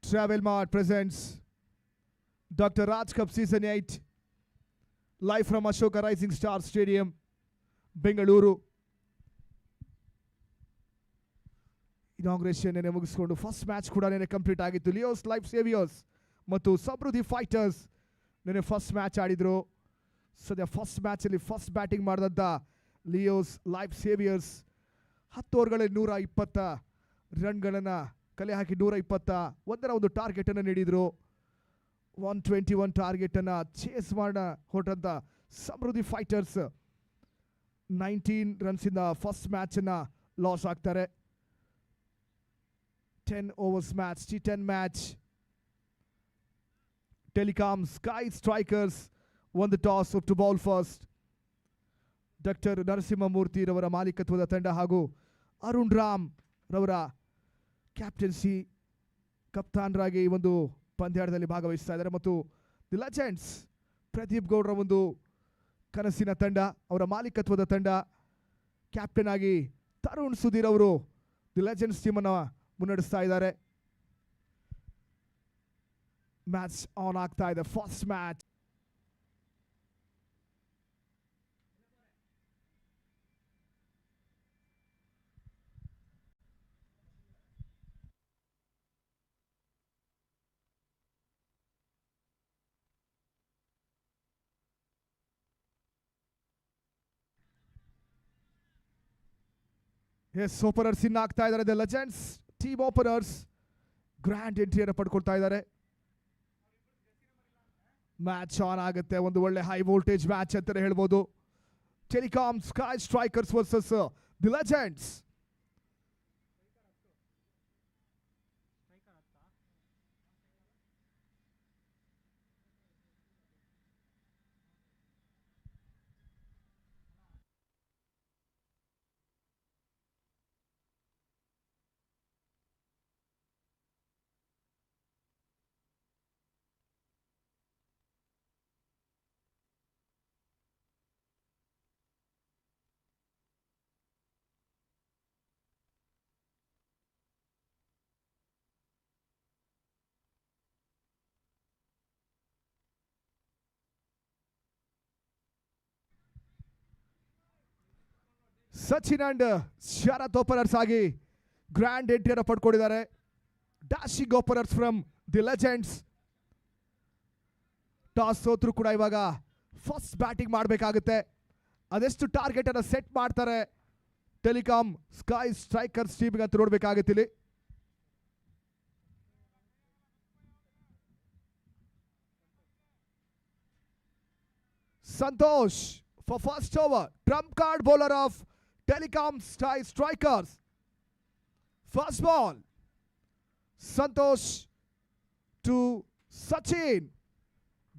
Travel Mart presents Dr. Raj Cup Season 8 live from Ashoka Rising Star Stadium, Bengaluru. Inauguration ene ಮುಗಿಸಿಕೊಂಡು first match ಕೂಡ ನೆನೆ complete ಆಗಿತ್ತು. ಲಿಯೋಸ್ life Xavier's ಮತ್ತು ಸಮೃದ್ಧಿ fighters ನೆನೆ first match ಆಡಿದ್ರು. ಸದ್ಯ ಫಸ್ಟ್ ಮ್ಯಾಚಲ್ಲಿ ಫಸ್ಟ್ ಬ್ಯಾಟಿಂಗ್ ಮಾಡಿದಂಥ ಲಿಯೋಸ್ ಲೈಫ್ ಸೇವಿಯರ್ಸ್ 10 ಓವರ್ಗಳಲ್ಲಿ 120 ರನ್ಗಳನ್ನು ಕಲೆ ಹಾಕಿ 121 ಒಂದು ಟಾರ್ಗೆಟನ್ನು ನೀಡಿದರು. 121 ಟಾರ್ಗೆಟನ್ನು ಚೇಸ್ ಮಾಡ ಹೊರಟಂಥ ಸಮೃದ್ಧಿ ಫೈಟರ್ಸ್ 19 ರನ್ಸಿಂದ ಫಸ್ಟ್ ಮ್ಯಾಚನ್ನು ಲಾಸ್ ಆಗ್ತಾರೆ. 10 overs match, T10 match. Telecom Sky Strikers won the toss up to bowl first. Dr. Narasimha Murthy ravara ಮಾಲೀಕತ್ವದ ತಂಡ ಹಾಗೂ ಅರುಣ್ ರಾಮ್ ರವರ ಕ್ಯಾಪ್ಟನ್ಸಿ ಕಪ್ತಾನರಾಗಿ ಈ ಒಂದು ಪಂದ್ಯಾಟದಲ್ಲಿ ಭಾಗವಹಿಸ್ತಾ ಇದ್ದಾರೆ. ಮತ್ತು ದಿ ಲೆಜೆಂಡ್ಸ್ ಪ್ರದೀಪ್ ಗೌಡ್ರ ಒಂದು ಕನಸಿನ ತಂಡ, ಅವರ ಮಾಲೀಕತ್ವದ ತಂಡ, ಕ್ಯಾಪ್ಟನ್ ಆಗಿ ತರುಣ್ ಸುಧೀರ್ ಅವರು ದಿ ಲೆಜೆಂಡ್ಸ್ ಟೀಮನ್ನು ಮುನ್ನಡೆಸ್ತಾ ಇದ್ದಾರೆ. ಮ್ಯಾಚ್ ಆನ್ ಆಗ್ತಾ ಇದೆ. First match as openers in ಆಗ್ತಾ ಇದ್ದಾರೆ. The Legends team openers grand ಎಂಟ್ರಿಯನ್ನು ಪಡ್ಕೊಳ್ತಾ ಇದ್ದಾರೆ. ಮ್ಯಾಚ್ ಆನ್ ಆಗುತ್ತೆ. ಒಂದು ಒಳ್ಳೆ ಹೈ ವೋಲ್ಟೇಜ್ ಮ್ಯಾಚ್ ಅಂತಾನೆ ಹೇಳ್ಬೋದು. Telecom Sky Strikers versus the Legends. Sachin and Sharath openers ಆಗಿ ಗ್ರ್ಯಾಂಡ್ ಎಂಟ್ರಿಯನ್ನು ಪಡ್ಕೊಂಡಿದ್ದಾರೆ. Dashing openers from the Legends. Toss ಸೋತ್ರು ಕೂಡ ಇವಾಗ ಫಸ್ಟ್ ಬ್ಯಾಟಿಂಗ್ ಮಾಡಬೇಕಾಗುತ್ತೆ. ಅದೆಷ್ಟು ಟಾರ್ಗೆಟ್ ಅನ್ನು ಸೆಟ್ ಮಾಡ್ತಾರೆ ಟೆಲಿಕಾಂ ಸ್ಕೈ ಸ್ಟ್ರೈಕರ್ಸ್ ಟೀಮ್ಗೆ ಅಂತ ನೋಡ್ಬೇಕಾಗುತ್ತಿಲ್ಲಿ. Santosh for first over, trump card bowler of Telecom Sky Strikers. First ball, Santosh to Sachin.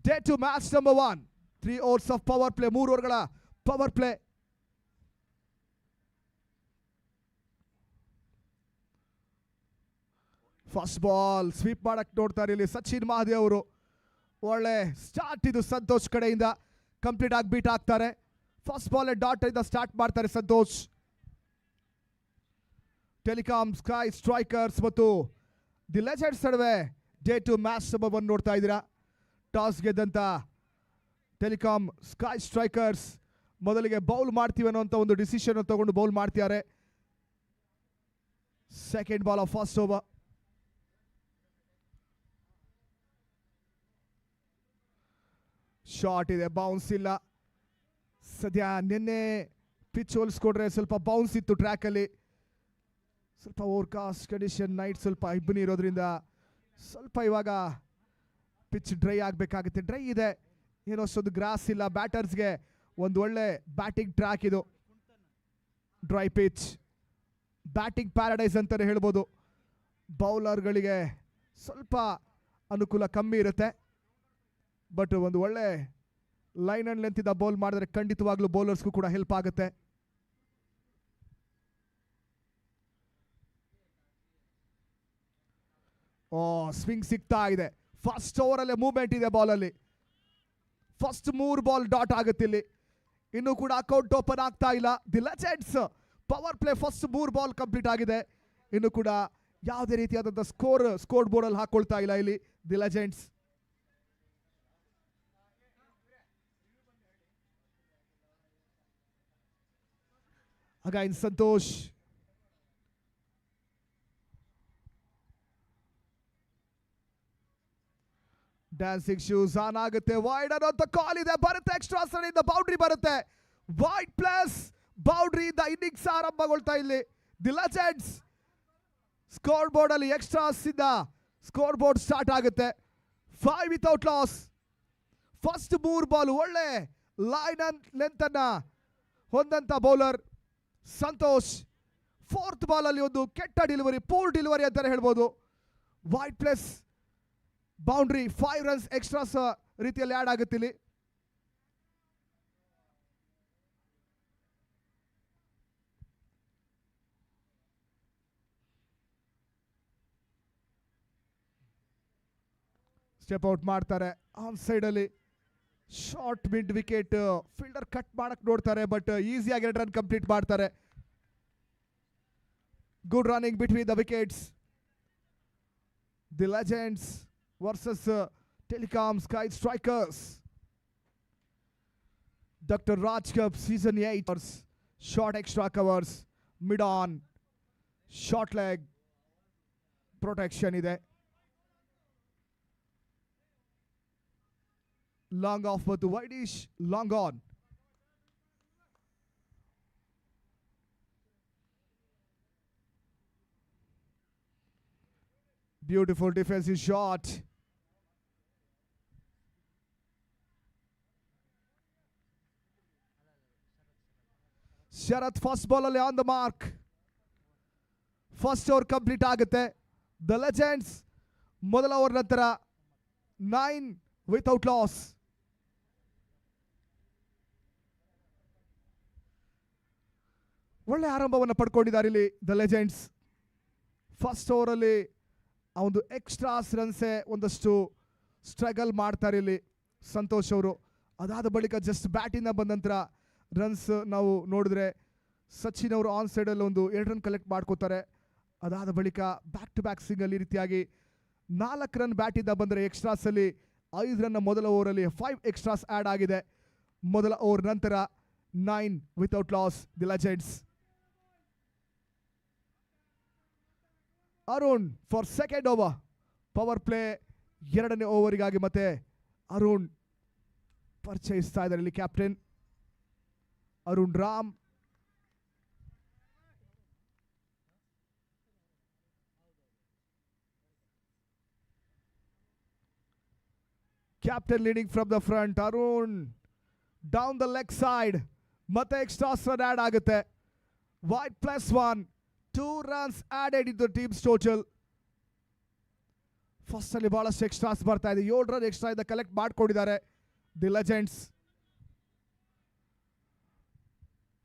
Day to match number 1. 3 overs of power play, 3 ಓವರ್ಗಳ power play. First ball sweep ಮಾಡಕ್ಕೆ ನೋಡ್ತಾರೆ ಇಲ್ಲಿ ಸಚಿನ್ ಮಹಾದೇವ್ ಅವರು. ಒಳ್ಳೆ start ಇದು ಸಂತೋಷ್ ಕಡೆಯಿಂದ. ಕಂಪ್ಲೀಟ್ ಆಗಿ ಬೀಟ್ ಆಗ್ತಾರೆ. ಫಸ್ಟ್ ಬಾಲ್ ಡಾಟ್ ಇಂದ ಸ್ಟಾರ್ಟ್ ಮಾಡ್ತಾರೆ ಸಂತೋಷ್. ಟೆಲಿಕಾಂ ಸ್ಕೈ ಸ್ಟ್ರೈಕರ್ಸ್ ಮತ್ತು ದಿ ಲೆಜೆಂಡ್ಸ್ ನಡುವೆ ಡೇ ಟು ಮ್ಯಾಚ್ ನಂಬರ್ 1 ನೋಡ್ತಾ ಇದ್ದೀರಾ. ಟಾಸ್ ಗೆದ್ದಂತ ಟೆಲಿಕಾಂ ಸ್ಕೈ ಸ್ಟ್ರೈಕರ್ಸ್ ಮೊದಲಿಗೆ ಬೌಲ್ ಮಾಡ್ತೀವಿ ಅನ್ನೋಂಥ ಒಂದು ಡಿಸಿಷನ್ ತಗೊಂಡು ಬೌಲ್ ಮಾಡ್ತಿದ್ದಾರೆ. Second ball of first over. Short ಇದೆ, ಬೌನ್ಸ್ ಇಲ್ಲ. ಸದ್ಯ ನಿನ್ನೆ ಪಿಚ್ ಹೋಲಿಸ್ಕೊಡ್ರೆ ಸ್ವಲ್ಪ ಬೌನ್ಸ್ ಇತ್ತು ಟ್ರ್ಯಾಕಲ್ಲಿ. ಸ್ವಲ್ಪ ಓವರ್ಕಾಸ್ಟ್ ಕಂಡೀಷನ್, ನೈಟ್ ಸ್ವಲ್ಪ ಇಬ್ಬನಿ ಇರೋದ್ರಿಂದ ಸ್ವಲ್ಪ ಇವಾಗ ಪಿಚ್ ಡ್ರೈ ಆಗಬೇಕಾಗುತ್ತೆ. ಡ್ರೈ ಇದೆ, ಏನೋ ಅಷ್ಟೊಂದು ಗ್ರಾಸ್ ಇಲ್ಲ. ಬ್ಯಾಟರ್ಸ್ಗೆ ಒಂದು ಒಳ್ಳೆ ಬ್ಯಾಟಿಂಗ್ ಟ್ರ್ಯಾಕ್ ಇದು. ಡ್ರೈ ಪಿಚ್, ಬ್ಯಾಟಿಂಗ್ ಪ್ಯಾರಡೈಸ್ ಅಂತಲೇ ಹೇಳ್ಬೋದು. ಬೌಲರ್ಗಳಿಗೆ ಸ್ವಲ್ಪ ಅನುಕೂಲ ಕಮ್ಮಿ ಇರುತ್ತೆ. ಬಟ್ ಒಂದು ಒಳ್ಳೆ ಲೈನ್ ಅಂಡ್ ಲೆಂತ್ ಇದ್ದ ಬೌಲ್ ಮಾಡಿದ್ರೆ ಖಂಡಿತವಾಗ್ಲೂ ಬೌಲರ್ಸ್ಗೂ ಕೂಡ ಹೆಲ್ಪ್ ಆಗುತ್ತೆ. ಸ್ವಿಂಗ್ ಸಿಗ್ತಾ ಇದೆ. ಫಸ್ಟ್ ಓವರಲ್ಲೇ ಮೂವ್ಮೆಂಟ್ ಇದೆ ಬಾಲಲ್ಲಿ. ಫಸ್ಟ್ 3 ಬಾಲ್ ಡಾಟ್ ಆಗುತ್ತೆ ಇಲ್ಲಿ. ಇನ್ನೂ ಕೂಡ ಅಕೌಂಟ್ ಓಪನ್ ಆಗ್ತಾ ಇಲ್ಲ. The legends power play first 3 ball complete ಆಗಿದೆ. ಇನ್ನು ಕೂಡ ಯಾವುದೇ ರೀತಿಯಾದಂಥ ಸ್ಕೋರ್ ಬೋರ್ಡ್ ಅಲ್ಲಿ ಹಾಕೊಳ್ತಾ ಇಲ್ಲ ಇಲ್ಲಿ the legends. Again Santosh. Dancing shoes on ಆಗುತ್ತೆ. ವೈಡ್ ಅನ್ನೋಂಥ ಕಾಲ್ ಇದೆ, ಬರುತ್ತೆ ಎಕ್ಸ್ಟ್ರಾ ಸೈಡ್ ಬೌಂಡ್ರಿ ಬರುತ್ತೆ. ವೈಡ್ ಪ್ಲಸ್ ಬೌಂಡ್ರಿ ಇಂದ ಇನ್ನಿಂಗ್ಸ್ ಆರಂಭಗೊಳ್ತಾ ಇಲ್ಲಿ ದಿ ಲೆಜೆಂಡ್ಸ್. ಸ್ಕೋರ್ ಬೋರ್ಡ್ ಅಲ್ಲಿ ಎಕ್ಸ್ಟ್ರಾಸ್ ಇಂದ ಸ್ಕೋರ್ ಬೋರ್ಡ್ ಸ್ಟಾರ್ಟ್ ಆಗುತ್ತೆ. 5 ವಿತೌಟ್ ಲಾಸ್. ಫಸ್ಟ್ 3 ಬಾಲ್ ಒಳ್ಳೆ ಲೈನ್ ಅಂಡ್ ಲೆಂತ್ ಅನ್ನ ಹೊಂದಂತ ಬೌಲರ್ ಸಂತೋಷ್. 4th ಬಾಲ್ ಅಲ್ಲಿ ಒಂದು ಕೆಟ್ಟ ಡೆಲಿವರಿ, ಪೂರ್ ಡೆಲಿವರಿ ಅಂತಾನೆ ಹೇಳ್ಬೋದು. Wide plus boundary, 5 runs extras ರೀತಿಯಲ್ಲಿ ಆಡ್ ಆಗುತ್ತೆ ಇಲ್ಲಿ. ಸ್ಟೆಪ್ ಔಟ್ ಮಾಡ್ತಾರೆ ಆನ್ ಸೈಡ್ ಅಲ್ಲಿ. Short mid wicket, fielder cut ಮಾಡಕ್ ನೋಡ್ತಾರೆ, ಬಟ್ ಈಸಿಯಾಗಿ 2 ರನ್ ಕಂಪ್ಲೀಟ್ ಮಾಡ್ತಾರೆ. Good running between the wickets. The Legends versus Telecom Sky Strikers. Doctor Raj Cup season 8 short extra covers, mid on, short leg protection ಇದೆ. Long off ಮತ್ತು widish long on. Beautiful defensive shot. Sharath first ball ಅಲ್ಲಿ on the mark. First over complete ಆಗುತ್ತೆ. The legends ಮೊದಲ over ನಂತರ 9 without loss. ಒಳ್ಳೆ ಆರಂಭವನ್ನು ಪಡ್ಕೊಂಡಿದ್ದಾರೆ ಇಲ್ಲಿ the legends. First ಓವರಲ್ಲಿ ಆ ಒಂದು ಎಕ್ಸ್ಟ್ರಾಸ್ ರನ್ಸೇ ಒಂದಷ್ಟು ಸ್ಟ್ರಗಲ್ ಮಾಡ್ತಾರೆ ಇಲ್ಲಿ ಸಂತೋಷ್ ಅವರು. ಅದಾದ ಬಳಿಕ ಜಸ್ಟ್ ಬ್ಯಾಟಿಂದ ಬಂದ ನಂತರ ರನ್ಸ್ ನಾವು ನೋಡಿದ್ರೆ ಸಚಿನ್ ಅವರು ಆನ್ ಸೈಡಲ್ಲಿ ಒಂದು 2 ರನ್ ಕಲೆಕ್ಟ್ ಮಾಡ್ಕೋತಾರೆ. ಅದಾದ ಬಳಿಕ ಬ್ಯಾಕ್ ಟು ಬ್ಯಾಕ್ ಸಿಂಗಲ್ ಈ ರೀತಿಯಾಗಿ 4 ರನ್ ಬ್ಯಾಟಿಂದ ಬಂದರೆ ಎಕ್ಸ್ಟ್ರಾಸಲ್ಲಿ 5 ರನ್ನ ಮೊದಲ ಓವರಲ್ಲಿ 5 ಎಕ್ಸ್ಟ್ರಾಸ್ ಆ್ಯಡ್ ಆಗಿದೆ. ಮೊದಲ ಓವರ್ ನಂತರ 9 without loss the legends. Arun for second over. Power play 2ನೇ ಓವರಿಗಾಗಿ ಮತ್ತೆ ಅರುಣ್ ಪರಿಚಯಿಸ್ತಾ ಇದ್ದಾರೆ ಇಲ್ಲಿ captain Arun Ram. Captain leading from the front. Arun down the leg side, ಮತ್ತೆ ಎಕ್ಸ್ಟ್ರಾಸ್ ರನ್ ಆಡ್ ಆಗುತ್ತೆ. Wide +1, 2 runs added in the team's total. First ಅಲ್ಲಿ ಬಹಳಷ್ಟು ಎಕ್ಸ್ಟ್ರಾಸ್ ಬರ್ತಾ ಇದೆ. 7 ರನ್ ಎಕ್ಸ್ಟ್ರಾ ಇಂದ ಕಲೆಕ್ಟ್ ಮಾಡ್ಕೊಂಡಿದ್ದಾರೆ the legends.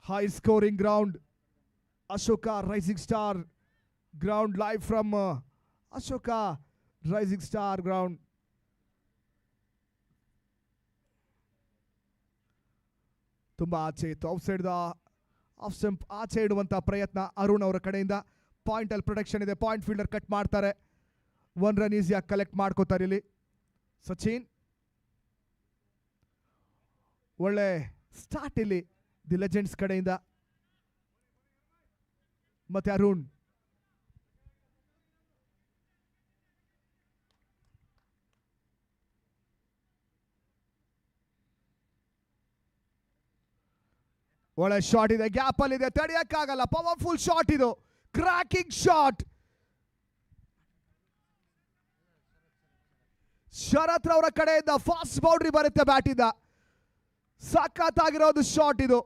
High scoring ground, Ashoka rising star ground, live from Ashoka rising star ground. ತುಂಬಾ ಆಚೆ ಇತ್ತು, outside the off stump ಆಚೆ ಇಡುವಂಥ ಪ್ರಯತ್ನ ಅರುಣ್ ಅವರ ಕಡೆಯಿಂದ. ಪಾಯಿಂಟ್ ಅಲ್ಲಿ ಪ್ರೊಟೆಕ್ಷನ್ ಇದೆ, ಪಾಯಿಂಟ್ ಫೀಲ್ಡರ್ ಕಟ್ ಮಾಡ್ತಾರೆ. 1 ರನ್ ಈಸಿಯಾಗಿ ಕಲೆಕ್ಟ್ ಮಾಡ್ಕೋತಾರೆ ಇಲ್ಲಿ ಸಚಿನ್. ಒಳ್ಳೆ ಸ್ಟಾರ್ಟ್ ಇಲ್ಲಿ ದಿ ಲೆಜೆಂಡ್ಸ್ ಕಡೆಯಿಂದ. ಮತ್ತೆ ಅರುಣ್ ಒಳ್ಳೆ ಶಾಟ್ ಇದೆ, ಗ್ಯಾಪ್ ಅಲ್ಲಿ ಇದೆ, ತಡೆಯಕ್ಕಾಗಲ್ಲ. ಪವರ್ಫುಲ್ ಶಾಟ್ ಇದು, ಕ್ರಾಕಿಂಗ್ ಶಾಟ್. ಶರತ್ ಅವರ ಕಡೆಯಿಂದ ಫಾಸ್ಟ್ ಬೌಂಡ್ರಿ ಬರುತ್ತೆ ಬ್ಯಾಟಿಂದ. ಸಖತ್ತಾಗಿರೋ ಒಂದು ಶಾಟ್ ಇದು.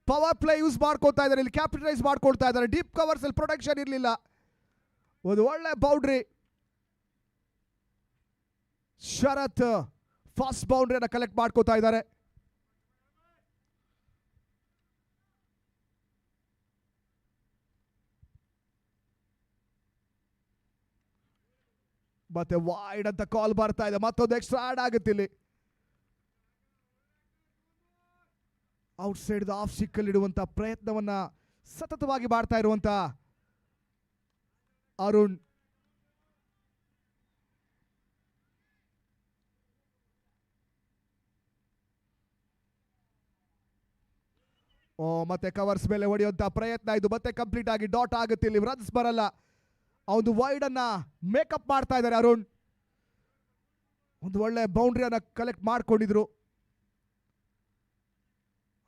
ಪವರ್ ಪ್ಲೇ ಯೂಸ್ ಮಾಡ್ಕೊಳ್ತಾ ಇದ್ದಾರೆ ಇಲ್ಲಿ, ಕ್ಯಾಪಿಟಲೈಸ್ ಮಾಡ್ಕೊಳ್ತಾ ಇದ್ದಾರೆ. ಡೀಪ್ ಕವರ್ಸ್ ಅಲ್ಲಿ ಪ್ರೊಟೆಕ್ಷನ್ ಇರಲಿಲ್ಲ. ಒಂದು ಒಳ್ಳೆ ಬೌಂಡ್ರಿ. ಶರತ್ ಫಾಸ್ಟ್ ಬೌಂಡ್ರಿಯನ್ನು ಕಲೆಕ್ಟ್ ಮಾಡ್ಕೊತಾ ಇದ್ದಾರೆ. ಮತ್ತೆ ವೈಡ್ ಅಂತ ಕಾಲ್ ಬರ್ತಾ ಇದೆ. ಮತ್ತೊಂದು ಎಕ್ಸ್ಟ್ರಾ ಆಡ್ ಆಗುತ್ತೆ ಇಲ್ಲಿ. ಔಟ್ ಸೈಡ್ ಆಫ್ ಸಿಕ್ಕಲ್ಲಿ ಇಡುವಂತ ಪ್ರಯತ್ನವನ್ನ ಸತತವಾಗಿ ಮಾಡ್ತಾ ಇರುವಂತ ಅರುಣ್. ಮತ್ತೆ ಕವರ್ಸ್ ಮೇಲೆ ಹೊಡೆಯುವಂತ ಪ್ರಯತ್ನ, ಇದು ಮತ್ತೆ ಕಂಪ್ಲೀಟ್ ಆಗಿ ಡಾಟ್ ಆಗುತ್ತೆ. ಇಲ್ಲಿ ರನ್ಸ್ ಬರಲ್ಲ. ಒಂದು ವೈಡ್ ಅನ್ನ ಮೇಕಪ್ ಮಾಡ್ತಾ ಇದ್ದಾರೆ ಅರುಣ್. ಒಂದು ಒಳ್ಳೆ ಬೌಂಡ್ರಿಯನ್ನ ಕಲೆಕ್ಟ್ ಮಾಡ್ಕೊಂಡಿದ್ರು.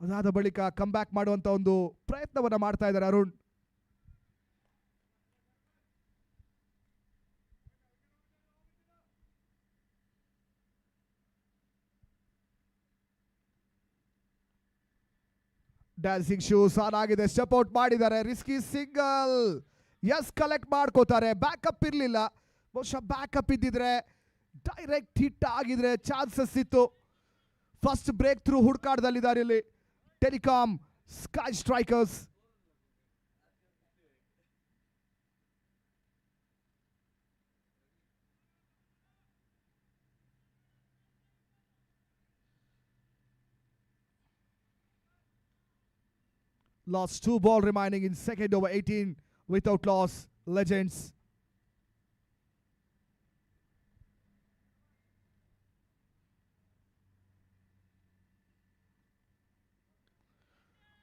ಅದಾದ ಬಳಿಕ ಕಮ್ ಬ್ಯಾಕ್ ಮಾಡುವಂತ ಒಂದು ಪ್ರಯತ್ನವನ್ನ ಮಾಡ್ತಾ ಇದ್ದಾರೆ ಅರುಣ್. ಡ್ಯಾನ್ಸಿಂಗ್ ಶೂಸ್ ಆನ್ ಆಗಿದೆ, ಸ್ಟೆಪ್ ಔಟ್ ಮಾಡಿದ್ದಾರೆ. ರಿಸ್ಕಿ ಸಿಂಗಲ್, ಎಸ್ ಕಲೆಕ್ಟ್ ಮಾಡ್ಕೋತಾರೆ. ಬ್ಯಾಕಪ್ ಇರಲಿಲ್ಲ, ಬಹುಶಃ ಬ್ಯಾಕಪ್ ಇದ್ದಿದ್ರೆ ಡೈರೆಕ್ಟ್ ಹಿಟ್ ಆಗಿದ್ರೆ ಚಾನ್ಸಸ್ ಇತ್ತು. ಫಸ್ಟ್ ಬ್ರೇಕ್ ಥ್ರೂ ಹುಡುಕಾಟದಲ್ಲಿದ್ದಾರೆ ಇಲ್ಲಿ Telecom Sky strikers. Lost 2 ball remaining in second over 18 without loss. Legends.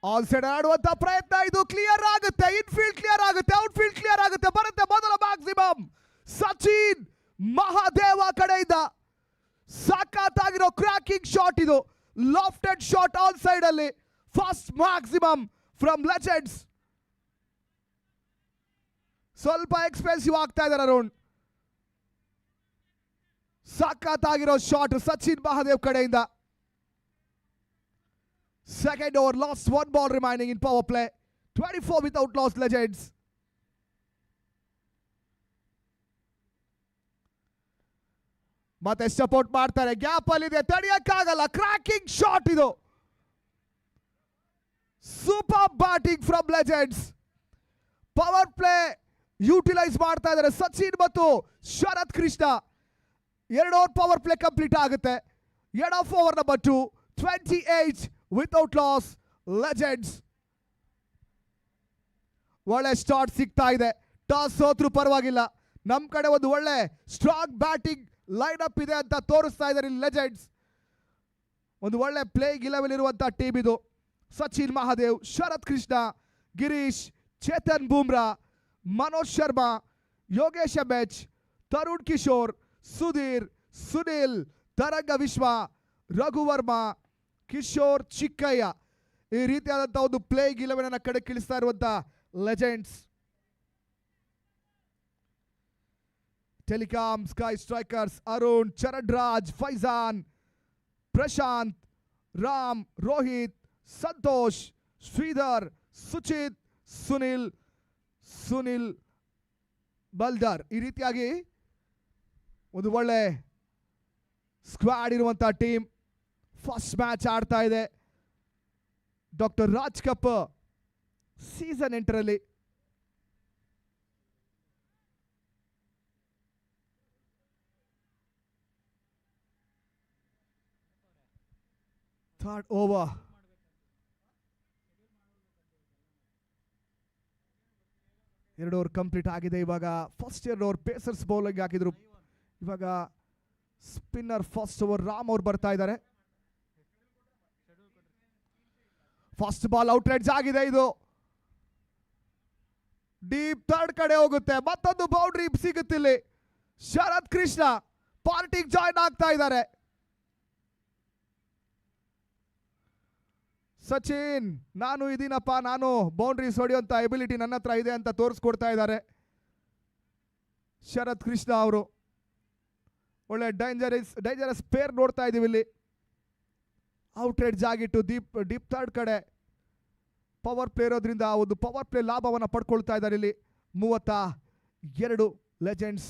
All side ಆಡುವಂತ ಪ್ರಯತ್ನ, ಇದು ಕ್ಲಿಯರ್ ಆಗುತ್ತೆ. ಇನ್ಫೀಲ್ಡ್ ಕ್ಲಿಯರ್ ಆಗುತ್ತೆ, ಔಟ್ಫೀಲ್ಡ್ ಕ್ಲಿಯರ್ ಆಗುತ್ತೆ. ಬರುತ್ತೆ ಮೊದಲ ಮ್ಯಾಕ್ಸಿಮಮ್ ಸಚಿನ್ ಮಹಾದೇವ ಕಡೆಯಿಂದ. ಸಖತ್ತಾಗಿರೋ ಕ್ರ್ಯಾಕಿಂಗ್ ಶಾಟ್ ಇದು, ಲಾಫ್ಟೆಡ್ ಶಾಟ್ ಆಲ್ ಸೈಡ್ ಅಲ್ಲಿ. First maximum from legends. ಸ್ವಲ್ಪ ಎಕ್ಸ್ಪೆನ್ಸಿವ್ ಆಗ್ತಾ ಇದ್ದಾರೆ ಅರುಣ್. ಸಖತ್ತಾಗಿರೋ ಶಾಟ್ ಸಚಿನ್ ಮಹಾದೇವ್ ಕಡೆಯಿಂದ. Second over, lost 1 ball remaining in power play. 24 without loss, Legends. ಮತ್ತೆ ಸಪೋರ್ಟ್ ಮಾಡ್ತಾರೆ, ಗ್ಯಾಪ್ ಅಲ್ಲಿ ಇದೆ, ತಡೆಯಕ್ಕಾಗಲ್ಲ. ಕ್ರ್ಯಾಕಿಂಗ್ ಶಾಟ್ ಇದು. Super batting from Legends. Power play utilise ಮಾಡ್ತಾ ಇದ್ದಾರೆ ಸಚಿನ್ ಮತ್ತು Sharath Krishna. 2 over power play complete ಆಗುತ್ತೆ. End of over number 2, 28 without loss, Legends. ಒಳ್ಳೆ ಸ್ಟಾರ್ಟ್ ಸಿಗ್ತಾ ಇದೆ. ಟಾಸ್ ಸೋತ್ರು ಪರವಾಗಿಲ್ಲ, ನಮ್ಮ ಕಡೆ ಒಂದು ಒಳ್ಳೆ ಸ್ಟ್ರಾಂಗ್ ಬ್ಯಾಟಿಂಗ್ ಲೈನ್ ಅಪ್ ಇದೆ ಅಂತ ತೋರಿಸ್ತಾ ಇದ್ದಾರೆ ಇಲ್ಲಿ ಲೆಜೆಂಡ್ಸ್. ಒಂದು ಒಳ್ಳೆ ಪ್ಲೇಯಿಂಗ್ 11 ಇರುವಂತ ಟೀಮ್ ಇದು. ಸಚಿನ್ ಮಹಾದೇವ್, ಶರತ್ ಕೃಷ್ಣ, ಗಿರೀಶ್, ಚೇತನ್ ಬೂಮ್ರಾ, ಮನೋಜ್ ಶರ್ಮಾ, ಯೋಗೇಶ್ ಎಮ್ಎಚ್, ತರುಣ್ ಕಿಶೋರ್, ಸುಧೀರ್, ಸುನಿಲ್, ತರಂಗ ವಿಶ್ವ, ರಘುವರ್ಮಾ, ಕಿಶೋರ್ ಚಿಕ್ಕಯ್ಯ. ಈ ರೀತಿಯಾದಂಥ ಒಂದು ಪ್ಲೇಯಿಂಗ್ 11 ಅನ್ನ ಕಡೆಗಿಳಿಸ್ತಾ ಇರುವಂತ Legends. Telecom Sky Strikers Arun, Charan Raj, Faizan, Prashanth, Ram, Rohit, Santosh, Sridhar, Suchith, Sunil Baldar. ಈ ರೀತಿಯಾಗಿ ಒಂದು ಒಳ್ಳೆ ಸ್ಕ್ವಾಡ್ ಇರುವಂತ ಟೀಮ್ ಫಸ್ಟ್ ಮ್ಯಾಚ್ ಆಡ್ತಾ ಇದೆ ಡಾಕ್ಟರ್ ರಾಜ್ ಕಪ್ ಸೀಸನ್ 8ರಲ್ಲಿ. ಥರ್ಡ್ ಓವರ್, ಎರಡು ಓವರ್ ಕಂಪ್ಲೀಟ್ ಆಗಿದೆ. ಇವಾಗ ಫಸ್ಟ್ 2 ಓವರ್ ಪೇಸರ್ಸ್ ಬೌಲಿಂಗ್ ಹಾಕಿದ್ರು. ಇವಾಗ ಸ್ಪಿನ್ನರ್ ಫಸ್ಟ್ ಓವರ್ ರಾಮ್ ಅವ್ರು ಬರ್ತಾ ಇದ್ದಾರೆ. ಫಸ್ಟ್ ಬಾಲ್ ಔಟ್ ರೈಡ್ಸ್ ಆಗಿದೆ. ಇದು ಡೀಪ್ ಥರ್ಡ್ ಕಡೆ ಹೋಗುತ್ತೆ. ಮತ್ತೊಂದು ಬೌಂಡ್ರಿ ಸಿಗುತ್ತಿಲ್ಲಿ. ಶರತ್ ಕೃಷ್ಣ ಪಾರ್ಟಿಗೆ ಜಾಯ್ನ್ ಆಗ್ತಾ ಇದ್ದಾರೆ. ಸಚಿನ್, ನಾನು ಇದೀನಪ್ಪ, ನಾನು ಬೌಂಡ್ರೀಸ್ ಹೊಡೆಯುವಂತ ಎಬಿಲಿಟಿ ನನ್ನ ಹತ್ರ ಇದೆ ಅಂತ ತೋರಿಸ್ಕೊಡ್ತಾ ಇದ್ದಾರೆ ಶರತ್ ಕೃಷ್ಣ ಅವರು. ಒಳ್ಳೆ ಡೇಂಜರಸ್ ಪೇರ್ ನೋಡ್ತಾ ಇದೀವಿ ಇಲ್ಲಿ. ಔಟ್ ರೈಡ್ಸ್ ಆಗಿಟ್ಟು ಡೀಪ್ ಥರ್ಡ್ ಕಡೆ ಪವರ್ ಪ್ಲೇ ಇರೋದ್ರಿಂದ ಒಂದು ಪವರ್ ಪ್ಲೇ ಲಾಭವನ್ನು ಪಡ್ಕೊಳ್ತಾ ಇದ್ದಾರೆ ಇಲ್ಲಿ 32 ಲೆಜೆಂಡ್ಸ್.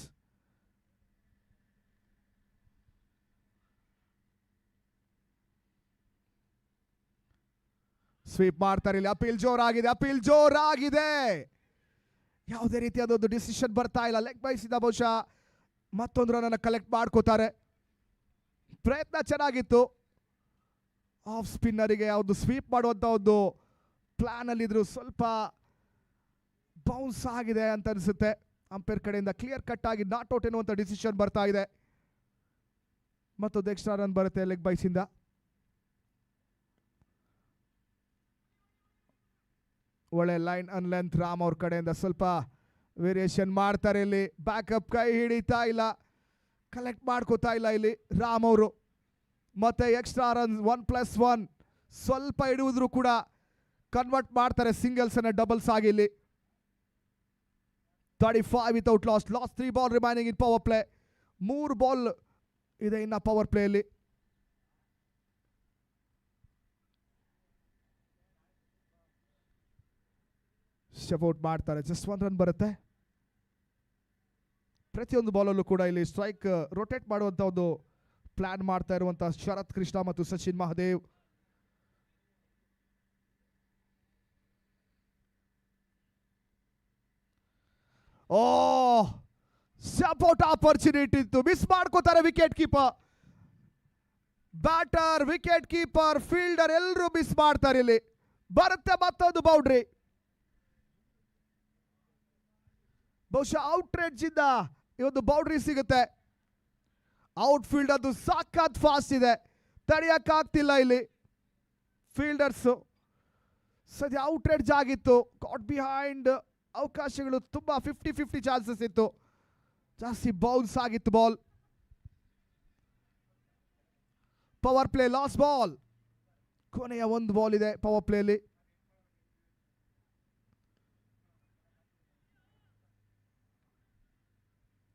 ಸ್ವೀಪ್ ಮಾಡ್ತಾರೆ ಇಲ್ಲಿ. ಅಪೀಲ್ ಜೋರಾಗಿದೆ. ಯಾವುದೇ ರೀತಿಯಾದ ಒಂದು ಡಿಸಿಷನ್ ಬರ್ತಾ ಇಲ್ಲ. ಲೆಗ್ ಬೈಸಿದ ಬಹುಶಃ ಮತ್ತೊಂದು ರನ್ ಅನ್ನು ಕಲೆಕ್ಟ್ ಮಾಡ್ಕೋತಾರೆ. ಪ್ರಯತ್ನ ಚೆನ್ನಾಗಿತ್ತು. ಆಫ್ ಸ್ಪಿನ್ನರಿಗೆ ಒಂದು ಸ್ವೀಪ್ ಮಾಡುವಂತ ಒಂದು ಪ್ಲಾನ್ ಅಲ್ಲಿ ಇದ್ರು. ಸ್ವಲ್ಪ ಬೌನ್ಸ್ ಆಗಿದೆ ಅಂತ ಅನಿಸುತ್ತೆ. ಅಂಪೈರ್ ಕಡೆಯಿಂದ ಕ್ಲಿಯರ್ ಕಟ್ ಆಗಿ ನಾಟ್ ಔಟ್ ಎನ್ನುವಂಥ ಡಿಸಿಷನ್ ಬರ್ತಾ ಇದೆ. ಮತ್ತೊಂದು ಎಕ್ಸ್ಟ್ರಾ ರನ್ ಬರುತ್ತೆ ಲೆಗ್ ಬೈಸಿಂದ. ಒಳ್ಳೆ ಲೈನ್ ಅನ್ ಲೆಂತ್ ರಾಮ್ ಅವ್ರ ಕಡೆಯಿಂದ ಸ್ವಲ್ಪ ವೇರಿಯೇಷನ್ ಮಾಡ್ತಾರೆ. ಇಲ್ಲಿ ಬ್ಯಾಕಪ್ ಕೈ ಹಿಡಿತಾ ಇಲ್ಲ, ಕಲೆಕ್ಟ್ ಮಾಡ್ಕೋತಾ ಇಲ್ಲ ಇಲ್ಲಿ ರಾಮ್ ಅವರು. ಮತ್ತೆ ಎಕ್ಸ್ಟ್ರಾ ರನ್ 1+1 ಸ್ವಲ್ಪ ಹಿಡಿದ್ರು ಕೂಡ ಕನ್ವರ್ಟ್ ಮಾಡ್ತಾರೆ ಸಿಂಗಲ್ಸ್ ಅನ್ನ ಡಬಲ್ಸ್ ಆಗಿ. ಇಲ್ಲಿ 35 without loss. 3 ball remaining in power play. 3 ball ಇದೆ ಇನ್ನ ಪವರ್ ಪ್ಲೇ ಅಲ್ಲಿ. ಸ್ಟೆಪ್ ಔಟ್ ಮಾಡ್ತಾರೆ. ಜಸ್ಟ್ 1 ರನ್ ಬರುತ್ತೆ. ಪ್ರತಿಯೊಂದು ಬಾಲಲ್ಲೂ ಕೂಡ ಇಲ್ಲಿ ಸ್ಟ್ರೈಕ್ ರೊಟೇಟ್ ಮಾಡುವಂತ ಒಂದು ಪ್ಲಾನ್ ಮಾಡ್ತಾ ಇರುವಂತಹ ಶರತ್ ಕೃಷ್ಣ ಮತ್ತು Sachin Mahadev. Step out opportunity ಇತ್ತು, ಮಿಸ್ ಮಾಡ್ಕೋತಾರೆ wicket keeper. Batter, wicket keeper, fielder ಎಲ್ಲರೂ ಮಿಸ್ ಮಾಡ್ತಾರೆ. ಇಲ್ಲಿ ಬರುತ್ತೆ ಮತ್ತೊಂದು ಬೌಂಡ್ರಿ. ಬಹುಶಃ ಔಟ್ ರೇಂಜ್ ಇಂದ ಈ ಒಂದು ಬೌಂಡ್ರಿ ಸಿಗುತ್ತೆ. ಔಟ್ ಫೀಲ್ಡ್ ಅದು ಸಾಕಾತ್ ಫಾಸ್ಟ್ ಇದೆ, ತಡೆಯಕ್ಕಾಗ್ತಿಲ್ಲ ಇಲ್ಲಿ ಫೀಲ್ಡರ್ಸ್. ಸದ್ಯ ಔಟ್ ರೇಂಜ್ ಆಗಿತ್ತು, ಗಾಟ್ ಬಿಹೈಂಡ್. ಅವಕಾಶಗಳು ತುಂಬಾ 50-50 ಚಾನ್ಸಸ್ ಇತ್ತು, ಜಾಸ್ತಿ ಬೌನ್ಸ್ ಆಗಿತ್ತು ball. Power play last ball. ಕೊನೆಯ ಒಂದು ಬಾಲ್ ಇದೆ ಪವರ್ ಪ್ಲೇಲಿ.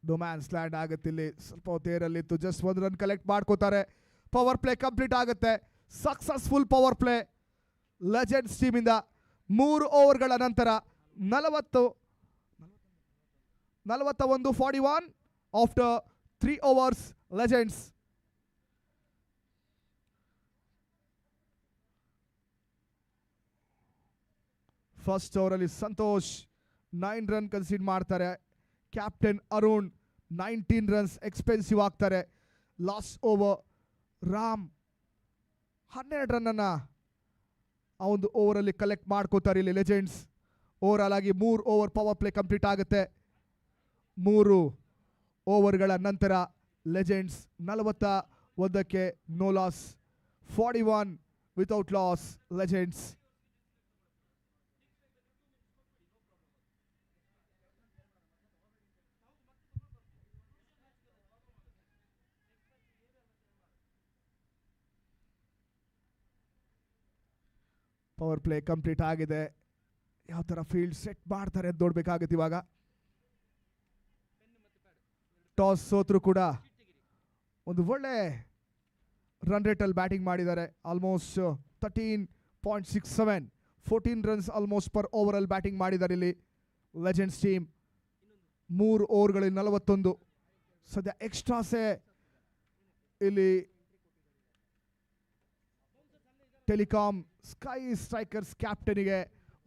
ಡೊಮ್ಯಾನ್ಸ್ ಲ್ಯಾಂಡ್ ಆಗುತ್ತೆ ಇಲ್ಲಿ. ಸ್ವಲ್ಪ ಹೊತ್ತೇರಲ್ಲಿತ್ತು, ಜಸ್ಟ್ 1 ರನ್ ಕಲೆಕ್ಟ್ ಮಾಡ್ಕೋತಾರೆ. ಪವರ್ ಪ್ಲೇ ಕಂಪ್ಲೀಟ್ ಆಗುತ್ತೆ. Successful power play legends team ಇಂದ. 3 ಓವರ್ಗಳ ನಂತರ 41 after 3 overs legends. First over ಅಲ್ಲಿ ಸಂತೋಷ್ 9 ರನ್ ಕನ್ಸಿಡ್ ಮಾಡ್ತಾರೆ. ಕ್ಯಾಪ್ಟನ್ ಅರುಣ್ 19 ರನ್ಸ್ ಎಕ್ಸ್ಪೆನ್ಸಿವ್ ಆಗ್ತಾರೆ. ಲಾಸ್ಟ್ ಓವರ್ ರಾಮ್ 12 ರನ್ ಅನ್ನ ಆ ಒಂದು ಓವರ್ ಅಲ್ಲಿ ಕಲೆಕ್ಟ್ ಮಾಡ್ಕೋತಾರೆ ಇಲ್ಲಿ ಲೆಜೆಂಡ್ಸ್. ಓವರ್ ಆಲ್ ಆಗಿ 3 ಓವರ್ ಪವರ್ ಪ್ಲೇ ಕಂಪ್ಲೀಟ್ ಆಗುತ್ತೆ. 3 ಓವರ್ಗಳ ನಂತರ ಲೆಜೆಂಡ್ಸ್ 41ಕ್ಕೆ no loss. 41 without loss Legends. Power play complete ಆಗಿದೆ. ಯಾವ ಥರ ಫೀಲ್ಡ್ ಸೆಟ್ ಮಾಡ್ತಾರೆ ಅಂತ ನೋಡ್ಬೇಕಾಗುತ್ತೆ ಇವಾಗ. ಟಾಸ್ ಸೋತ್ರು ಕೂಡ ಒಂದು ಒಳ್ಳೆ ರನ್ ರೇಟಲ್ಲಿ ಬ್ಯಾಟಿಂಗ್ ಮಾಡಿದ್ದಾರೆ. ಆಲ್ಮೋಸ್ಟ್ 13.67, 14 ರನ್ಸ್ ಆಲ್ಮೋಸ್ಟ್ ಪರ್ ಓವರಲ್ಲಿ ಬ್ಯಾಟಿಂಗ್ ಮಾಡಿದ್ದಾರೆ ಇಲ್ಲಿ ಲೆಜೆಂಡ್ಸ್ ಟೀಮ್. 3 ಓವರ್ಗಳಲ್ಲಿ 41. ಸದ್ಯ ಎಕ್ಸ್ಟ್ರಾಸೇ ಇಲ್ಲಿ ಟೆಲಿಕಾಂ ಸ್ಕೈ ಸ್ಟ್ರೈಕರ್ಸ್ ಕ್ಯಾಪ್ಟನ್ಗೆ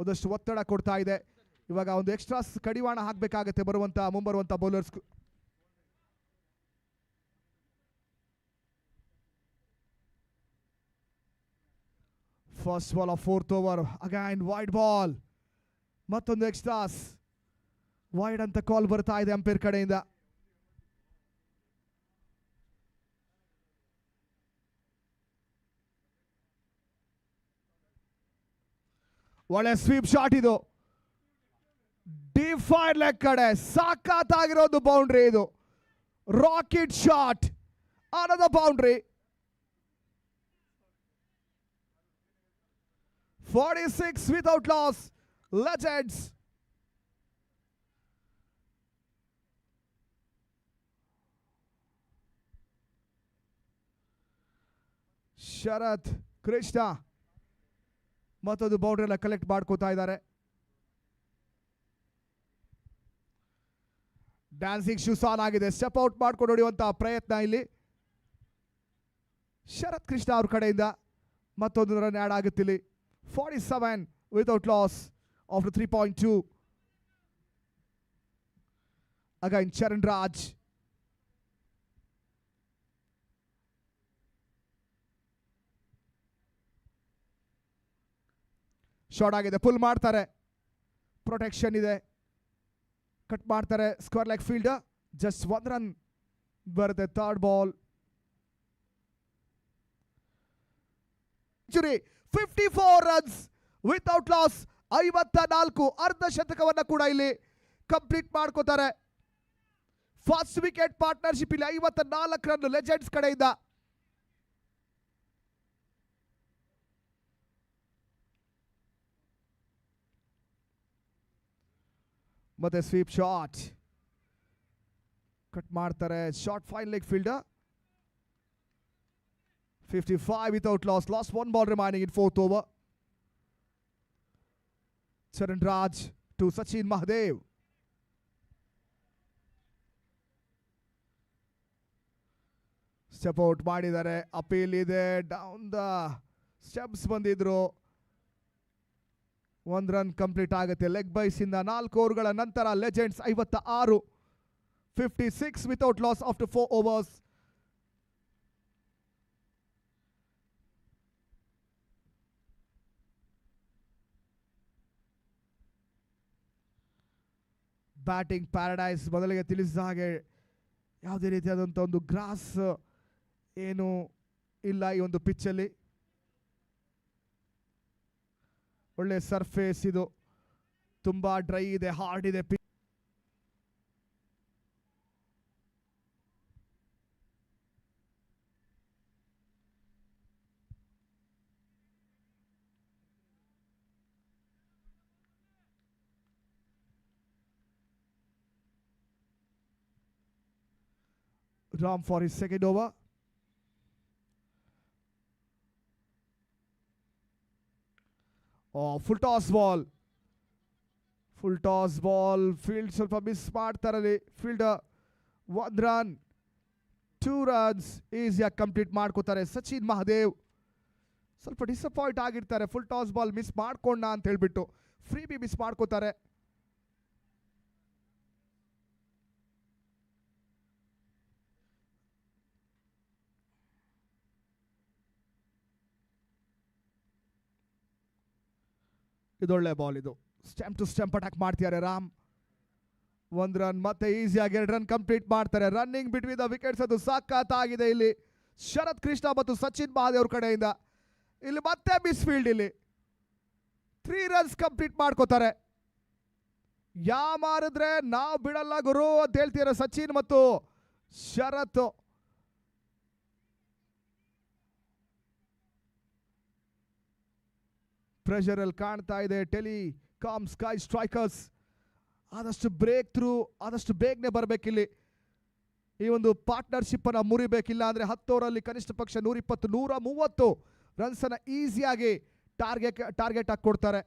ಒಂದಷ್ಟು ಒತ್ತಡ ಕೊಡ್ತಾ ಇದೆ. ಇವಾಗ ಒಂದು ಎಕ್ಸ್ಟ್ರಾಸ್ ಕಡಿವಾಣ ಹಾಕಬೇಕಾಗುತ್ತೆ ಮುಂಬರುವಂತ bowlers. First ball of 4th over. Again wide ball. ಮತ್ತೊಂದು ಎಕ್ಸ್ಟ್ರಾಸ್ ವೈಡ್ ಅಂತ ಕಾಲ್ ಬರ್ತಾ ಇದೆ ಅಂಪೈರ್ ಕಡೆಯಿಂದ. ಒಳ್ಳೆ ಸ್ವೀಪ್ ಶಾಟ್ ಇದು. ಡಿಫೈಡ್ ಲೆಗ್ ಕಡೆ ಸಾಕಾಗಿರೋದು ಬೌಂಡ್ರಿ ಇದು. Rocket shot on boundary. 46 without loss Legends. Sharath Krishna ಮತ್ತೊಂದು ಬೌಂಡ್ರಿ ಎಲ್ಲ ಕಲೆಕ್ಟ್ ಮಾಡ್ಕೋತಾ ಇದ್ದಾರೆ. ಡ್ಯಾನ್ಸಿಂಗ್ ಶೂಸ್ ಆನ್ ಆಗಿದೆ. ಸ್ಟೆಪ್ ಔಟ್ ಮಾಡ್ಕೊಂಡು ಹೊಡೆಯುವಂತಹ ಪ್ರಯತ್ನ ಇಲ್ಲಿ ಶರತ್ ಕೃಷ್ಣ ಅವ್ರ ಕಡೆಯಿಂದ. ಮತ್ತೊಂದು ರನ್ ಆ್ಯಡ್ ಆಗುತ್ತೆ ಇಲ್ಲಿ. 47 without loss after 3.2. Again Charan Raj. Short ಆಗಿದೆ, ಪುಲ್ ಮಾಡ್ತಾರೆ. ಪ್ರೊಟೆಕ್ಷನ್ ಇದೆ. ಕಟ್ ಮಾಡ್ತಾರೆ square leg field. Just 1 run ಬರುತ್ತೆ. Third ball. 54 runs without loss. 54 ಅರ್ಧ ಶತಕವನ್ನ ಕೂಡ ಇಲ್ಲಿ ಕಂಪ್ಲೀಟ್ ಮಾಡ್ಕೋತಾರೆ. ಫಸ್ಟ್ ವಿಕೆಟ್ ಪಾರ್ಟ್ನರ್ಶಿಪ್ ಇಲ್ಲಿ 54 ರನ್ ಲೆಜೆಂಡ್ಸ್ ಕಡೆಯಿಂದ. ಮತ್ತೆ ಸ್ವೀಪ್ ಶಾಟ್ ಕಟ್ ಮಾಡ್ತಾರೆ. Short fine leg fielder. 55 without loss. Lost 1 ball remaining in 4th over. Charan Raj to Sachin Mahadev. Step out ಮಾಡಿದ್ದಾರೆ. Appeal ಇದೆ. ಡೌನ್ ದ ಸ್ಟೆಪ್ಸ್ ಬಂದಿದ್ರು. 1 run complete ಆಗುತ್ತೆ. Leg byes ಇಂದ 4 ಓವರ್ಗಳ ನಂತರ legends 56. 56 without loss after 4 overs. Batting paradise. ಮೊದಲಿಗೆ ತಿಳಿಸಿದ ಹಾಗೆ ಯಾವುದೇ ರೀತಿಯಾದಂಥ ಒಂದು ಗ್ರಾಸ್ ಏನು ಇಲ್ಲ ಈ ಒಂದು ಪಿಚ್ಚಲ್ಲಿ. ಒಳ್ಳೆ ಸರ್ಫೇಸ್ ಇದು. ತುಂಬಾ ಡ್ರೈ ಇದೆ, ಹಾರ್ಡ್ ಇದೆ pitch. Ram for his second over. Oh, full toss ball. Full toss ball. Field ಸ್ವಲ್ಪ ಮಿಸ್ ಮಾಡ್ತಾರಲ್ಲಿ. ಫೀಲ್ಡರ್ 1 ರನ್ 2 runs ಈಸಿಯಾಗಿ ಕಂಪ್ಲೀಟ್ ಮಾಡ್ಕೋತಾರೆ. ಸಚಿನ್ ಮಹದೇವ್ ಸ್ವಲ್ಪ ಡಿಸಪಾಯಿಂಟ್ ಆಗಿರ್ತಾರೆ. ಫುಲ್ ಟಾಸ್ ಬಾಲ್ ಮಿಸ್ ಮಾಡ್ಕೊಂಡ ಅಂತ ಹೇಳ್ಬಿಟ್ಟು ಫ್ರೀ ಬಿ ಮಿಸ್ ಮಾಡ್ಕೋತಾರೆ. ಇದೊಳ್ಳೆ ಬಾಲ್ ಇದು. ಸ್ಟೆಂಪ್ ಟು ಸ್ಟೆಂಪ್ ಅಟ್ಯಾಕ್ ಮಾಡ್ತಿದ್ದಾರೆ ರಾಮ್. 1 ರನ್ ಮತ್ತೆ ಈಸಿಯಾಗಿ 2 ರನ್ ಕಂಪ್ಲೀಟ್ ಮಾಡ್ತಾರೆ. ರನ್ನಿಂಗ್ ಬಿಟ್ವೀನ್ ದ ವಿಕೆಟ್ಸ್ ಅದು ಸಖತ್ತಾಗಿದೆ ಇಲ್ಲಿ ಶರತ್ ಕೃಷ್ಣ ಮತ್ತು ಸಚಿನ್ ಮಹಾದೇವ್ ಅವ್ರ ಕಡೆಯಿಂದ. ಇಲ್ಲಿ ಮತ್ತೆ ಮಿಸ್ ಫೀಲ್ಡ್. ಇಲ್ಲಿ 3 ರನ್ಸ್ ಕಂಪ್ಲೀಟ್ ಮಾಡ್ಕೋತಾರೆ. ಯಾ ಮಾರಿದ್ರೆ ನಾವು ಬಿಡಲ್ಲ ಗುರು ಅಂತ ಹೇಳ್ತಿದ್ದಾರೆ ಸಚಿನ್ ಮತ್ತು ಶರತ್. ಪ್ರೆಷರ್ ಅಲ್ಲಿ ಕಾಣ್ತಾ ಇದೆ ಟೆಲಿಕಾಮ್ ಸ್ಕೈ ಸ್ಟ್ರೈಕರ್ಸ್. ಆದಷ್ಟು ಬ್ರೇಕ್ ಥ್ರೂ ಆದಷ್ಟು ಬೇಗನೆ ಬರಬೇಕಿಲ್ಲಿ. ಈ ಒಂದು ಪಾರ್ಟ್ನರ್ಶಿಪ್ ಅನ್ನ ಮುರಿಬೇಕಿಲ್ಲ ಅಂದ್ರೆ 10 ಓವರಲ್ಲಿ ಕನಿಷ್ಠ ಪಕ್ಷ 120 130 ರನ್ಸ್ ಅನ್ನ ಈಸಿಯಾಗಿ ಟಾರ್ಗೆಟ್ ಆಗಿ ಕೊಡ್ತಾರೆ.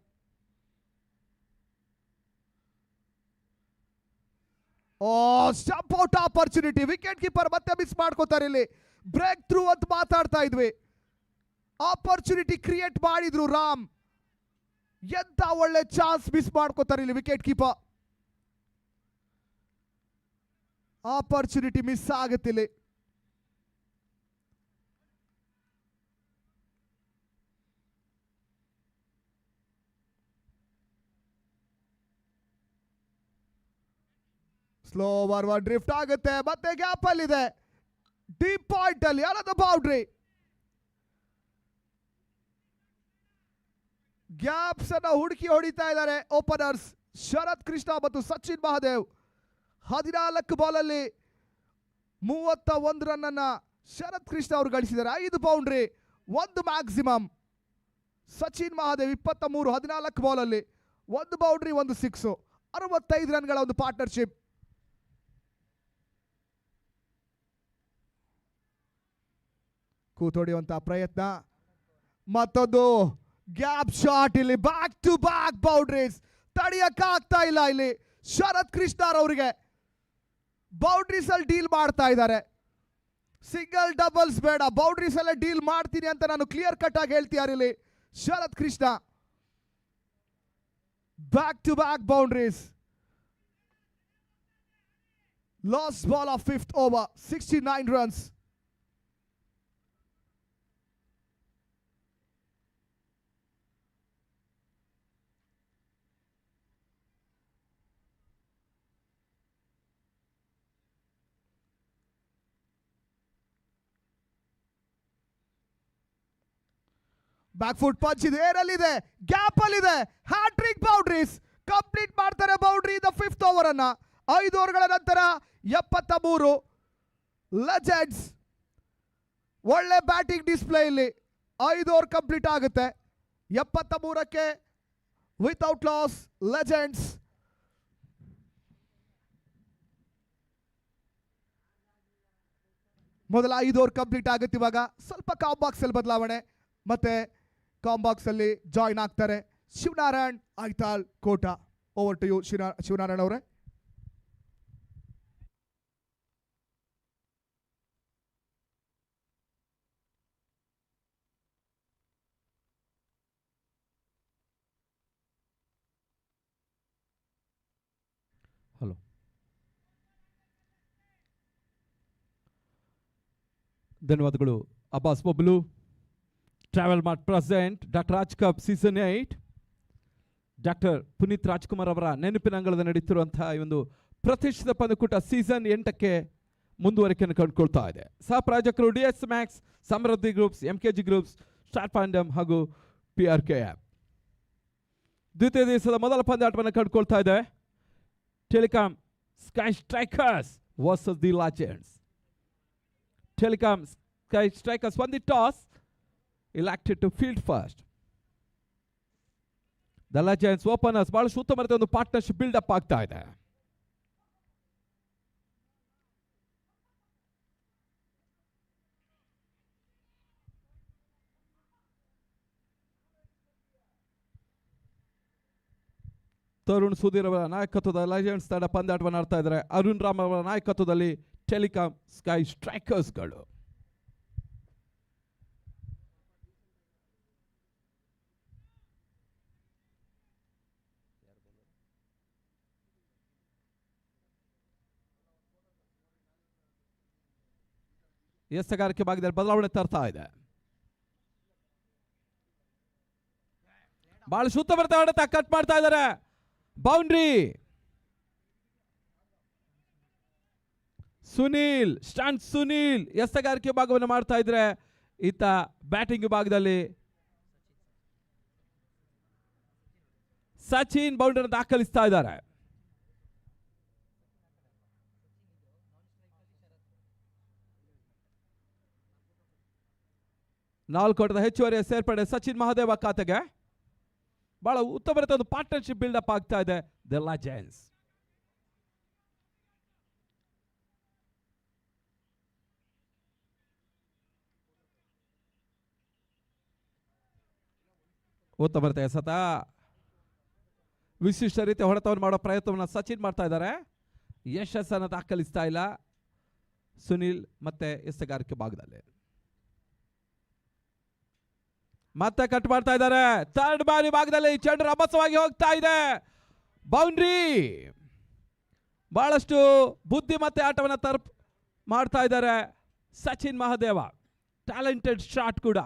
Stump out opportunity. Wicket keeper ಮತ್ತೆ ಮಿಸ್ ಮಾಡ್ಕೋತಾರೆ. ಇಲ್ಲಿ ಬ್ರೇಕ್ ಥ್ರೂ ಅಂತ ಮಾತಾಡ್ತಾ ಇದ್ವಿ. ಆಪರ್ಚುನಿಟಿ ಕ್ರಿಯೇಟ್ ಮಾಡಿದ್ರು ರಾಮ್. ಎಂತ ಒಳ್ಳೆ ಚಾನ್ಸ್ ಮಿಸ್ ಮಾಡ್ಕೋತಾರೆ ಇಲ್ಲಿ ವಿಕೆಟ್ ಕೀಪರ್. ಆಪರ್ಚುನಿಟಿ ಮಿಸ್ ಆಗುತ್ತಿಲ್ಲಿ. ಸ್ಲೋ ಫಾರ್ವರ್ಡ್ ಡ್ರಿಫ್ಟ್ ಆಗುತ್ತೆ. ಮತ್ತೆ ಗ್ಯಾಪ್ ಅಲ್ಲಿ ಇದೆ. ಡೀಪ್ ಪಾಯಿಂಟ್ ಅಲ್ಲಿ ಅನದರ್ ಬೌಂಡ್ರಿ. ಗ್ಯಾಪ್ಸ್ ಅನ್ನ ಹುಡುಕಿ ಹೊಡಿತಾ ಇದ್ದಾರೆ ಓಪನರ್ಸ್ ಶರತ್ ಕೃಷ್ಣ ಮತ್ತು ಸಚಿನ್ ಮಹಾದೇವ್. 14 ಬಾಲಲ್ಲಿ 31 ರನ್ ಅನ್ನ ಶರತ್ ಕೃಷ್ಣ ಅವರು ಗಳಿಸಿದ್ದಾರೆ. 5 boundary 1 maximum. Sachin Mahadev 23 14 ಬಾಲಲ್ಲಿ 1 boundary 1 six. 65 ರನ್ಗಳ ಒಂದು ಪಾರ್ಟ್ನರ್ಶಿಪ್. ಕೂತೊಡೆಯುವಂತಹ ಪ್ರಯತ್ನ. ಮತ್ತೊಂದು ಗ್ಯಾಪ್ ಶಾಟ್. ಇಲ್ಲಿ ಬ್ಯಾಕ್ ಟು ಬ್ಯಾಕ್ ಬೌಂಡ್ರೀಸ್. ತಡೆಯಕ್ಕಾಗ್ತಾ ಇಲ್ಲ ಇಲ್ಲಿ ಶರತ್ ಕೃಷ್ಣ ಅವರಿಗೆ. ಬೌಂಡ್ರೀಸ್ ಅಲ್ಲಿ ಡೀಲ್ ಮಾಡ್ತಾ ಇದ್ದಾರೆ. ಸಿಂಗಲ್ ಡಬಲ್ಸ್ ಬೇಡ, ಬೌಂಡ್ರೀಸ್ ಅಲ್ಲೇ ಡೀಲ್ ಮಾಡ್ತೀನಿ ಅಂತ ನಾನು ಕ್ಲಿಯರ್ ಕಟ್ ಆಗಿ ಹೇಳ್ತಿದ್ದಾರೆ ಇಲ್ಲಿ Sharath Krishna. Back to back boundaries. Last ball of 5th over. 69 runs. Back foot punch ಇದೆ, ಏರಲ್ಲಿದೆ, ಗ್ಯಾಪ್ ಅಲ್ಲಿದೆ, ಹ್ಯಾಟ್ರಿಕ್ ಬೌಂಡ್ರೀಸ್ ಕಂಪ್ಲೀಟ್ ಮಾಡ್ತಾರೆ. ಬೌಂಡ್ರಿ ದ 5th ಓವರ್ ಅನ್ನ 5 ಓವರ್ಗಳ ನಂತರ 73 ಲೆಜೆಂಡ್ಸ್ ಒಳ್ಳೆ ಬ್ಯಾಟಿಂಗ್ ಡಿಸ್ಪ್ಲೇ. ಇಲ್ಲಿ 5 ಓವರ್ ಕಂಪ್ಲೀಟ್ ಆಗುತ್ತೆ. 73ಕ್ಕೆ ವಿತೌಟ್ ಲಾಸ್ ಲೆಜೆಂಡ್ಸ್. ಮೊದಲ 5 ಓವರ್ ಕಂಪ್ಲೀಟ್ ಆಗುತ್ತೆ. ಇವಾಗ ಸ್ವಲ್ಪ ಕಾಂಬಾಕ್ಸ್ ಅಲ್ಲಿ ಬದಲಾವಣೆ, ಮತ್ತೆ ಕಾಂಬಾಕ್ಸ್ ಅಲ್ಲಿ ಜಾಯಿನ್ ಆಗ್ತಾರೆ Shivanarayan Aithal Kota. Over to you Shivanarayan ಅವರೇ. ಹಲೋ, ಧನ್ಯವಾದಗಳು. Abbas Bablu, Travel Mart present doctor Raj Cup season 8. Doctor Puneeth Rajkumar ಅವರ ನೆನಪಿನ ಅಂಗಳದಲ್ಲಿ ನಡೀತಿರುವಂತಹ ಈ ಒಂದು ಪ್ರತಿಷ್ಠಿತ ಪಂದ್ಯಕೂಟ ಸೀಸನ್ 8ಕ್ಕೆ ಮುಂದುವರಿಕೆಯನ್ನು ಕಂಡುಕೊಳ್ತಾ ಇದೆ. ಸಹ ಪ್ರಾಯೋಜಕರು DS Max, Samruddhi Groups, MKG Groups, star ಫಾಂಡಮ್ ಹಾಗೂ PRK ಆ್ಯಪ್. ದ್ವಿತೀಯ ದಿವಸದ ಮೊದಲ ಪಂದ್ಯಾಟವನ್ನು ಕಂಡುಕೊಳ್ತಾ ಇದೆ. Telecom Sky Strikers versus the legends. Telecom Sky Strikers won the toss, elected to field first. The Legends openers ಬಹಳಷ್ಟು ಉತ್ತಮವಾದ ಒಂದು ಪಾರ್ಟ್ನರ್ಶಿಪ್ ಬಿಲ್ಡ್ ಅಪ್ ಆಗ್ತಾ ಇದೆ. ತರುಣ್ ಸುಧೀರ್ ಅವರ ನಾಯಕತ್ವದ ಲೆಜೆಂಡ್ಸ್ ತಂಡ ಪಂದ್ಯಾಟವನ್ನು ಆಡ್ತಾ ಇದ್ದಾರೆ. ಅರುಣ್ ರಾಮ್ ಅವರ ನಾಯಕತ್ವದಲ್ಲಿ ಟೆಲಿಕಾಂ ಸ್ಕೈ ಸ್ಟ್ರೈಕರ್ಸ್ಗಳು. ಎಸೆಗಾರಿಕೆ ಭಾಗದಲ್ಲಿ ಬದಲಾವಣೆ ತರ್ತಾ ಇದೆ. ಬಹಳ ಶುದ್ಧ ಬರ್ತಾ ಹೊಡೆತ ಕಟ್ ಮಾಡ್ತಾ ಇದ್ದಾರೆ. ಬೌಂಡ್ರಿ. ಸುನೀಲ್ ಸ್ಟಾಂಡ್ ಸುನೀಲ್ ಎಸೆಗಾರಿಕೆ ಭಾಗವನ್ನು ಮಾಡ್ತಾ ಇದ್ರೆ, ಈತ ಬ್ಯಾಟಿಂಗ್ ಭಾಗದಲ್ಲಿ ಸಚಿನ್ ಬೌಂಡ್ರಿ ದಾಖಲಿಸ್ತಾ ಇದ್ದಾರೆ. ನಾಲ್ಕು ಓಟದ ಹೆಚ್ಚುವರಿ ಸೇರ್ಪಡೆ ಸಚಿನ್ ಮಹಾದೇವ ಖಾತೆಗೆ. ಬಹಳ ಉತ್ತಮ ಒಂದು ಪಾರ್ಟ್ನರ್ಶಿಪ್ ಬಿಲ್ಡ್ ಅಪ್ ಆಗ್ತಾ ಇದೆ ದ ಲೆಜೆಂಡ್ಸ್. ಉತ್ತಮ ಸತ ವಿಶಿಷ್ಟ ರೀತಿಯ ಹೊಡೆತವನ್ನು ಮಾಡೋ ಪ್ರಯತ್ನವನ್ನು ಸಚಿನ್ ಮಾಡ್ತಾ ಇದ್ದಾರೆ. ಯಶಸ್ಸನ್ನು ದಾಖಲಿಸ್ತಾ ಇಲ್ಲ ಸುನಿಲ್ ಮತ್ತೆ ಎಸೆಗಾರಿಕೆ ಭಾಗದಲ್ಲಿ. ಮತ್ತೆ ಕಟ್ ಮಾಡ್ತಾ ಇದ್ದಾರೆ. ಥರ್ಡ್ ಬಾರಿ ಭಾಗದಲ್ಲಿ ಚೆಂಡು ರಭಸವಾಗಿ ಹೋಗ್ತಾ ಇದೆ. ಬೌಂಡ್ರಿ. ಬಹಳಷ್ಟು ಬುದ್ಧಿ ಮತ್ತೆ ಆಟವನ್ನು ಮಾಡ್ತಾ ಇದ್ದಾರೆ ಸಚಿನ್ ಮಹಾದೇವ. ಟ್ಯಾಲೆಂಟೆಡ್ ಶಾಟ್ ಕೂಡ.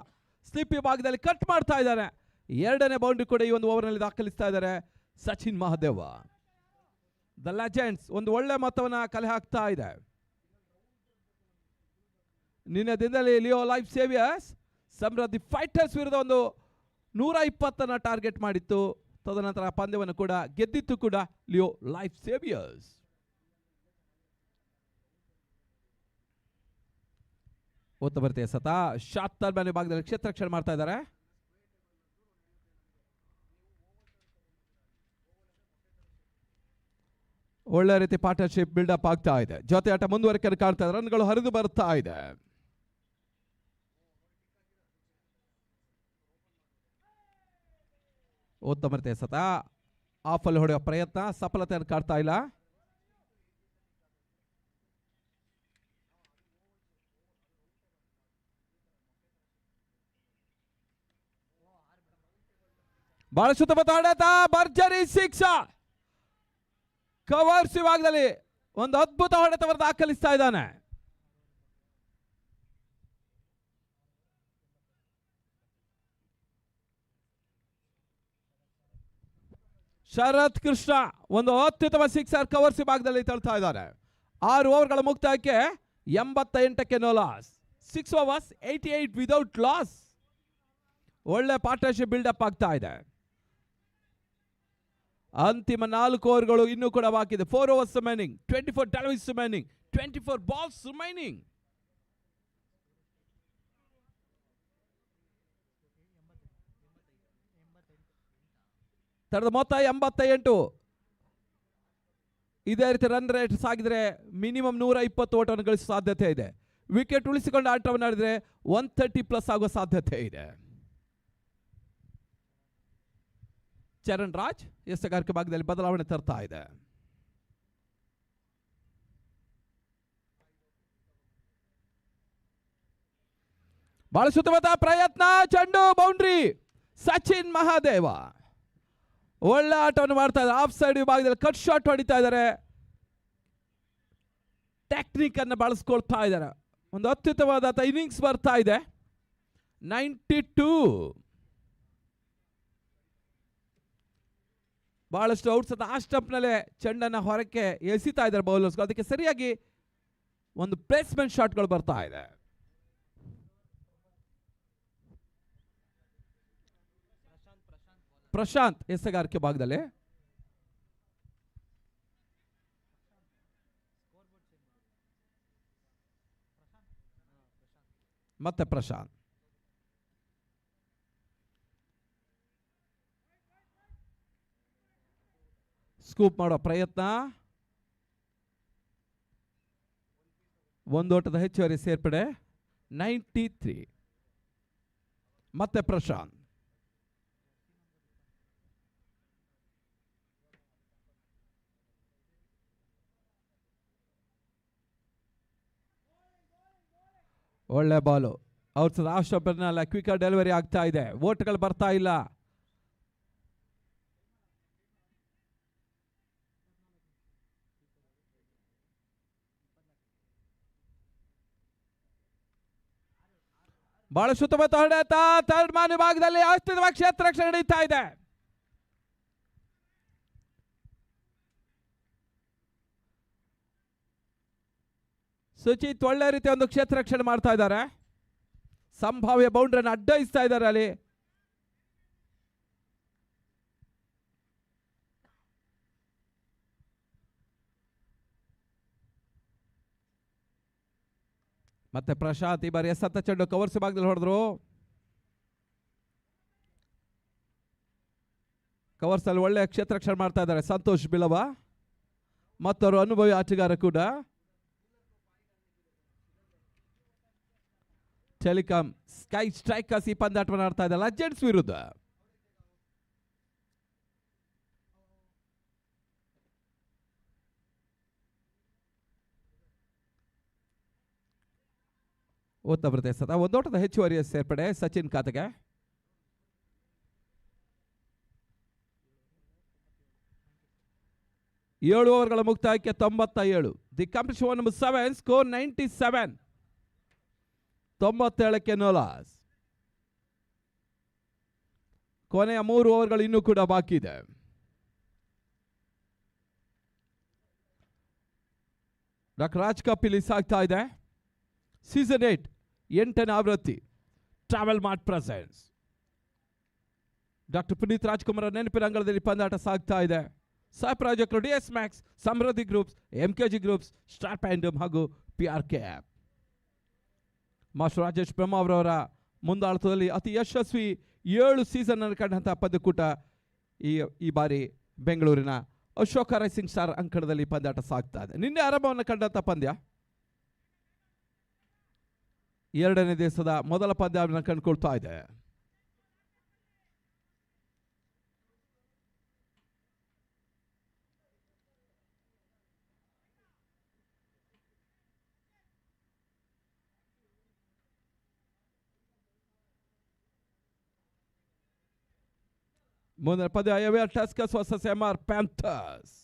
ಸ್ಲಿಪ್ಪಿ ಭಾಗದಲ್ಲಿ ಕಟ್ ಮಾಡ್ತಾ ಇದ್ದಾರೆ. ಎರಡನೇ ಬೌಂಡ್ರಿ ಕೂಡ ಈ ಒಂದು ಓವರ್ನಲ್ಲಿ ದಾಖಲಿಸ್ತಾ ಇದ್ದಾರೆ ಸಚಿನ್ ಮಹಾದೇವ. ದ ಲೆಜೆಂಡ್ಸ್ ಒಂದು ಒಳ್ಳೆ ಮೊತ್ತವನ್ನು ಕಲೆ ಹಾಕ್ತಾ ಇದೆ. ನಿನ್ನೆ ದಿನದಲ್ಲಿ ಲಿಯೋ ಲೈಫ್ ಸೇವಿಯರ್ಸ್ ಸಮೃದ್ಧಿ ಫೈಟರ್ಸ್ ವಿರುದ್ಧ ಒಂದು 120 ಟಾರ್ಗೆಟ್ ಮಾಡಿತ್ತು. ತದನಂತರ ಪಂದ್ಯವನ್ನು ಕೂಡ ಗೆದ್ದಿತ್ತು ಕೂಡ ಲಿಯೋ ಲೈಫ್ ಸೇವಿಯರ್ಸ್. ಉತ್ತಮ ಸತ ಶಾಟ್ ತರ್ಬಾನಿ ಭಾಗದಲ್ಲಿ ಕ್ಷೇತ್ರ ರಕ್ಷಣೆ ಮಾಡ್ತಾ ಇದ್ದಾರೆ. ಒಳ್ಳೆ ರೀತಿ ಪಾರ್ಟ್ನರ್ಶಿಪ್ ಬಿಲ್ಡ್ ಅಪ್ ಆಗ್ತಾ ಇದೆ. ಜೊತೆ ಆಟ ಮುಂದುವರಿಕೆ ಕಾಣ್ತಾ ಇದೆ. ರನ್ಗಳು ಹರಿದು ಬರ್ತಾ ಇದೆ. ಉತ್ತಮ ಸತ ಆಫಲ್ಲಿ ಹೊಡೆಯುವ ಪ್ರಯತ್ನ ಸಫಲತೆಯನ್ನು ಕಾಡ್ತಾ ಇಲ್ಲ. ಬಹಳ ಸುತ್ತಮುತ್ತ ಹೊಡೆತ ಭರ್ಜರಿ ಸಿಕ್ಸ. ಕವರ್ಸ್ ಭಾಗದಲ್ಲಿ ಒಂದು ಅದ್ಭುತ ಹೊಡೆತವನ್ನು ದಾಖಲಿಸ್ತಾ ಇದ್ದಾನೆ. ಶರತ್ ಕೃಷ್ಣ ಒಂದು ಅತ್ಯುತ್ತಮ ಸಿಕ್ಸರ್ ಕವರ್ಸಿ ಭಾಗದಲ್ಲಿ ತಳ್ತಾ ಇದ್ದಾರೆ. 6 ಓವರ್ಗಳ ಮುಕ್ತಾಯಕ್ಕೆ 88ಕ್ಕೆ no loss. 6 overs 88 without loss. ಒಳ್ಳೆ ಪಾರ್ಟ್ನರ್ಶಿಪ್ ಬಿಲ್ಡಪ್ ಆಗ್ತಾ ಇದೆ. ಅಂತಿಮ 4 ಓವರ್ಗಳು ಇನ್ನೂ ಕೂಡ ಬಾಕಿ ಇದೆ. 4 overs remaining, 24 deliveries remaining, 24 balls remaining. ತರದ ಮೊತ್ತ 88. ಇದೇ ರೀತಿ ರನ್ ರೇಟ್ ಸಾಗಿದ್ರೆ ಮಿನಿಮಮ್ 120 ಓಟವನ್ನು ಗಳಿಸುವ ಸಾಧ್ಯತೆ ಇದೆ. ವಿಕೆಟ್ ಉಳಿಸಿಕೊಂಡು ಆಟವನ್ನು ಆಡಿದ್ರೆ 130+ ಆಗುವ ಸಾಧ್ಯತೆ ಇದೆ. ಚರಣ್ ರಾಜ್ ಎಸೆಗಾರಿಕೆ ಭಾಗದಲ್ಲಿ ಬದಲಾವಣೆ ತರ್ತಾ ಇದೆ. ಬಹಳ ಸುತ್ತಮುತ್ತ ಪ್ರಯತ್ನ, ಚೆಂಡು ಬೌಂಡ್ರಿ. ಸಚಿನ್ ಮಹಾದೇವ ಒಳ್ಳೆ ಆಟವನ್ನು ಮಾಡ್ತಾ ಇದ್ದಾರೆ. ಆಫ್ ಸೈಡ್ ವಿಭಾಗದಲ್ಲಿ ಕಟ್ ಶಾಟ್ ಹೊಡಿತಾ ಇದ್ದಾರೆ. ಟೆಕ್ನಿಕ್ ಅನ್ನು ಬಳಸ್ಕೊಳ್ತಾ ಇದ್ದಾರೆ. ಒಂದು ಅತ್ಯುತ್ತಮವಾದ ಇನ್ನಿಂಗ್ಸ್ ಬರ್ತಾ ಇದೆ. 92. ಬಹಳಷ್ಟು ಔಟ್ಸ್ ಆ ಸ್ಟಂಪ್ನಲ್ಲೇ ಚೆಂಡನ್ನು ಹೊರಕ್ಕೆ ಎಸಿತಾ ಇದ್ದಾರೆ ಬೌಲರ್ಸ್. ಅದಕ್ಕೆ ಸರಿಯಾಗಿ ಒಂದು ಪ್ಲೇಸ್ಮೆಂಟ್ ಶಾಟ್ಗಳು ಬರ್ತಾ ಇದೆ. ಪ್ರಶಾಂತ್ ಎಸೆಗಾರಿಕೆ ಭಾಗದಲ್ಲಿ ಮತ್ತೆ ಪ್ರಶಾಂತ್ ಸ್ಕೂಪ್ ಮಾಡೋ ಪ್ರಯತ್ನ. ಒಂದೋಟದ ಹೆಚ್ಚುವರಿ ಸೇರ್ಪಡೆ. 93. ಮತ್ತೆ ಪ್ರಶಾಂತ್ ಒಳ್ಳೆ ಬಾಲು. ಔಟ್ಸೈಡ್ ಆಫ್ ಸ್ಟಂಪ್ನಲ್ಲಿ ಕ್ವಿಕರ್ ಡೆಲಿವರಿ ಆಗ್ತಾ ಇದೆ. ಓಟ್ಗಳು ಬರ್ತಾ ಇಲ್ಲ. ಬಹಳ ಸುತ್ತಮುತ್ತ ಹೊಡೆತ. ಥರ್ಡ್ ಮ್ಯಾನ್ ವಿಭಾಗದಲ್ಲಿ ಅಸ್ತಿತ್ವ ಕ್ಷೇತ್ರ ರಕ್ಷಣೆ ನಡೀತಾ ಇದೆ. ಸುಚಿತ್ ಒಳ್ಳೆ ರೀತಿಯ ಒಂದು ಕ್ಷೇತ್ರ ರಕ್ಷಣೆ ಮಾಡ್ತಾ ಇದ್ದಾರೆ. ಸಂಭಾವ್ಯ ಬೌಂಡ್ರಿಯನ್ನು ಅಡ್ಡಯಿಸ್ತಾ ಇದ್ದಾರೆ ಅಲ್ಲಿ. ಮತ್ತೆ ಪ್ರಶಾಂತ್ ಈ ಬಾರಿ ಎಸತ್ತ ಚೆಂಡು ಕವರ್ಸ್ ಭಾಗದಲ್ಲಿ ಹೊಡೆದ್ರು. ಕವರ್ಸ್ ಅಲ್ಲಿ ಒಳ್ಳೆ ಕ್ಷೇತ್ರ ರಕ್ಷಣೆ ಮಾಡ್ತಾ ಇದ್ದಾರೆ ಸಂತೋಷ್ ಬಿಲವ. ಮತ್ತವರು ಅನುಭವಿ ಆಟಗಾರ ಕೂಡ. ಟೆಲಿಕಾಂ ಸ್ಕೈ ಸ್ಟ್ರೈಕರ್ಸ್ ಈ ಪಂದ್ಯಾಟವನ್ನು ಆಡ್ತಾ ಇದ್ದಾರೆ ಲೆಜೆಂಡ್ಸ್ ವಿರುದ್ಧ. ಉತ್ತಮ ಎಸೆತ. ಒಂದೋಟದ ಹೆಚ್ಚುವರಿಯ ಸೇರ್ಪಡೆ ಸಚಿನ್ ಖಾತೆಗೆ. ಏಳು ಓವರ್ಗಳ ಮುಕ್ತಾಯಕ್ಕೆ 97. The completion number 7 score 97. 97ಕ್ಕೆ ನೋ ಲಾಸ್. ಕೊನೆಯ 3 ಓವರ್ಗಳು ಇನ್ನೂ ಕೂಡ ಬಾಕಿ ಇದೆ. ಡಾಕ್ಟರ್ ರಾಜ್ ಕಪ್ ಇಲ್ಲಿ ಸಾಗ್ತಾ ಇದೆ. ಸೀಸನ್ 8 8ನೇ ಆವೃತ್ತಿ travel mart presence. Doctor Puneeth Rajkumar ನೆನಪಿನ ಅಂಗಳದಲ್ಲಿ ಪಂದ್ಯಾಟ ಸಾಗ್ತಾ ಇದೆ. ಸಹ ಪ್ರಾಯೋಜಕರು DS Max, Samruddhi Groups, MKG Groups, star ಪ್ಯಾಂಡಮ್ ಹಾಗೂ PRK ಆ್ಯಪ್. ಮಾಸ್ಟರ್ ರಾಜೇಶ್ ಬ್ರಹ್ಮ ಅವರವರ ಮುಂದಾಳತ್ವದಲ್ಲಿ ಅತಿ ಯಶಸ್ವಿ 7 ಸೀಸನ್ ಅನ್ನು ಕಂಡಂತಹ ಪಂದ್ಯಕೂಟ ಈ ಬಾರಿ ಬೆಂಗಳೂರಿನ ಅಶೋಕ ರೈಸಿಂಗ್ ಸ್ಟಾರ್ ಅಂಕಣದಲ್ಲಿ ಪಂದ್ಯಾಟ ಸಾಗ್ತಾ ಇದೆ. ನಿನ್ನೆ ಆರಂಭವನ್ನು ಕಂಡಂಥ ಪಂದ್ಯ 2ನೇ ದಿವಸದ ಮೊದಲ ಪಂದ್ಯವನ್ನು ಕಂಡುಕೊಳ್ತಾ ಇದೆ. ಮುಂದಿನ ಪಂದ್ಯ AVR Tuskers versus MR panthers.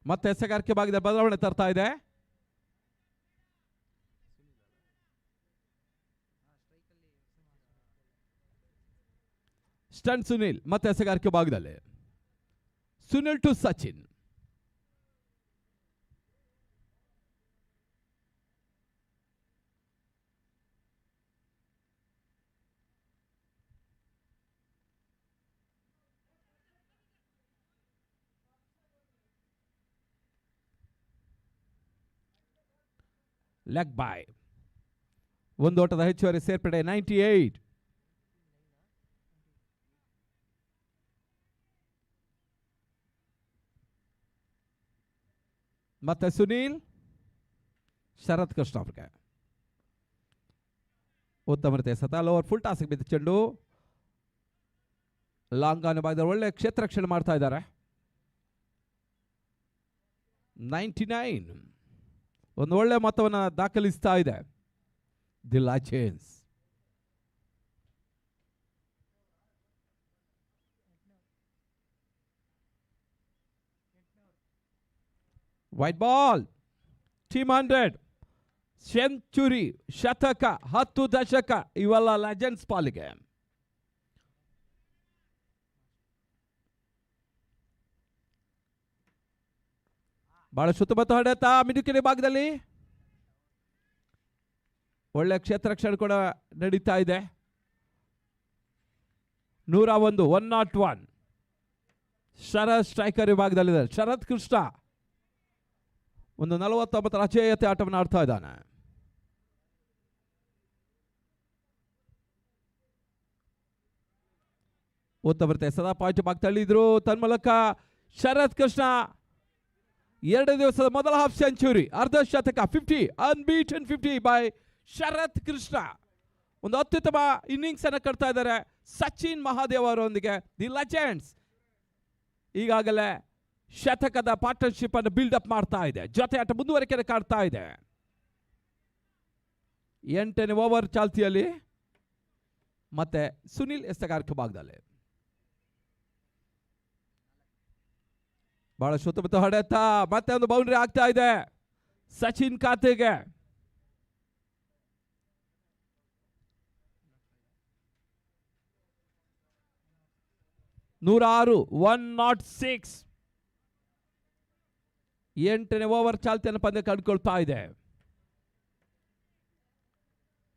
ಮತ್ತೆ ಎಸೆಗಾರಿಕೆ ಭಾಗದ ಬದಲಾವಣೆ ತರ್ತಾ ಇದೆ. ಸ್ಟನ್ ಸುನಿಲ್ ಮತ್ತೆ ಎಸೆಗಾರಿಕೆ ಭಾಗದಲ್ಲಿ. ಸುನಿಲ್ ಟು ಸಚಿನ್. ಲೆಗ್ ಬಾಯ್. ಒಂದು ಓಟದ ಹೆಚ್ಚುವರಿ ಸೇರ್ಪಡೆ 98. ಮತ್ತೆ ಸುನೀಲ್, ಶರತ್ ಕೃಷ್ಣ ಅವ್ರಿಗೆ ಉತ್ತಮತೆ ಸತ ಲೋವರ್ ಫುಲ್ ಟಾಸ್ಗೆ ಬಿದ್ದ ಚೆಂಡು ಲಾಂಗ್ ಆನ್ ಭಾಗದ ಒಳ್ಳೆ ಕ್ಷೇತ್ರ ರಕ್ಷಣೆ ಮಾಡ್ತಾ ಇದ್ದಾರೆ. 99 ಒಂದು ಒಳ್ಳೆ ಮೊತ್ತವನ್ನು ದಾಖಲಿಸ್ತಾ ಇದೆ the Lions. White ball, team 100, century, ಶತಕ, 10 ದಶಕ ಇವೆಲ್ಲ ಲೆಜೆಂಡ್ಸ್ ಪಾಲಿಗೆ. ಬಹಳ ಸುತ್ತಮುತ್ತ ಹೊಡೆತ ಮಿಡುಕಿನ ಭಾಗದಲ್ಲಿ ಒಳ್ಳೆ ಕ್ಷೇತ್ರ ರಕ್ಷಣೆ ಕೂಡ ನಡೀತಾ ಇದೆ. 101 101 ಶರತ್ ಸ್ಟ್ರೈಕರ್ ವಿಭಾಗದಲ್ಲಿದೆ. ಶರತ್ ಕೃಷ್ಣ ಒಂದು 49 ಅಜೇಯತೆ ಆಟವನ್ನು ಆಡ್ತಾ ಇದ್ದಾನೆ. ಉತ್ತಮತೆ ಸದಾ ಪಾಯಿಂಟ್ ಬಾಗ್ ತಳ್ಳಿದ್ರು. ತನ್ಮೂಲಕ ಶರತ್ ಕೃಷ್ಣ 2 ದಿವಸದ ಮೊದಲ ಹಾಫ್ ಸೆಂಚುರಿ, ಅರ್ಧ ಶತಕ, 50 ಅನ್ಬೀಟನ್ 50 ಬೈ ಶರತ್ ಕೃಷ್ಣ. ಒಂದು ಅತ್ಯುತ್ತಮ ಇನ್ನಿಂಗ್ಸ್ ಅನ್ನು ಕಟ್ತಾ ಇದ್ದಾರೆ ಸಚಿನ್ ಮಹಾದೇವ್ ಅವರೊಂದಿಗೆ ದಿ ಲೆಜೆಂಡ್ಸ್. ಈಗಾಗಲೇ ಶತಕದ ಪಾರ್ಟ್ನರ್ಶಿಪ್ ಅನ್ನು ಬಿಲ್ಡ್ ಅಪ್ ಮಾಡ್ತಾ ಇದೆ. ಜೊತೆ ಆಟ ಮುಂದುವರಿಕೆ ಕಾಡ್ತಾ ಇದೆ. 8ನೇ ಓವರ್ ಚಾಲ್ತಿಯಲ್ಲಿ ಮತ್ತೆ ಸುನಿಲ್ ಎಸ್ತಗಾರಿಕೆ ಭಾಗದಲ್ಲಿ ಬಹಳ ಸುತ್ತಮುತ್ತ ಹೊಡೆತ ಮತ್ತೆ ಒಂದು ಬೌಂಡ್ರಿ ಆಗ್ತಾ ಇದೆ ಸಚಿನ್ ಖಾತೆಗೆ. 106 8ನೇ ಓವರ್ ಚಾಲ್ತಿಯನ್ನು ಪಂದ್ಯ ಕಂಡುಕೊಳ್ತಾ ಇದೆ.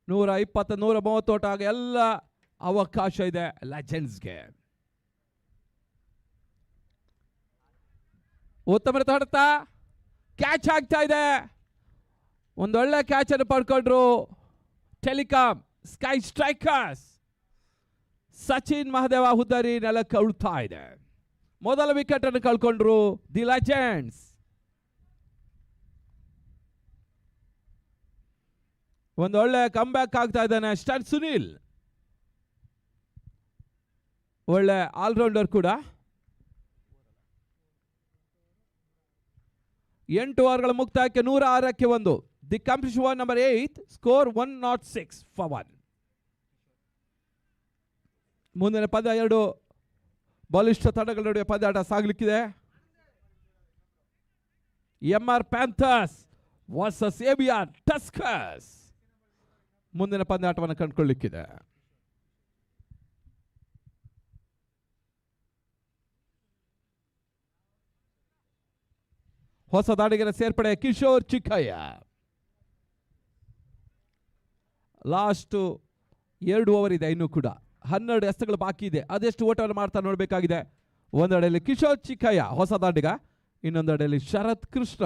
120 130 ಓಟ ಆಗ ಎಲ್ಲ ಅವಕಾಶ ಇದೆ ಲೆಜೆಂಡ್ಸ್ಗೆ. ಉತ್ತಮ ಹೊಡೆತ, ಕ್ಯಾಚ್ ಆಗ್ತಾ ಇದೆ. ಒಂದೊಳ್ಳೆ ಕ್ಯಾಚ್ ಅನ್ನು ಪಡ್ಕೊಂಡ್ರು Telecom Sky Strikers. Sachin Mahadeva ಹುದ್ದರಿ ನೆಲಕ್ಕೆ ಉಳ್ತಾ ಇದೆ. ಮೊದಲ ವಿಕೆಟ್ ಅನ್ನು ಕಳ್ಕೊಂಡ್ರು ದಿ ಲೆಜೆಂಡ್ಸ್. ಒಂದೊಳ್ಳೆ ಕಮ್ಬ್ಯಾಕ್ ಆಗ್ತಾ ಇದ್ದಾನೆ ಸ್ಟಾರ್ ಸುನಿಲ್, ಒಳ್ಳೆ ಆಲ್ರೌಂಡರ್ ಕೂಡ. 8 ಓವರ್ಗಳ ಮುಕ್ತಾಯಕ್ಕೆ 106ಕ್ಕೆ 1. The completion number 8, score 106 for 1. ಮುಂದಿನ ಪಂದ್ಯ 2 ಬಲಿಷ್ಠ ತಂಡಗಳ ನಡುವೆ ಪಂದ್ಯಾಟ ಸಾಗಲಿಕ್ಕಿದೆ. MR Panthers versus ABR Tuskers ಮುಂದಿನ ಪಂದ್ಯಾಟವನ್ನು ಕಂಡುಕೊಳ್ಳಲಿಕ್ಕಿದೆ. ಹೊಸ ದಾಡಿಗರ ಸೇರ್ಪಡೆ ಕಿಶೋರ್ ಚಿಕ್ಕಯ್ಯ. ಲಾಸ್ಟ್ 2 ಓವರ್ ಇದೆ, ಇನ್ನೂ ಕೂಡ 12 ಎಸೆತಗಳು ಬಾಕಿ ಇದೆ. ಅದೆಷ್ಟು ಓಟವನ್ನು ಮಾಡ್ತಾ ನೋಡಬೇಕಾಗಿದೆ. ಒಂದೆಡೆಯಲ್ಲಿ ಕಿಶೋರ್ ಚಿಕ್ಕಯ್ಯ ಹೊಸ ದಾಡಿಗ, ಇನ್ನೊಂದೆಡೆಯಲ್ಲಿ ಶರತ್ ಕೃಷ್ಣ.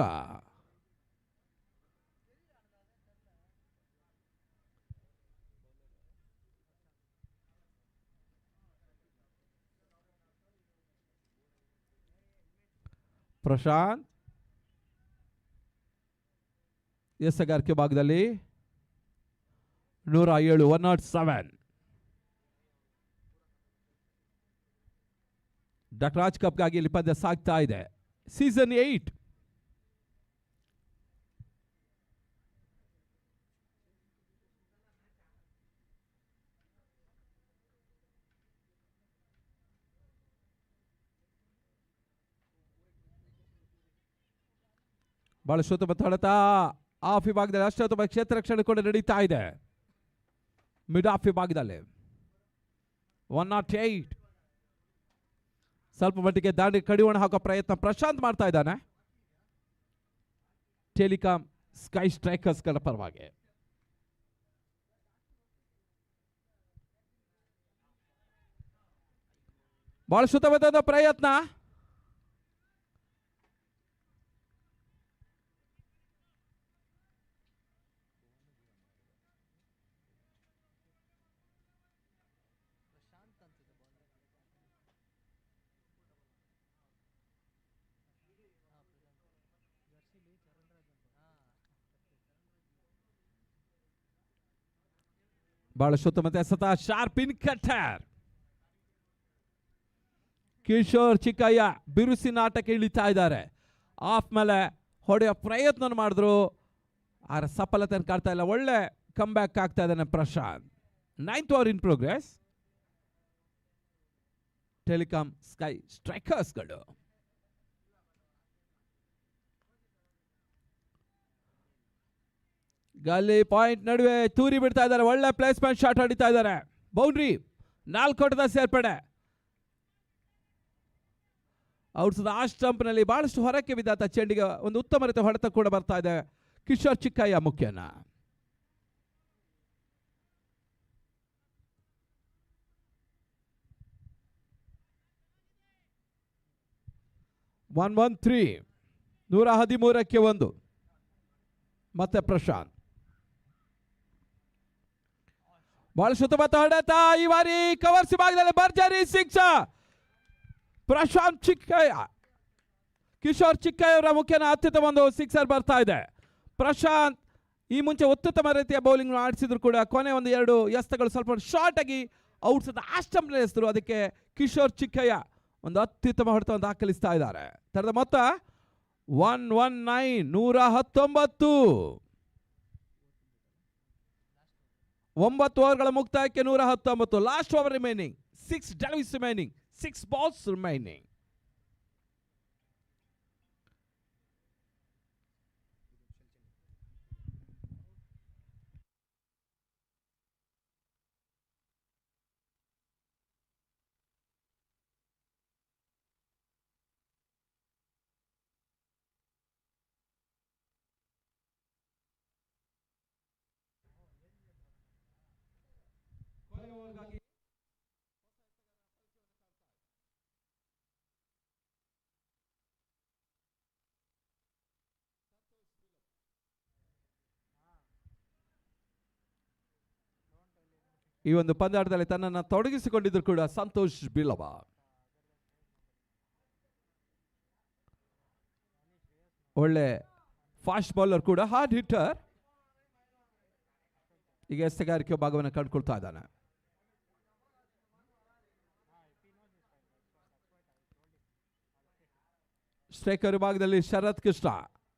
ಪ್ರಶಾಂತ್ ಎಸೆಗಾರಿಕೆ ಭಾಗದಲ್ಲಿ 107 107. ಡಾಕ್ಟರ್ ರಾಜ್ ಕಪ್ಗಾಗಿ ಇಲ್ಲಿ ಪಂದ್ಯ ಸಾಗ್ತಾ ಇದೆ. ಸೀಸನ್ 8 ಬಹಳ ಶೋತಮ ಹೊಡೆತ. ಆಫ್ ವಿಭಾಗದಲ್ಲಿ ಅಷ್ಟೊತ್ತಮ ಕ್ಷೇತ್ರ ರಕ್ಷಣೆ ಕೂಡ ನಡೀತಾ ಇದೆ. ಮಿಡ್ ಆಫ್ ವಿಭಾಗದಲ್ಲಿ 108. ಸ್ವಲ್ಪ ಮಟ್ಟಿಗೆ ದಾಂಡಿ ಕಡಿವಾಣ ಹಾಕೋ ಪ್ರಯತ್ನ ಪ್ರಶಾಂತ್ ಮಾಡ್ತಾ ಇದ್ದಾನೆ ಟೆಲಿಕಾಂ ಸ್ಕೈ ಸ್ಟ್ರೈಕರ್ಸ್ ಗಳ ಪರವಾಗಿ. ಬಹಳ ಸುತ್ತಮುತ್ತ ಪ್ರಯತ್ನ. ಬಹಳ ಸುತ್ತಮುತ್ತ ಎಸೆತ, ಶಾರ್ಪಿನ್ ಕಟ್ಟರ್. ಕಿಶೋರ್ ಚಿಕ್ಕಯ್ಯ ಬಿರುಸಿನ ಆಟಕ್ಕೆ ಇಳಿತಾ ಇದ್ದಾರೆ. ಆಫ್ ಮೇಲೆ ಹೊಡೆಯೋ ಪ್ರಯತ್ನ ಮಾಡಿದ್ರು, ಆದ್ರೆ ಸಫಲತೆ ಕಾಡ್ತಾ ಇಲ್ಲ. ಒಳ್ಳೆ ಕಮ್ ಬ್ಯಾಕ್ ಆಗ್ತಾ ಇದ್ದಾನೆ Prashanth. 9th over in progress. Telecom Sky ಸ್ಟ್ರೈಕರ್ಸ್ಗಳು ಗಲ್ಲಿ ಪಾಯಿಂಟ್ ನಡುವೆ ತೂರಿ ಬಿಡ್ತಾ ಇದ್ದಾರೆ. ಒಳ್ಳೆ ಪ್ಲೇಸ್ಮೆಂಟ್ ಶಾಟ್ ಹೊಡಿತಾ ಇದ್ದಾರೆ. ಬೌಂಡ್ರಿ, 4 ಓಟದ ಸೇರ್ಪಡೆ. ಔಟ್ಸದ ಆ ಸ್ಟಂಪ್ನಲ್ಲಿ ಬಹಳಷ್ಟು ಹೊರಕ್ಕೆ ಬಿದ್ದಾತ ಚೆಂಡಿಗೆ ಒಂದು ಉತ್ತಮ ರೀತಿಯ ಹೊಡೆತ ಕೂಡ ಬರ್ತಾ ಇದೆ. ಕಿಶೋರ್ ಚಿಕ್ಕಯ್ಯ ಮುಖ್ಯನ. ಒನ್ 1-3, 113ಕ್ಕೆ 1. ಮತ್ತೆ ಪ್ರಶಾಂತ್ ಬಹಳ ಸುತ್ತಮುತ್ತ ಹೊಡೆತ. ಈ ಬಾರಿ ಕವರ್ಸಿ ಭಾಗದಲ್ಲಿ ಭರ್ಜರಿ ಸಿಕ್ಸ. ಪ್ರಶಾಂತ್ ಚಿಕ್ಕಯ್ಯ, ಕಿಶೋರ್ ಚಿಕ್ಕಯ್ಯ ಅವರ ಮುಖ್ಯನ ಅತ್ಯುತ್ತಮ ಒಂದು ಸಿಕ್ಸರ್ ಬರ್ತಾ ಇದೆ. ಪ್ರಶಾಂತ್ ಈ ಮುಂಚೆ ಅತ್ಯುತ್ತಮ ರೀತಿಯ ಬೌಲಿಂಗ್ ಆಡಿಸಿದ್ರು ಕೂಡ ಕೊನೆ ಒಂದು 2 ಎಸ್ತಗಳು ಸ್ವಲ್ಪ ಶಾರ್ಟ್ ಆಗಿ ಔಟ್ಸ್ ಆ ಸ್ಟಂಪ್ನ ಎಸ್ತರು. ಅದಕ್ಕೆ ಕಿಶೋರ್ ಚಿಕ್ಕಯ್ಯ ಒಂದು ಅತ್ಯುತ್ತಮ ಹೊಡೆತವನ್ನು ದಾಖಲಿಸ್ತಾ ಇದ್ದಾರೆ. ತರದ ಮೊತ್ತ 119, 119. 9 ಓವರ್ಗಳ ಮುಕ್ತಾಯಕ್ಕೆ 119. Last over remaining, 6 deliveries remaining, 6 balls remaining. ಈ ಒಂದು ಪಂದ್ಯಾಟದಲ್ಲಿ ತನ್ನನ್ನು ತೊಡಗಿಸಿಕೊಂಡಿದ್ರು ಕೂಡ ಸಂತೋಷ್ ಬಿಲವ. ಒಳ್ಳೆ ಫಾಸ್ಟ್ ಬೌಲರ್ ಕೂಡ, ಹಾರ್ಡ್ ಹಿಟ್ಟರ್. ಈಗ ಎಸೆಗಾರಿಕೆ ಭಾಗವನ್ನು ಕಂಡುಕೊಳ್ತಾ ಇದ್ದಾನೆ. ಸ್ಟ್ರೈಕರ್ ಭಾಗದಲ್ಲಿ ಶರತ್ ಕೃಷ್ಣ,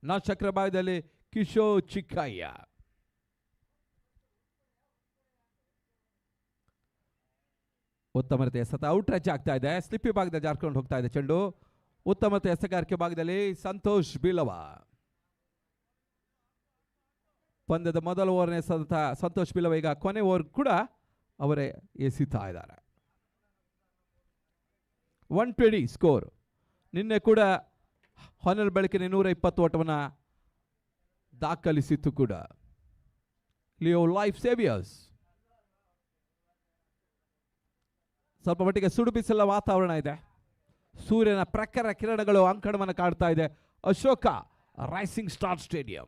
ನಾಶಕರ ಭಾಗದಲ್ಲಿ ಕಿಶೋರ್ ಚಿಕ್ಕಯ್ಯ. ಉತ್ತಮ ರೀತಿಯ ಎಸೆತ, ಔಟ್ ರಚ್ ಆಗ್ತಾ ಇದೆ. ಸ್ಲಿಪ್ಪಿ ಭಾಗದಲ್ಲಿ ಜಾರ್ಕೊಂಡು ಹೋಗ್ತಾ ಇದೆ ಚೆಂಡು. ಉತ್ತಮ ರೀತಿಯ ಎಸೆಗಾರಿಕೆ ಭಾಗದಲ್ಲಿ ಸಂತೋಷ್ ಬಿಲವ. ಪಂದ್ಯದ ಮೊದಲ ಓವರ್ನ ಎಸೆದಂತ ಸಂತೋಷ್ ಬಿಲವ ಈಗ ಕೊನೆ ಓವರ್ ಕೂಡ ಅವರೇ ಎಸಿತಾ ಇದ್ದಾರೆ. 120 ಸ್ಕೋರ್. ನಿನ್ನೆ ಕೂಡ ಹೊನಲ್ ಬೆಳಕಿನ 120 ಓಟವನ್ನು ದಾಖಲಿಸಿತ್ತು ಕೂಡ ಲಿಯೋ ಲೈಫ್ ಸೇವಿಯರ್ಸ್. ಸ್ವಲ್ಪ ಮಟ್ಟಿಗೆ ಸುಡು ಬಿಸಿಲ ವಾತಾವರಣ ಇದೆ. ಸೂರ್ಯನ ಪ್ರಖರ ಕಿರಣಗಳು ಅಂಕಣವನ್ನು ಕಾಡ್ತಾ ಇದೆ ಅಶೋಕ ರೈಸಿಂಗ್ ಸ್ಟಾರ್ ಸ್ಟೇಡಿಯಂ.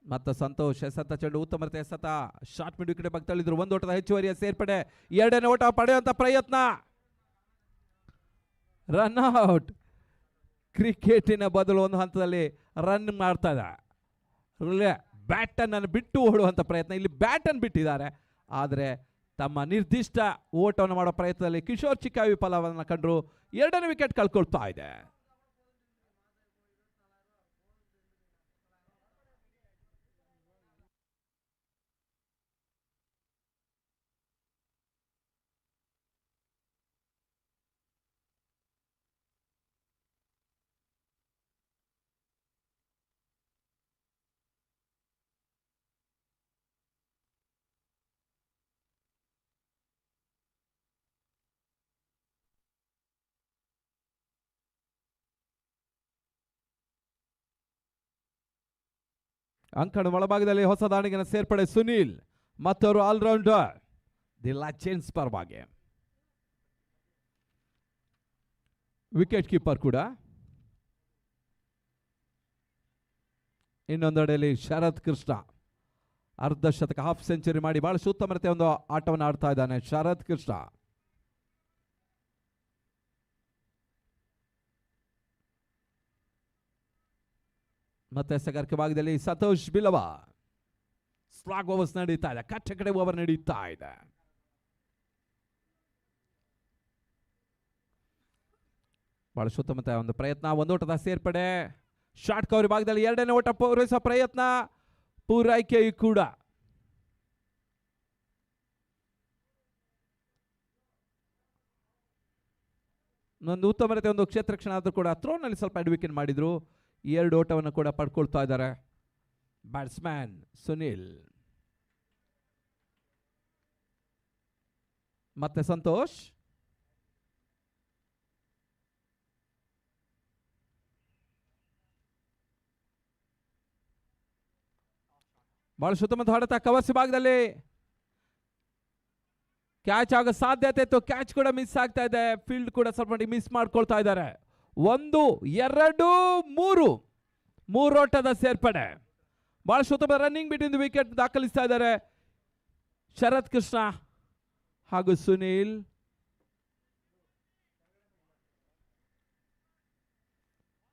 ಮತ್ತೆ ಸಂತೋಷ್ ಎಸೆತ ಚೆಂಡು, ಉತ್ತಮ ರೀತಿಯ ಎಸೆತ, ಶಾರ್ಟ್ ಮಿಡ್ ವಿಕೆಟ್ ಬಗ್ಗೆ ತಳ್ಳಿದ್ರು. 1 ಓಟದ ಹೆಚ್ಚುವರಿಯ ಸೇರ್ಪಡೆ, 2ನೇ ಓಟ ಪಡೆಯುವಂತ ಪ್ರಯತ್ನ, ರನ್ ಔಟ್. ಕ್ರಿಕೆಟಿನ ಬದಲು ಒಂದು ಹಂತದಲ್ಲಿ ರನ್ ಮಾಡ್ತಾ ಇದೆ. ಬ್ಯಾಟನ್ನು ಬಿಟ್ಟು ಓಡುವಂಥ ಪ್ರಯತ್ನ, ಇಲ್ಲಿ ಬ್ಯಾಟನ್ನು ಬಿಟ್ಟಿದ್ದಾರೆ. ಆದರೆ ತಮ್ಮ ನಿರ್ದಿಷ್ಟ ಓಟವನ್ನು ಮಾಡೋ ಪ್ರಯತ್ನದಲ್ಲಿ ಕಿಶೋರ್ ಚಿಕ್ಕಯ್ಯ ವಿಫಲವನ್ನು ಕಂಡ್ರು. 2ನೇ ವಿಕೆಟ್ ಕಳ್ಕೊಳ್ತಾ ಇದೆ. ಅಂಕಣ ಒಳಭಾಗದಲ್ಲಿ ಹೊಸ ದಾಣಿಗನ ಸೇರ್ಪಡೆ ಸುನೀಲ್, ಮತ್ತವರು ಆಲ್ರೌಂಡರ್ ದಿ ಲೆಜೆಂಡ್ಸ್ ಪರವಾಗಿ. ವಿಕೆಟ್ ಕೀಪರ್ ಕೂಡ. ಇನ್ನೊಂದೆಡೆಯಲ್ಲಿ ಶರತ್ ಕೃಷ್ಣ ಅರ್ಧ ಶತಕ, ಹಾಫ್ ಸೆಂಚುರಿ ಮಾಡಿ ಬಹಳ ಉತ್ತಮ ರೀತಿಯ ಒಂದು ಆಟವನ್ನು ಆಡ್ತಾ ಇದ್ದಾನೆ ಶರತ್ ಕೃಷ್ಣ. ಮತ್ತೆ ಸಗರ್ಕ ಭಾಗದಲ್ಲಿ ಸಂತೋಷ್ ಬಿಲವ. ಸ್ಲಾಗ್ ಓವರ್ಸ್ ನಡೀತಾ ಇದೆ, ಕಟ್ಟ ಕಡೆ ಓವರ್ ನಡೀತಾ ಇದೆ. ಬಹಳ ಸುತ್ತಮುತ್ತ ಒಂದು ಪ್ರಯತ್ನ, ಒಂದು ಓಟದ ಸೇರ್ಪಡೆ. ಶಾರ್ಟ್ ಕವರ್ ಭಾಗದಲ್ಲಿ ಎರಡನೇ ಓಟ ಪೂರೈಸುವ ಪ್ರಯತ್ನ, ಪೂರೈಕೆಯೂ ಕೂಡ. ಒಂದು ಉತ್ತಮ ರೀತಿಯ ಒಂದು ಕ್ಷೇತ್ರ ರಕ್ಷಣೆ ಆದರೂ ಕೂಡ ಥ್ರೋನಲ್ಲಿ ಸ್ವಲ್ಪ ಅಡ್ವಿಕೇಟ್ ಮಾಡಿದ್ರು. ಎರಡು ಓಟವನ್ನು ಕೂಡ ಪಡ್ಕೊಳ್ತಾ ಇದ್ದಾರೆ ಬ್ಯಾಟ್ಸ್ಮನ್ ಸುನಿಲ್. ಮತ್ತೆ ಸಂತೋಷ್. ಬಹಳ ಸುತ್ತಮುತ್ತ ಹೊಡೆತ, ಕವರ್ಸ್ ಭಾಗದಲ್ಲಿ ಕ್ಯಾಚ್ ಆಗೋ ಸಾಧ್ಯತೆ ಇತ್ತು, ಕ್ಯಾಚ್ ಕೂಡ ಮಿಸ್ ಆಗ್ತಾ ಇದೆ. ಫೀಲ್ಡ್ ಕೂಡ ಸ್ವಲ್ಪ ಮಟ್ಟಿಗೆ ಮಿಸ್ ಮಾಡ್ಕೊಳ್ತಾ ಇದ್ದಾರೆ. 1, 2, 3 ಓಟದ ಸೇರ್ಪಡೆ. ಬಹಳ ಸುತ್ತಮುತ್ತ ರನ್ನಿಂಗ್ ಬಿಟ್ಟಿಂದ ವಿಕೆಟ್ ದಾಖಲಿಸ್ತಾ ಇದ್ದಾರೆ ಶರತ್ ಕೃಷ್ಣ ಹಾಗೂ ಸುನೀಲ್.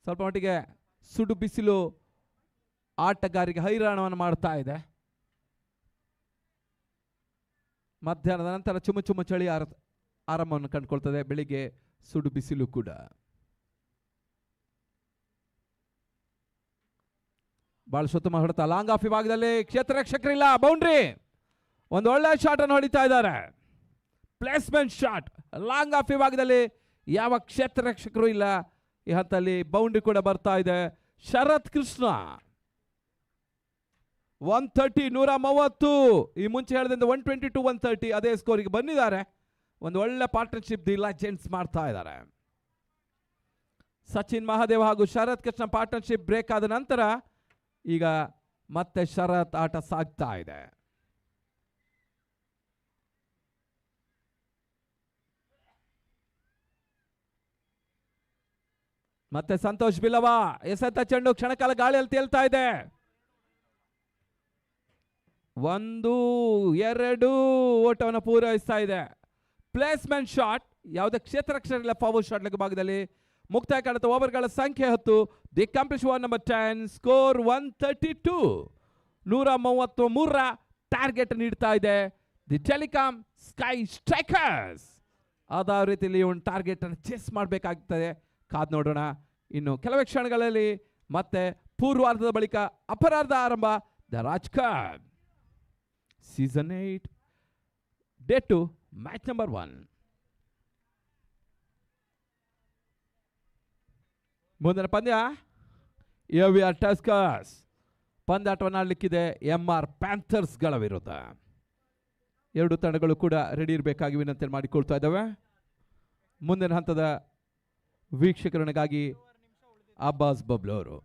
ಸ್ವಲ್ಪ ಮಟ್ಟಿಗೆ ಸುಡು ಬಿಸಿಲು ಆಟಗಾರರಿಗೆ ಹೈರಾಣವನ್ನು ಮಾಡ್ತಾ ಇದೆ. ಮಧ್ಯಾಹ್ನದ ನಂತರ ಚುಮ್ಮು ಚುಮ್ಮು ಚಳಿ ಆರಂಭವನ್ನು ಕಂಡುಕೊಳ್ತದೆ, ಬೆಳಿಗ್ಗೆ ಸುಡು ಬಿಸಿಲು ಕೂಡ. ಬಹಳ ಸುತ್ತಮ ಹೊಡೆತ, ಲಾಂಗ್ ಆಫ್ ವಿಭಾಗದಲ್ಲಿ ಕ್ಷೇತ್ರ ರಕ್ಷಕರಿಲ್ಲ, ಬೌಂಡ್ರಿ. ಒಂದು ಒಳ್ಳೆ ಶಾಟ್ ಅನ್ನು ಹೊಡಿತಾ ಇದ್ದಾರೆ, ಪ್ಲೇಸ್ಮೆಂಟ್ ಶಾಟ್. ಲಾಂಗ್ ಆಫ್ ವಿಭಾಗದಲ್ಲಿ ಯಾವ ಕ್ಷೇತ್ರ ರಕ್ಷಕರು ಇಲ್ಲ, ಈ ಹಂತದಲ್ಲಿ ಬೌಂಡ್ರಿ ಕೂಡ ಬರ್ತಾ ಇದೆ. ಶರತ್ ಕೃಷ್ಣ 130, 130. ಈ ಮುಂಚೆ ಹೇಳಿದಂತೆ 120 to 130 ಅದೇ ಸ್ಕೋರಿಗೆ ಬಂದಿದ್ದಾರೆ. ಒಂದು ಒಳ್ಳೆ ಪಾರ್ಟ್ನರ್ಶಿಪ್ ದಿ ಲೆಜೆಂಡ್ಸ್ ಮಾಡ್ತಾ ಇದ್ದಾರೆ. ಸಚಿನ್ ಮಹಾದೇವ್ ಹಾಗೂ ಶರತ್ ಕೃಷ್ಣ ಪಾರ್ಟ್ನರ್ಶಿಪ್ ಬ್ರೇಕ್ ಆದ ನಂತರ ಈಗ ಮತ್ತೆ ಶರತ್ ಆಟ ಸಾಗ್ತಾ ಇದೆ. ಮತ್ತೆ ಸಂತೋಷ್ ಬಿಲವ ಎಸೆತ ಚೆಂಡು ಕ್ಷಣಕಾಲ ಗಾಳಿಯಲ್ಲಿ ತೇಲ್ತಾ ಇದೆ. 1, 2 ಓಟವನ್ನು ಪೂರೈಸ್ತಾ ಇದೆ. ಪ್ಲೇಸ್ಮೆಂಟ್ ಶಾಟ್, ಯಾವುದೇ ಕ್ಷೇತ್ರ ರಕ್ಷಣೆ ಫಾರ್ವರ್ಡ್ ಶಾಟ್ ಲೆಗ್ ಭಾಗದಲ್ಲಿ ಮುಕ್ತಾಯ ಕಾಣುತ್ತೆ. ಓವರ್ಗಳ ಸಂಖ್ಯೆ 10. The complete over number 10, score 132. 133 target ನೀಡ್ತಾ ಇದೆ ದಿ ಟೆಲಿಕಾಂ ಸ್ಕೈ ಸ್ಟ್ರೈಕರ್ಸ್. ಅದಾವ ರೀತಿಯಲ್ಲಿ ಒಂದು ಟಾರ್ಗೆಟ್ ಅನ್ನು ಚೇಸ್ ಮಾಡಬೇಕಾಗ್ತದೆ, ಕಾದ್ ನೋಡೋಣ. ಇನ್ನು ಕೆಲವೇ ಕ್ಷಣಗಳಲ್ಲಿ ಮತ್ತೆ ಪೂರ್ವಾರ್ಧದ ಬಳಿಕ ಅಪರಾರ್ಧ ಆರಂಭ. The Raj Cup season 8 day 2 match number 1. ಮುಂದಿನ ಪಂದ್ಯ AVR ಟಸ್ಕರ್ಸ್ ಪಂದ್ಯಾಟವನ್ನು ಆಡಲಿಕ್ಕಿದೆ MR ಪ್ಯಾಂಥರ್ಸ್ಗಳ ವಿರುದ್ಧ. ಎರಡು ತಂಡಗಳು ಕೂಡ ರೆಡಿ ಇರಬೇಕಾಗಿ ವಿನಂತಿ ಮಾಡಿಕೊಳ್ತಾ ಇದ್ದಾವೆ. ಮುಂದಿನ ಹಂತದ ವೀಕ್ಷಕರನಿಗಾಗಿ ಅಬ್ಬಾಸ್ ಬಬ್ಲು ಅವರು.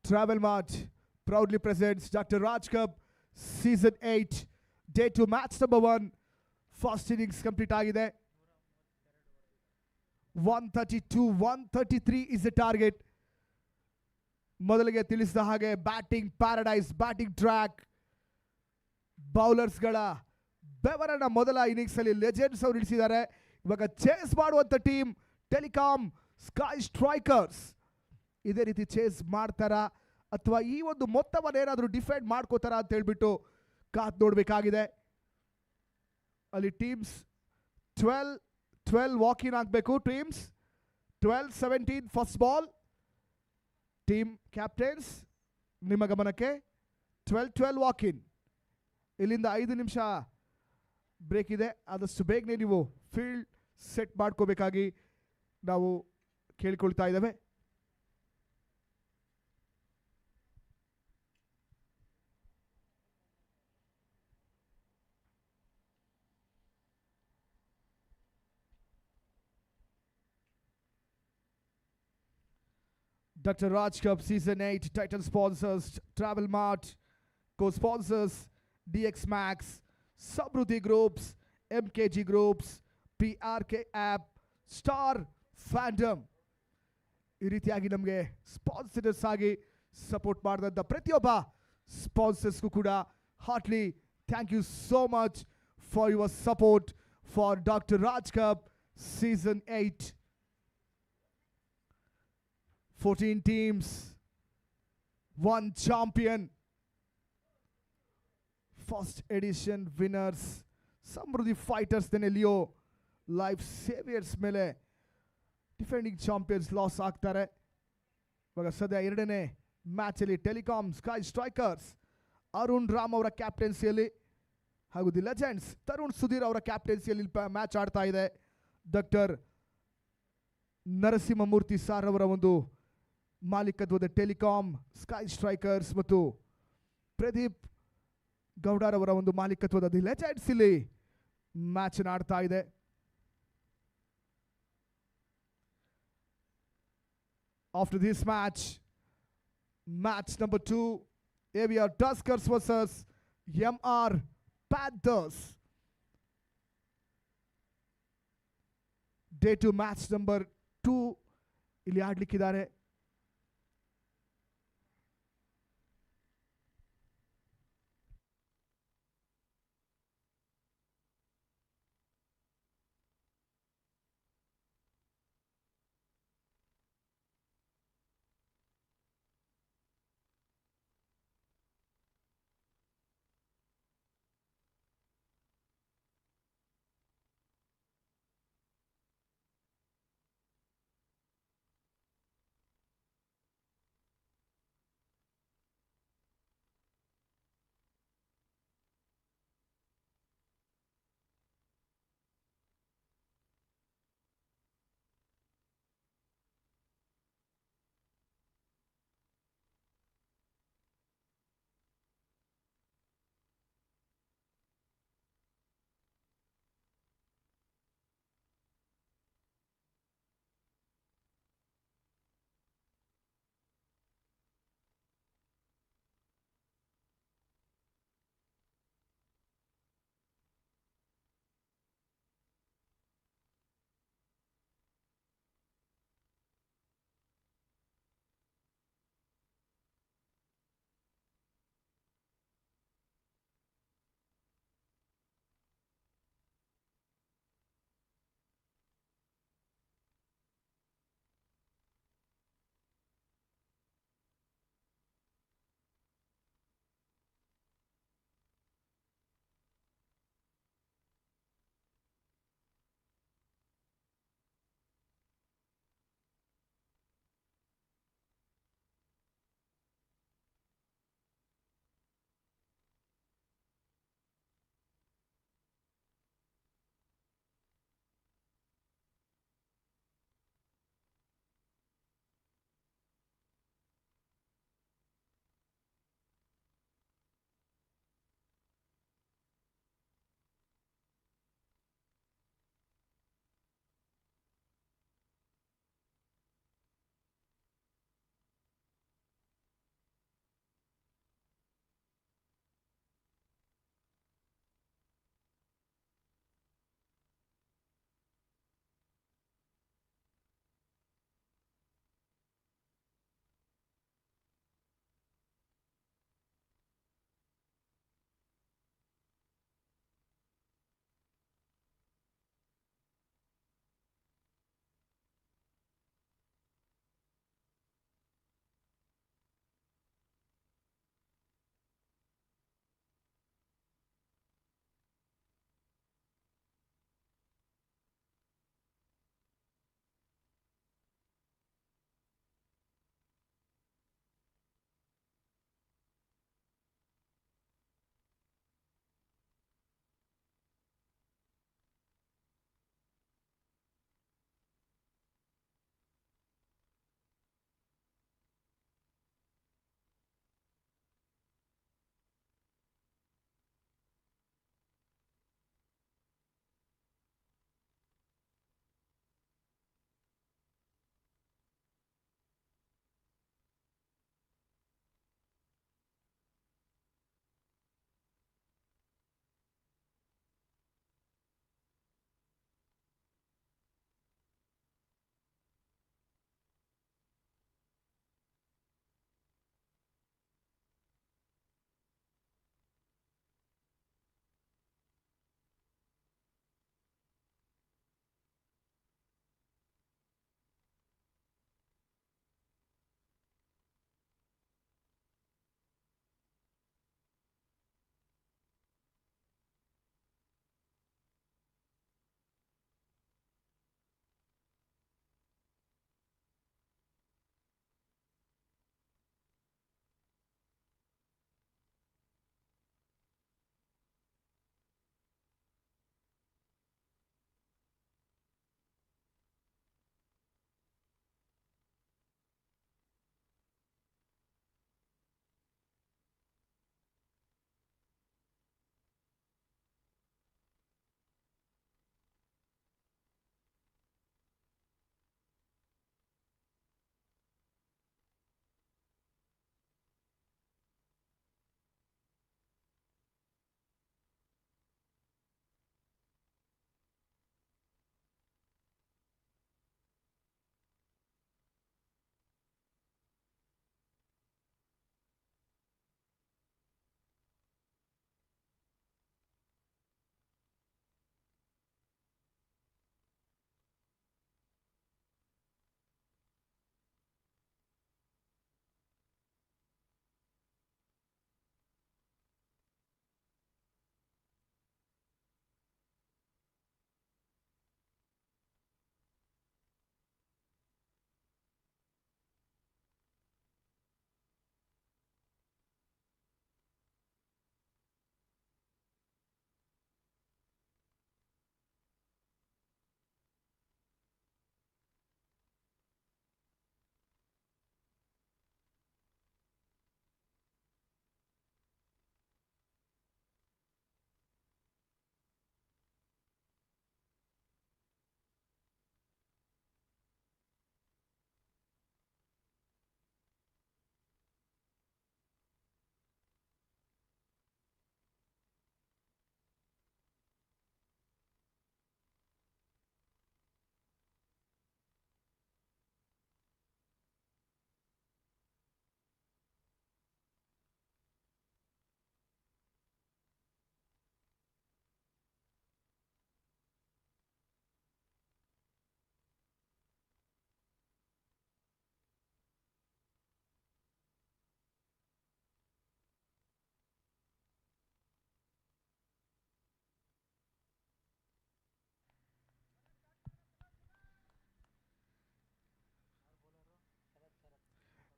Travel Mart proudly presents Dr. Raj Cup Season 8 Day 2 match number 1. First innings complete ಆಗಿದೆ. 133 is the target. ಮೊದಲಿಗೆ ತಿಳಿಸಿದ ಹಾಗೆ ಬ್ಯಾಟಿಂಗ್ ಪ್ಯಾರಡೈಸ್, ಬ್ಯಾಟಿಂಗ್ ಟ್ರ್ಯಾಕ್, ಬೌಲರ್ಸ್ಗಳ ಬೆವರನ್ನ ಮೊದಲ ಇನ್ನಿಂಗ್ಸ್ ಅಲ್ಲಿ ಲೆಜೆಂಡ್ಸ್ ಅವರು ಇಳಿಸಿದ್ದಾರೆ. ಇವಾಗ ಚೇಸ್ ಮಾಡುವಂತ ಟೀಮ್ ಟೆಲಿಕಾಂ ಸ್ಕೈ ಸ್ಟ್ರೈಕರ್ಸ್. ಇದೇ ರೀತಿ ಚೇಸ್ ಮಾಡ್ತಾರಾ ಅಥವಾ ಈ ಒಂದು ಮೊತ್ತವನ್ನು ಏನಾದರೂ ಡಿಫೆಂಡ್ ಮಾಡ್ಕೋತಾರ ಅಂತ ಹೇಳ್ಬಿಟ್ಟು ಕಾತ್ ನೋಡಬೇಕಾಗಿದೆ. ಅಲ್ಲಿ ಟೀಮ್ಸ್ 12 ವಾಕ್ ಇನ್ ಆಗಬೇಕು. Teams 12-17 first ball. Team captains ನಿಮ್ಮ ಗಮನಕ್ಕೆ 12 ವಾಕ್ ಇನ್. ಇಲ್ಲಿಂದ 5 ನಿಮಿಷ ಬ್ರೇಕ್ ಇದೆ. ಆದಷ್ಟು ಬೇಗನೆ ನೀವು ಫೀಲ್ಡ್ ಸೆಟ್ ಮಾಡ್ಕೋಬೇಕಾಗಿ ನಾವು ಕೇಳಿಕೊಳ್ತಾ ಇದ್ದೇವೆ. Dr. Raj Cup Season 8 title sponsors Travel Mart, co-sponsors DX Max, Samruddhi Groups, MKG Groups, PRK App, Star Fandom. ಈ ರೀತಿಯಾಗಿ ನಮಗೆ ಸ್ಪಾನ್ಸರ್ಸ್ ಆಗಿ ಸಪೋರ್ಟ್ ಮಾಡಿದಂಥ ಪ್ರತಿಯೊಬ್ಬ ಸ್ಪಾನ್ಸರ್ಸ್ಗೂ ಕೂಡ heartly thank you so much for your support for doctor Raj Cup season 8. 14 teams, 1 champion. First edition winners, Samruddhi Fighters then Elio Life Saviors ಮೇಲೆ defending champions loss ಆಗ್ತಾರೆ. ಇವಾಗ ಸದ್ಯ 2ನೇ ಮ್ಯಾಚಲ್ಲಿ Telecom Sky Strikers Arun Ram ಅವರ ಕ್ಯಾಪ್ಟನ್ಸಿಯಲ್ಲಿ ಹಾಗೂ ದಿ ಲೆಜೆಂಡ್ಸ್ ತರುಣ್ ಸುಧೀರ್ ಅವರ ಕ್ಯಾಪ್ಟನ್ಸಿಯಲ್ಲಿ ಮ್ಯಾಚ್ ಆಡ್ತಾ ಇದೆ. ಡಾಕ್ಟರ್ ನರಸಿಂಹಮೂರ್ತಿ ಸಾರ್ ಅವರ ಒಂದು ಮಾಲೀಕತ್ವದ ಟೆಲಿಕಾಂ ಸ್ಕೈ ಸ್ಟ್ರೈಕರ್ಸ್ ಮತ್ತು ಪ್ರದೀಪ್ ಗೌಡರ್ ಅವರ ಒಂದು ಮಾಲೀಕತ್ವದ ದಿ ಲೆಜೆಂಡ್ಸ್ ಇಲ್ಲಿ ಮ್ಯಾಚ್ ಆಡ್ತಾ ಇದೆ. After this match number 2, AVR Tuskers versus MR Panthers. Day 2 match number 2 ಇಲ್ಲಿ ಆಡ್ಲಿಕ್ಕಿದ್ದಾರೆ.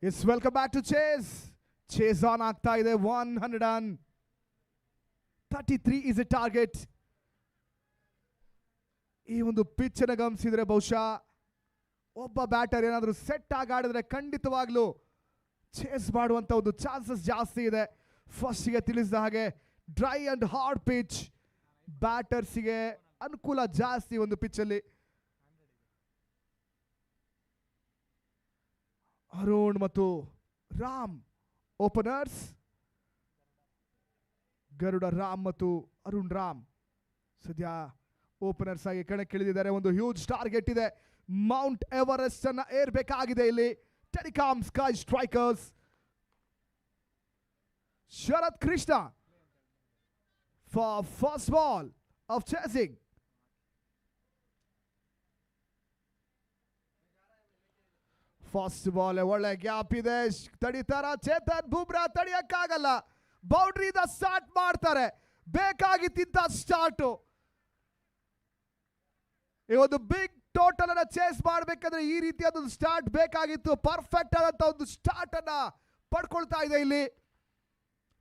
Yes welcome back to chase on ಆಗ್ತಾ ಇದೆ. 133 ಇಸ್ ಎ ಟಾರ್ಗೆಟ್. ಈ ಒಂದು ಪಿಚ್ ಅನ್ನು ಗಮನಿಸಿದ್ರೆ ಬಹುಶಃ ಒಬ್ಬ ಬ್ಯಾಟರ್ ಏನಾದರೂ ಸೆಟ್ ಆಗಿ ಆಡಿದ್ರೆ ಖಂಡಿತವಾಗ್ಲೂ ಚೇಸ್ ಮಾಡುವಂತ ಒಂದು ಚಾನ್ಸಸ್ ಜಾಸ್ತಿ ಇದೆ. ಫಸ್ಟ್ಗೆ ತಿಳಿಸಿದ ಹಾಗೆ ಡ್ರೈ ಅಂಡ್ ಹಾರ್ಡ್ ಪಿಚ್, ಬ್ಯಾಟರ್ಸ್ಗೆ ಅನುಕೂಲ ಜಾಸ್ತಿ ಒಂದು ಪಿಚ್ಚಲ್ಲಿ. ಅರುಣ್ ಮತ್ತು ರಾಮ್ ಓಪನರ್ಸ್, ಗರುಡ ರಾಮ್ ಮತ್ತು ಅರುಣ್ ರಾಮ್ ಸದ್ಯ ಓಪನರ್ಸ್ ಆಗಿ ಕಣಕ್ಕಿಳಿದಿದ್ದಾರೆ. ಒಂದು ಹ್ಯೂಜ್ ಟಾರ್ಗೆಟ್ ಇದೆ, ಮೌಂಟ್ ಎವರೆಸ್ಟ್ ಅನ್ನ ಏರ್ಬೇಕಾಗಿದೆ ಇಲ್ಲಿ Telecom Sky strikers. Sharath Krishna for first ball of chasing. First ball ಒಳ್ಳೆ ಗ್ಯಾಪ್ ಇದೆ, ತಡಿತಾರ ಚೇತನ್ ಬೂಮ್ರಾ? ತಡಿಯಕ್ಕಾಗಲ್ಲ. ಬೌಂಡ್ರಿಯಿಂದ ಸ್ಟಾರ್ಟ್ ಮಾಡ್ತಾರೆ, ಬೇಕಾಗಿದ್ದ ಸ್ಟಾರ್ಟ್. ಈ ಒಂದು ಬಿಗ್ ಟೋಟಲ್ ಅನ್ನ ಚೇಸ್ ಮಾಡಬೇಕಾದ್ರೆ ಈ ರೀತಿಯಾದ ಸ್ಟಾರ್ಟ್ ಬೇಕಾಗಿತ್ತು. ಪರ್ಫೆಕ್ಟ್ ಆದಂತ ಒಂದು ಸ್ಟಾರ್ಟ್ ಅನ್ನ ಪಡ್ಕೊಳ್ತಾ ಇದೆ ಇಲ್ಲಿ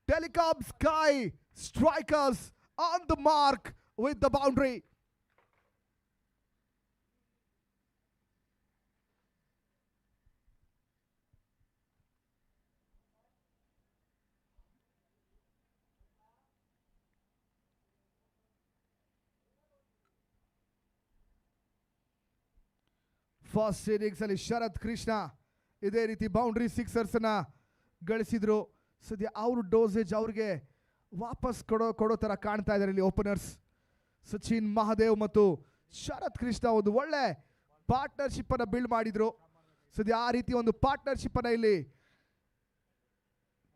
Telecom Sky strikers on the mark with the boundary. First innings ಅಲ್ಲಿ ಶರತ್ ಕೃಷ್ಣ ಇದೇ ರೀತಿ ಬೌಂಡ್ರಿ ಸಿಕ್ಸರ್ಸ್ ಅನ್ನ ಗಳಿಸಿದ್ರು. ಸದ್ಯ ಅವ್ರ ಡೋಸೇಜ್ ಅವ್ರಿಗೆ ವಾಪಸ್ ಕೊಡೋ ತರ ಕಾಣ್ತಾ ಇದ್ದಾರೆ ಇಲ್ಲಿ ಓಪನರ್ಸ್ ಸಚಿನ್ ಮಹಾದೇವ್ ಮತ್ತು ಶರತ್ ಕೃಷ್ಣ. ಒಂದು ಒಳ್ಳೆ ಪಾರ್ಟ್ನರ್ಶಿಪ್ ಅನ್ನ ಬಿಲ್ಡ್ ಮಾಡಿದ್ರು. ಸದ್ಯ ಆ ರೀತಿ ಒಂದು ಪಾರ್ಟ್ನರ್ಶಿಪ್ ಅನ್ನ ಇಲ್ಲಿ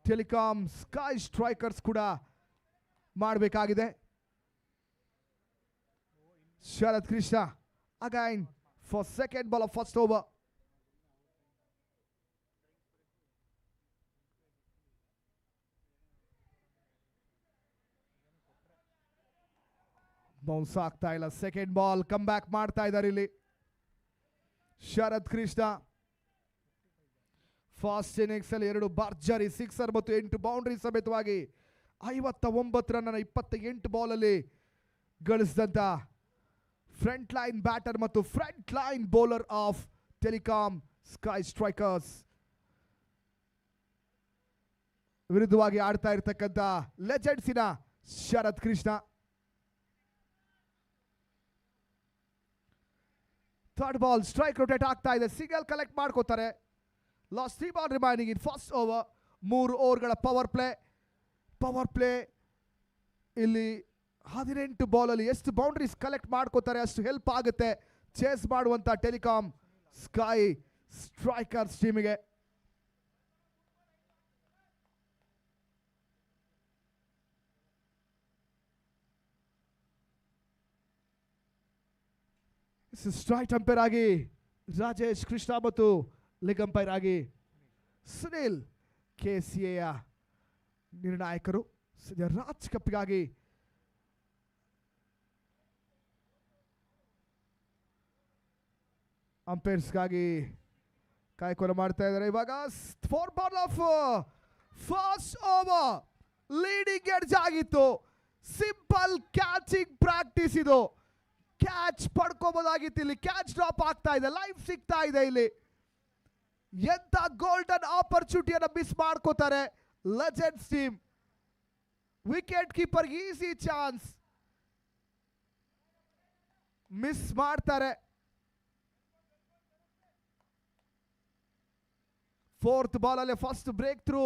ಟೆಲಿಕಾಂ ಸ್ಕೈ ಸ್ಟ್ರೈಕರ್ಸ್ ಕೂಡ ಮಾಡಬೇಕಾಗಿದೆ. Sharath Krishna again for second ball of first over. Bounce ಆಗ್ತಾ ಇಲ್ಲ. ಸೆಕೆಂಡ್ ಬಾಲ್ ಕಮ್ ಬ್ಯಾಕ್ ಮಾಡ್ತಾ ಇದ್ದಾರೆ ಇಲ್ಲಿ ಶರತ್ ಕೃಷ್ಣ. ಫಾಸ್ಟ್ ಇನ್ನಿಂಗ್ಸ್ ಅಲ್ಲಿ 2 ಭರ್ಜರಿ ಸಿಕ್ಸರ್ ಮತ್ತು 8 ಬೌಂಡ್ರಿ ಸಮೇತವಾಗಿ 59 ರನ್ 28 ಬಾಲ್ ಅಲ್ಲಿ ಗಳಿಸಿದಂತ ಫ್ರಂಟ್ ಲೈನ್ ಬ್ಯಾಟರ್ ಮತ್ತು front line bowler of Telecom Sky Strikers. ವಿರುದ್ಧವಾಗಿ ಆಡ್ತಾ ಇರತಕ್ಕಂತ ಲೆಜೆಂಡ್ಸಿನ Sharath Krishna. Third ball strike rotate ಆಗ್ತಾ ಇದೆ, ಸಿಂಗಲ್ ಕಲೆಕ್ಟ್ ಮಾಡ್ಕೋತಾರೆ. Last 3 ball remaining in first over. 3 ಓವರ್ಗಳ ಪವರ್ ಪ್ಲೇ ಇಲ್ಲಿ 18 ಬಾಲಲ್ಲಿ ಎಷ್ಟು ಬೌಂಡ್ರೀಸ್ ಕಲೆಕ್ಟ್ ಮಾಡ್ಕೋತಾರೆ ಅಷ್ಟು ಹೆಲ್ಪ್ ಆಗುತ್ತೆ ಚೇಸ್ ಮಾಡುವಂತ ಟೆಲಿಕಾಂ ಸ್ಕೈ ಸ್ಟ್ರೈಕರ್ಸ್ ಟೀಮಿಗೆ. ಸ್ಟ್ರೈಟ್ ಅಂಪೈರ್ ಆಗಿ ರಾಜೇಶ್ ಕೃಷ್ಣ ಮತ್ತು ಲೆಗ್ ಅಂಪೈರ್ ಆಗಿ ಸುನಿಲ್ KCA ನಿರ್ಣಾಯಕರು. ಸದ್ಯ ರಾಜ್ ಕಪ್ಗಾಗಿ ಅಂಪೈರ್ಸ್ಗಾಗಿ ಕಾಯ್ಕೊಲ ಮಾಡ್ತಾ ಇದ್ದಾರೆ. ಇವಾಗ 4 ball of first over leading edge ಆಗಿತ್ತು. ಸಿಂಪಲ್ ಕ್ಯಾಚಿಂಗ್ ಪ್ರಾಕ್ಟೀಸ್ ಇದು. ಕ್ಯಾಚ್ ಪಡ್ಕೋಬಹುದಾಗಿತ್ತು, ಇಲ್ಲಿ ಕ್ಯಾಚ್ ಡ್ರಾಪ್ ಆಗ್ತಾ ಇದೆ, ಲೈಫ್ ಸಿಗ್ತಾ ಇದೆ. ಇಲ್ಲಿ ಎಂತ ಗೋಲ್ಡನ್ ಆಪರ್ಚುನಿಟಿಯನ್ನು ಮಿಸ್ ಮಾಡ್ಕೋತಾರೆ Legends team. Wicket keeper easy chance miss ಮಾಡ್ತಾರೆ. 4th ಬಾಲ್ ಅಲ್ಲಿ ಫಸ್ಟ್ ಬ್ರೇಕ್ ಥ್ರೂ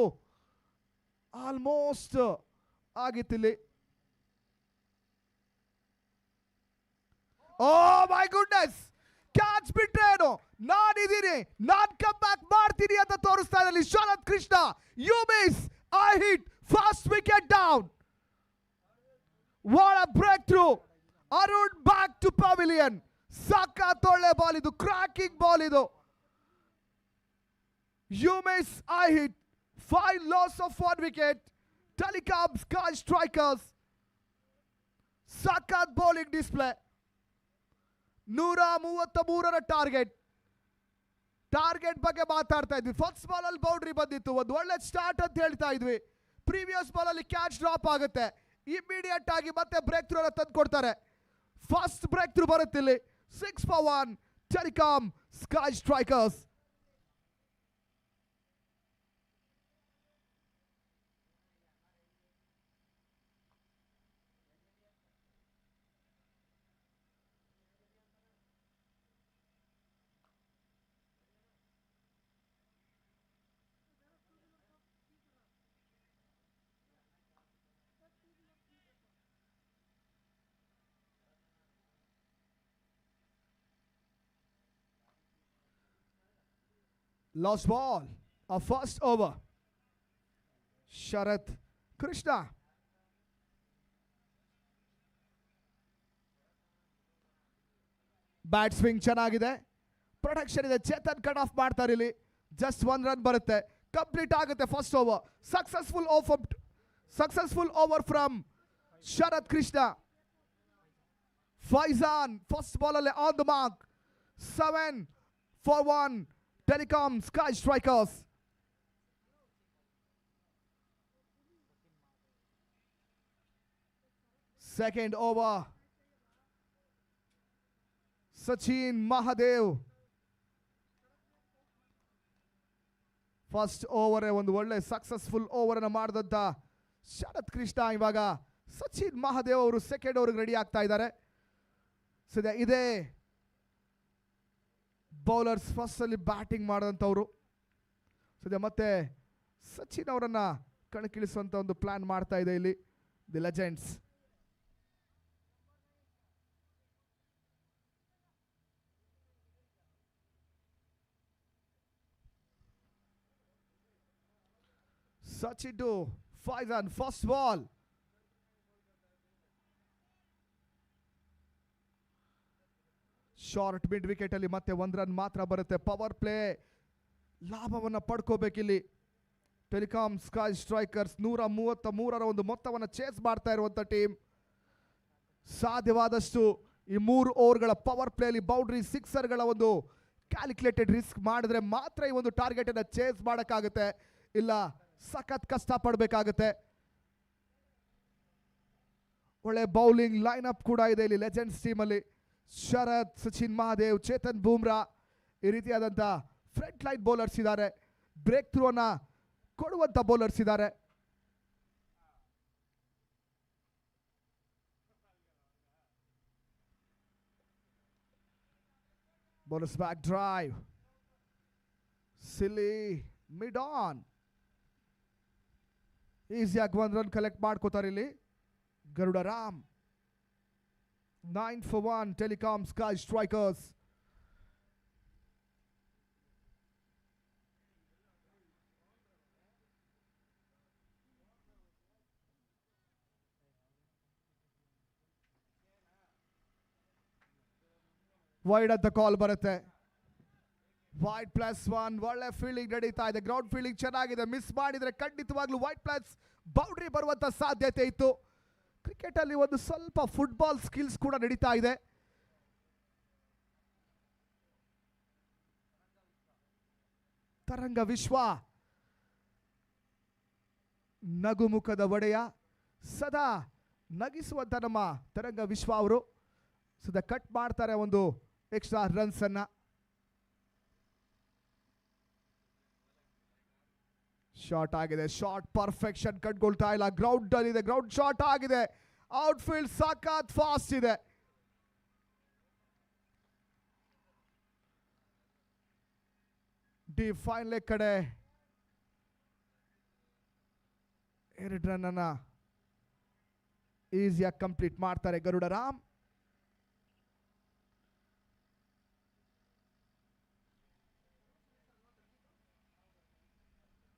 ಆಲ್ಮೋಸ್ಟ್ ಆಗಿತ್ತಿಲ್ಲಿ. ಓ ಮೈ ಗುಡ್ನೆಸ್, ಕ್ಯಾಚ್ ಬಿಟ್ರೇನು, ನಾನಿದ್ದೀನಿ, ನಾನ್ ಕಮ್ ಬ್ಯಾಕ್ ಮಾಡ್ತೀನಿ ಅಂತ ತೋರಿಸ್ತಾ ಇದ್ದಲ್ಲಿ Sharath Krishna. You miss, I hit, first wicket down. What a break through. Arun back to pavilion. ಸಖತ್ ಒಳ್ಳೆ ಬಾಲ್ ಇದು, ಕ್ರಾಕಿಂಗ್ ಬಾಲ್ ಇದು. You miss, I hit. 5 loss of 1 wicket. Telecom Sky Strikers. Sakat bowling display. 133 target. Target ಬಗ್ಗೆ ಮಾತಾಡ್ತಾ ಇದ್ವಿ. First ball ಅಲ್ಲಿ boundary ಬಂದಿತ್ತು, ಒಂದು ಒಳ್ಳೆ ಸ್ಟಾರ್ಟ್ ಅಂತ ಹೇಳ್ತಾ ಇದ್ವಿ. ಪ್ರೀವಿಯಸ್ ಬಾಲ್ ಅಲ್ಲಿ ಕ್ಯಾಚ್ ಡ್ರಾಪ್ ಆಗುತ್ತೆ, ಇಮಿಡಿಯೇಟ್ ಆಗಿ ಮತ್ತೆ ಬ್ರೇಕ್ ಥ್ರೂ ತಂದು ಕೊಡ್ತಾರೆ. ಫಸ್ಟ್ ಬ್ರೇಕ್ ಥ್ರೂ ಬರುತ್ತೆ ಇಲ್ಲಿ. 6 for 1 Telecom Sky Strikers. Last ball of first over. Sharath Krishna. Bat swing ಚೆನ್ನಾಗಿದೆ, ಪ್ರೊಟೆಕ್ಷನ್ ಇದೆ. ಚೇತನ್ ಕಟ್ ಆಫ್ ಮಾಡ್ತಾರೆ ಇಲ್ಲಿ. ಜಸ್ಟ್ 1 ರನ್ ಬರುತ್ತೆ, ಕಂಪ್ಲೀಟ್ ಆಗುತ್ತೆ first over. Successful over from Sharath Krishna. Faizan first ball ಅಲ್ಲಿ on the mark. 7 for 1 Telecom Sky Strikers. Second over. Sachin Mahadev. First over ಒಂದು ಒಳ್ಳೆ successful over ಅನ್ನು ಮಾಡಿದಂತ ಶರತ್ ಕೃಷ್ಣ ಇವಾಗ ಸಚಿನ್ ಮಹಾದೇವ್ ಅವರು ಸೆಕೆಂಡ್ ಓವರ್ಗೆ ರೆಡಿ ಆಗ್ತಾ ಇದ್ದಾರೆ. ಸದ್ಯ ಇದೇ ಬೌಲರ್ಸ್ ಫಸ್ಟ್ ಅಲ್ಲಿ ಬ್ಯಾಟಿಂಗ್ ಮಾಡಿದಂಥವ್ರು. ಸದ್ಯ ಮತ್ತೆ ಸಚಿನ್ ಅವರನ್ನ ಕಣಕ್ಕಿಳಿಸುವಂತ ಒಂದು ಪ್ಲಾನ್ ಮಾಡ್ತಾ ಇದೆ ಇಲ್ಲಿ the legends. Sachin to Faizan, first ball. Short mid wicket ಅಲ್ಲಿ ಮತ್ತೆ 1 ರನ್ ಮಾತ್ರ ಬರುತ್ತೆ. ಪವರ್ ಪ್ಲೇ ಲಾಭವನ್ನು ಪಡ್ಕೋಬೇಕಿಲ್ಲಿ ಟೆಲಿಕಾಂ ಸ್ಕೈ ಸ್ಟ್ರೈಕರ್ಸ್. 133ರ ಒಂದು ಮೊತ್ತವನ್ನು ಚೇಸ್ ಮಾಡ್ತಾ ಇರುವಂತ ಟೀಮ್. ಸಾಧ್ಯವಾದಷ್ಟು ಈ 3 ಓವರ್ಗಳ ಪವರ್ ಪ್ಲೇ ಅಲ್ಲಿ ಬೌಂಡ್ರಿ ಸಿಕ್ಸರ್ಗಳ ಒಂದು ಕ್ಯಾಲ್ಕುಲೇಟೆಡ್ ರಿಸ್ಕ್ ಮಾಡಿದ್ರೆ ಮಾತ್ರ ಈ ಒಂದು ಟಾರ್ಗೆಟ್ ಅನ್ನ ಚೇಸ್ ಮಾಡಕ್ಕಾಗುತ್ತೆ, ಇಲ್ಲ ಸಖತ್ ಕಷ್ಟ ಪಡಬೇಕಾಗುತ್ತೆ. ಒಳ್ಳೆ ಬೌಲಿಂಗ್ ಲೈನ್ ಅಪ್ ಕೂಡ ಇದೆ ಇಲ್ಲಿ ಲೆಜೆಂಡ್ಸ್ ಟೀಮ್ ಅಲ್ಲಿ. ಶರತ್, ಸಚಿನ್ ಮಹಾದೇವ್, ಚೇತನ್ ಬೂಮ್ರಾ ಈ ರೀತಿಯಾದಂಥ ಫ್ರಂಟ್ ಲೈನ್ ಬೌಲರ್ಸ್ ಇದ್ದಾರೆ. ಬ್ರೇಕ್ ಥ್ರೂ ಅನ್ನ ಕೊಡುವಂತ ಬೌಲರ್ಸ್ ಇದ್ದಾರೆ. Bowlers back drive, silly mid on. ಈಸಿಯಾಗಿ 1 ರನ್ ಕಲೆಕ್ಟ್ ಮಾಡ್ಕೋತಾರೆ ಇಲ್ಲಿ Garuda Ram. 9 for 1 Telecom Sky Strikers. Wide ಅಂತ ಕಾಲ್ ಬರುತ್ತೆ. ವೈಡ್ +1. ಒಳ್ಳೆ ಫೀಲ್ಡಿಂಗ್ ನಡೀತಾ ಇದೆ, ಗ್ರೌಂಡ್ ಫೀಲ್ಡಿಂಗ್ ಚೆನ್ನಾಗಿದೆ. ಮಿಸ್ ಮಾಡಿದ್ರೆ ಖಂಡಿತವಾಗ್ಲೂ ವೈಡ್ ಪ್ಲಸ್ ಬೌಂಡ್ರಿ ಬರುವಂತ ಸಾಧ್ಯತೆ ಇತ್ತು. ಕ್ರಿಕೆಟ್ ಅಲ್ಲಿ ಒಂದು ಸ್ವಲ್ಪ ಫುಟ್ಬಾಲ್ ಸ್ಕಿಲ್ಸ್ ಕೂಡ ನಡೀತಾ ಇದೆ. ತರಂಗ ವಿಶ್ವ ನಗುಮುಖದ ಒಡೆಯ, ಸದಾ ನಗಿಸುವಂತ ನಮ್ಮ ತರಂಗ ವಿಶ್ವ ಅವರು ಸದಾ ಕಟ್ ಮಾಡ್ತಾರೆ ಒಂದು ಎಕ್ಸ್ಟ್ರಾ ರನ್ಸ್ ಅನ್ನ. ಶಾರ್ಟ್ ಆಗಿದೆ, ಶಾರ್ಟ್ ಪರ್ಫೆಕ್ಷನ್ ಕಂಡುಕೊಳ್ತಾ ಇಲ್ಲ. ಗ್ರೌಂಡ್ ಅಲ್ಲಿ ಇದೆ, ಗ್ರೌಂಡ್ ಶಾರ್ಟ್ ಆಗಿದೆ. ಔಟ್ ಫೀಲ್ಡ್ ಸಖತ್ ಫಾಸ್ಟ್ ಇದೆ. ಡಿ ಫೈನ್ ಲೆಗ್ ಕಡೆ 2 ರನ್ ಅನ್ನ ಈಸಿಯಾಗಿ ಕಂಪ್ಲೀಟ್ ಮಾಡ್ತಾರೆ ಗರುಡ ರಾಮ್.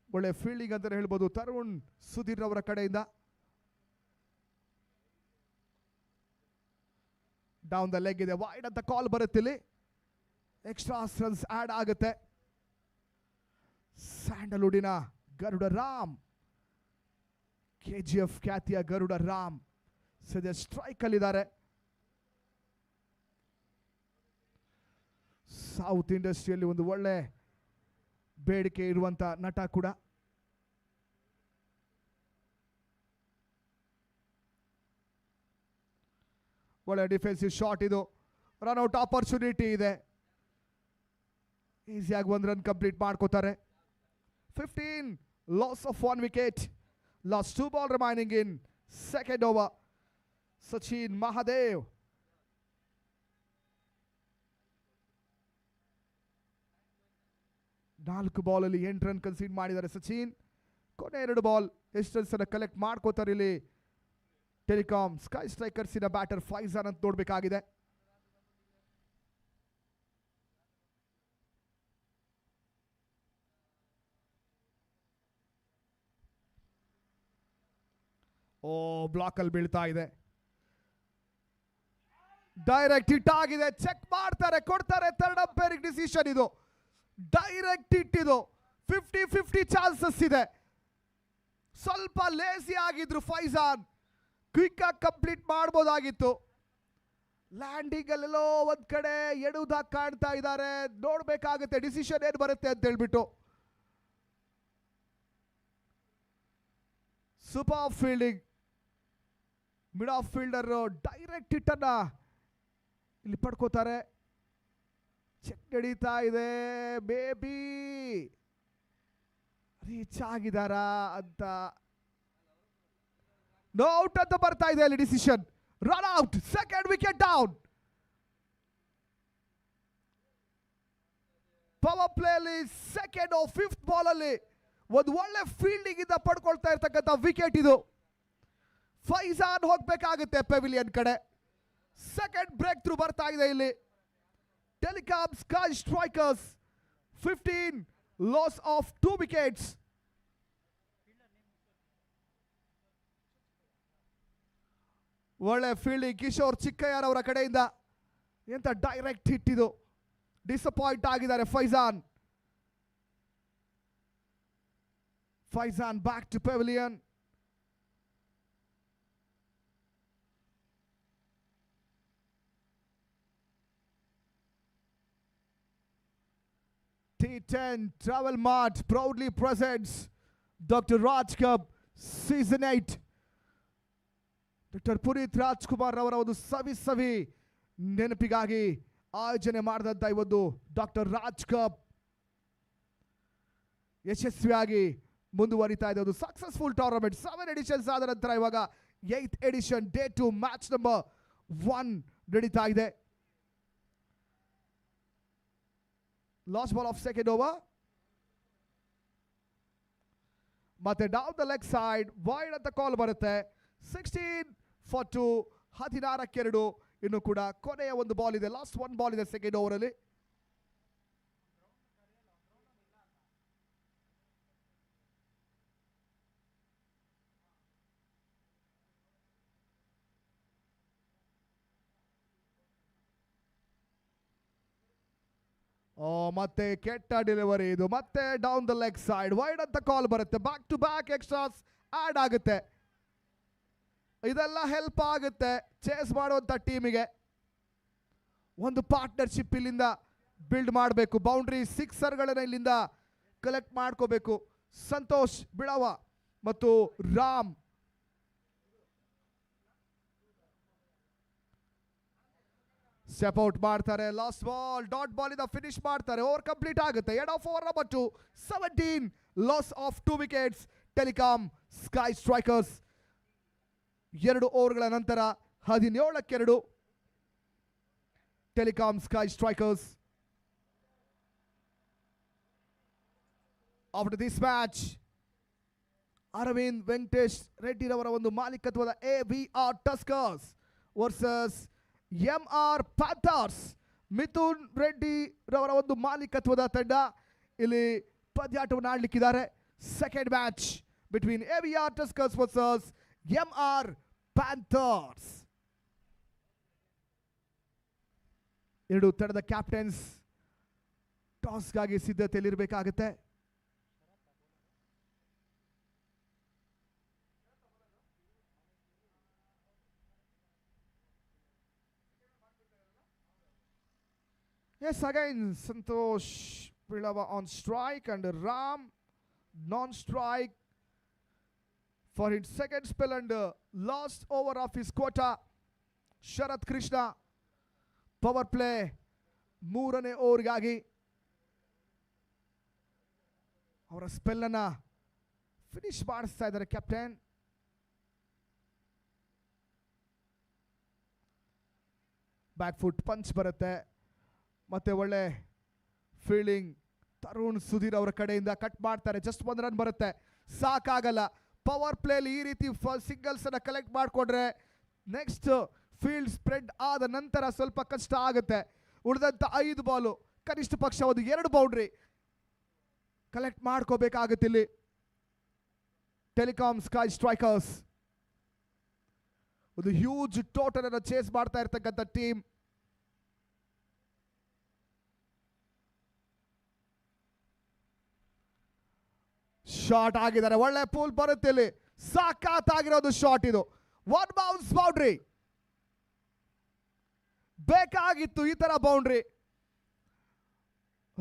ಒಳ್ಳೆ ಫೀಲ್ಡಿಂಗ್ ಅಂತ ಹೇಳ್ಬೋದು ತರುಣ್ ಸುಧೀರ್ ಅವರ ಕಡೆಯಿಂದ. ಡೌನ್ ದ ಲೆಗ್ ಇದೆ, ವೈಡ್ ಅಂತ ಕಾಲ್ ಬರುತ್ತೆ ಇಲ್ಲಿ. ಎಕ್ಸ್ಟ್ರಾ ರನ್ಸ್ ಆಡ್ ಆಗುತ್ತೆ. ಸ್ಯಾಂಡಲ್ವುಡಿನ ಗರುಡ ರಾಮ್, KGF ಖ್ಯಾತಿಯ ಗರುಡ ರಾಮ್ ಸದ್ಯ ಸ್ಟ್ರೈಕ್ ಅಲ್ಲಿದ್ದಾರೆ. ಸೌತ್ ಇಂಡಸ್ಟ್ರಿಯಲ್ಲಿ ಒಂದು ಒಳ್ಳೆ ಬೇಡಿಕೆ ಇರುವಂತ ನಟ ಕೂಡ. ಒಳ್ಳೆ ಡಿಫೆನ್ಸಿವ್ ಶಾಟ್ ಇದು. ರನ್ಔಟ್ ಆಪರ್ಚುನಿಟಿ ಇದೆ. ಈಸಿಯಾಗಿ 1 ರನ್ ಕಂಪ್ಲೀಟ್ ಮಾಡ್ಕೋತಾರೆ. 15 loss of 1 wicket. Last 2 ball remaining in second over. Sachin Mahadev ನಾಲ್ಕು ಬಾಲ್ ಅಲ್ಲಿ 8 ರನ್ ಕನ್ಸೀಡ್ ಮಾಡಿದ್ದಾರೆ ಸಚಿನ್. ಕೊನೆ 2 ಬಾಲ್ ಎಷ್ಟು ರನ್ಸ್ ಅನ್ನ ಕಲೆಕ್ಟ್ ಮಾಡ್ಕೋತಾರೆ ಇಲ್ಲಿ ಟೆಲಿಕಾಂ ಸ್ಕೈ ಸ್ಟ್ರೈಕರ್ಸಿನ ಬ್ಯಾಟರ್ ಫೈಜಾನ್ ಅಂತ ನೋಡ್ಬೇಕಾಗಿದೆ. ಓ ಬ್ಲಾಕ್ ಅಲ್ಲಿ ಬೀಳ್ತಾ ಇದೆ. ಡೈರೆಕ್ಟ್ ಹಿಟ್ ಆಗಿದೆ. ಚೆಕ್ ಮಾಡ್ತಾರೆ, ಕೊಡ್ತಾರೆ. ಥರ್ಡ್ ಅಂಪೈರಿಂಗ್ ಡಿಸಿಷನ್ ಇದು. ಡೈರೆಕ್ಟ್ ಹಿಟ್ ಇದು. 50-50 ಚಾನ್ಸಸ್ ಇದೆ. ಸ್ವಲ್ಪ ಲೇಸಿ ಆಗಿದ್ರು ಫೈಜಾನ್. ಕ್ವಿಕ್ ಆಗಿ ಕಂಪ್ಲೀಟ್ ಮಾಡ್ಬೋದಾಗಿತ್ತು. ಲ್ಯಾಂಡಿಂಗ್ ಅಲ್ಲೆಲ್ಲೋ ಒಂದ್ ಕಡೆ ಎಡುವುದಾಗಿ ಕಾಣ್ತಾ ಇದ್ದಾರೆ. ನೋಡ್ಬೇಕಾಗುತ್ತೆ ಡಿಸಿಷನ್ ಏನ್ ಬರುತ್ತೆ ಅಂತ ಹೇಳ್ಬಿಟ್ಟು. Super fielding. Mid of fielder direct hit ಅನ್ನ ಇಲ್ಲಿ ಪಡ್ಕೋತಾರೆ. ಚೆಕ್ ನಡೀತಾ ಇದೆ. ಬೇಬಿ ರೀಚ್ ಆಗಿದಾರಾ ಅಂತ ನೋ ಔಟ್ ಅಂತ ಬರ್ತಾ ಇದೆ ಅಲ್ಲಿ decision. Run out. Second wicket down. Power play ಅಲ್ಲಿ ಸೆಕೆಂಡ್ ಫಿಫ್ತ್ ಬಾಲ್ ಅಲ್ಲಿ ಒಂದು ಒಳ್ಳೆ ಫೀಲ್ಡಿಂಗ್ ಇಂದ ಪಡ್ಕೊಳ್ತಾ ಇರ್ತಕ್ಕಂಥ ವಿಕೆಟ್ ಇದು. ಫೈಜಾನ್ ಹೋಗ್ಬೇಕಾಗುತ್ತೆ ಪೆವಿಲಿಯನ್ ಕಡೆ. ಸೆಕೆಂಡ್ ಬ್ರೇಕ್ ಥ್ರೂ ಬರ್ತಾ ಇದೆ ಇಲ್ಲಿ. Telecom Sky Strikers 15 loss of 2 wickets. ಒಳ್ಳೆ ಫೀಲ್ಡಿಂಗ್ ಕಿಶೋರ್ ಚಿಕ್ಕಯ್ಯರ್ ಅವರ ಕಡೆಯಿಂದ. ಎಂತ ಡೈರೆಕ್ಟ್ ಹಿಟ್ ಇದು. ಡಿಸಪಾಯಿಂಟ್ ಆಗಿದ್ದಾರೆ Faizan. Faizan back to pavilion. T10 Travel Mart proudly presents Dr. Raj Cup Season 8. Doctor Puneeth Rajkumar ಅವರ ಒಂದು ಸವಿ ನೆನಪಿಗಾಗಿ ಆಯೋಜನೆ ಮಾಡಿದಂಥ ಈ ಒಂದು ಡಾಕ್ಟರ್ ರಾಜ್ ಕಪ್ ಯಶಸ್ವಿಯಾಗಿ ಮುಂದುವರಿತಾ ಇದೆ. ಒಂದು ಸಕ್ಸಸ್ಫುಲ್ ಟೂರ್ನಮೆಂಟ್. 7 ಎಡಿಷನ್ಸ್ ಆದ ನಂತರ ಇವಾಗ 8th edition day 2 match number 1 ನಡೀತಾ ಇದೆ. Last ball of second over. ಮತ್ತೆ down the leg side wide ಅಂತ ಕಾಲ್ ಬರುತ್ತೆ. 16 for 2. 16-2. ಇನ್ನು ಕೂಡ ಕೊನೆಯ ಒಂದು ಬಾಲ್ ಇದೆ. ಲಾಸ್ಟ್ 1 ಬಾಲ್ ಇದೆ ಸೆಕೆಂಡ್ ಓವರ್ ಅಲ್ಲಿ. ಮತ್ತೆ ಕೆಟ್ಟ ಡೆಲಿವರಿ ಇದು. ಮತ್ತೆ down the leg side wide ಅಂತ ಕಾಲ್ ಬರುತ್ತೆ. Back to back extras add ಆಗುತ್ತೆ. ಇದೆಲ್ಲ ಹೆಲ್ಪ್ ಆಗುತ್ತೆ ಚೇಸ್ ಮಾಡುವಂತ ಟೀಮಿಗೆ. ಒಂದು ಪಾರ್ಟ್ನರ್ಶಿಪ್ ಇಲ್ಲಿಂದ ಬಿಲ್ಡ್ ಮಾಡಬೇಕು. ಬೌಂಡ್ರಿ ಸಿಕ್ಸರ್ಗಳನ್ನ ಇಲ್ಲಿಂದ ಕಲೆಕ್ಟ್ ಮಾಡ್ಕೋಬೇಕು. ಸಂತೋಷ್ ಬಿಳವ ಮತ್ತು ರಾಮ್ ಸ್ಟೆಪ್ ಔಟ್ ಮಾಡ್ತಾರೆ. ಲಾಸ್ಟ್ ಬಾಲ್ ಡಾಟ್ ಬಾಲ್ ಇಂದ ಫಿನಿಶ್ ಮಾಡ್ತಾರೆ. ಓವರ್ ಕಂಪ್ಲೀಟ್ ಆಗುತ್ತೆ. End of over number 2. 17 loss of 2 wickets. Telecom Sky Strikers 2 ಓವರ್ಗಳ ನಂತರ 17-2. Telecom Sky Strikers. After this match Arvind Venkatesh ರೆಡ್ಡಿರವರ ಒಂದು ಮಾಲೀಕತ್ವದ AVR Tuskers versus MR Panthers. Mithun Reddy ರವರ ಒಂದು ಮಾಲೀಕತ್ವದ ತಂಡ ಇಲ್ಲಿ ಪಂದ್ಯಾಟವನ್ನು ಆಡ್ಲಿಕ್ಕಿದ್ದಾರೆ. Second match between AVR Tuskers versus MR Panthers. 2 ತಂಡದ captains ಟಾಸ್ಗಾಗಿ ಸಿದ್ಧತೆಯಲ್ಲಿರಬೇಕಾಗುತ್ತೆ. Yes, again, Santosh Pilava on strike and Ram non-strike for his second spell and last over of his quota. Sharath Krishna power play ಮೂರನೇ ಓವರ್ಗಾಗಿ ಅವರ spell ಅನ್ನ finish ಮಾಡಿಸ್ತಾ ಇದ್ದಾರೆ captain. Back foot punch ಬರುತ್ತೆ ಮತ್ತೆ ಒಳ್ಳೆ fielding. Tarun Sudhir ಅವರ ಕಡೆಯಿಂದ ಕಟ್ ಮಾಡ್ತಾರೆ. ಜಸ್ಟ್ 1 ರನ್ ಬರುತ್ತೆ, ಸಾಕಾಗಲ್ಲ. ಪವರ್ ಪ್ಲೇಲಿ ಈ ರೀತಿ ಸಿಂಗಲ್ಸ್ ಅನ್ನ ಕಲೆಕ್ಟ್ ಮಾಡಿಕೊಂಡ್ರೆ ನೆಕ್ಸ್ಟ್ ಫೀಲ್ಡ್ ಸ್ಪ್ರೆಡ್ ಆದ ನಂತರ ಸ್ವಲ್ಪ ಕಷ್ಟ ಆಗುತ್ತೆ. ಉಳಿದಂತ 5 ಬಾಲು ಕನಿಷ್ಠ ಪಕ್ಷ ಒಂದು 2 ಬೌಂಡ್ರಿ ಕಲೆಕ್ಟ್ ಮಾಡ್ಕೋಬೇಕಾಗುತ್ತೆ ಇಲ್ಲಿ ಟೆಲಿಕಾಂ ಸ್ಕೈ ಸ್ಟ್ರೈಕರ್ಸ್. ಒಂದು ಹ್ಯೂಜ್ ಟೋಟಲ್ ಅನ್ನು ಚೇಸ್ ಮಾಡ್ತಾ ಇರ್ತಕ್ಕಂಥ ಟೀಮ್. ಶಾಟ್ ಆಗಿದ್ದಾರೆ, ಒಳ್ಳೆ ಪೂಲ್ ಬರುತ್ತೆ ಇಲ್ಲಿ. ಸಾಕಾಗಿರೋದು ಶಾಟ್ ಇದು. 1 ಬೌನ್ಸ್ ಬೌಂಡ್ರಿ ಬೇಕಾಗಿತ್ತು, ಈ ತರ boundary.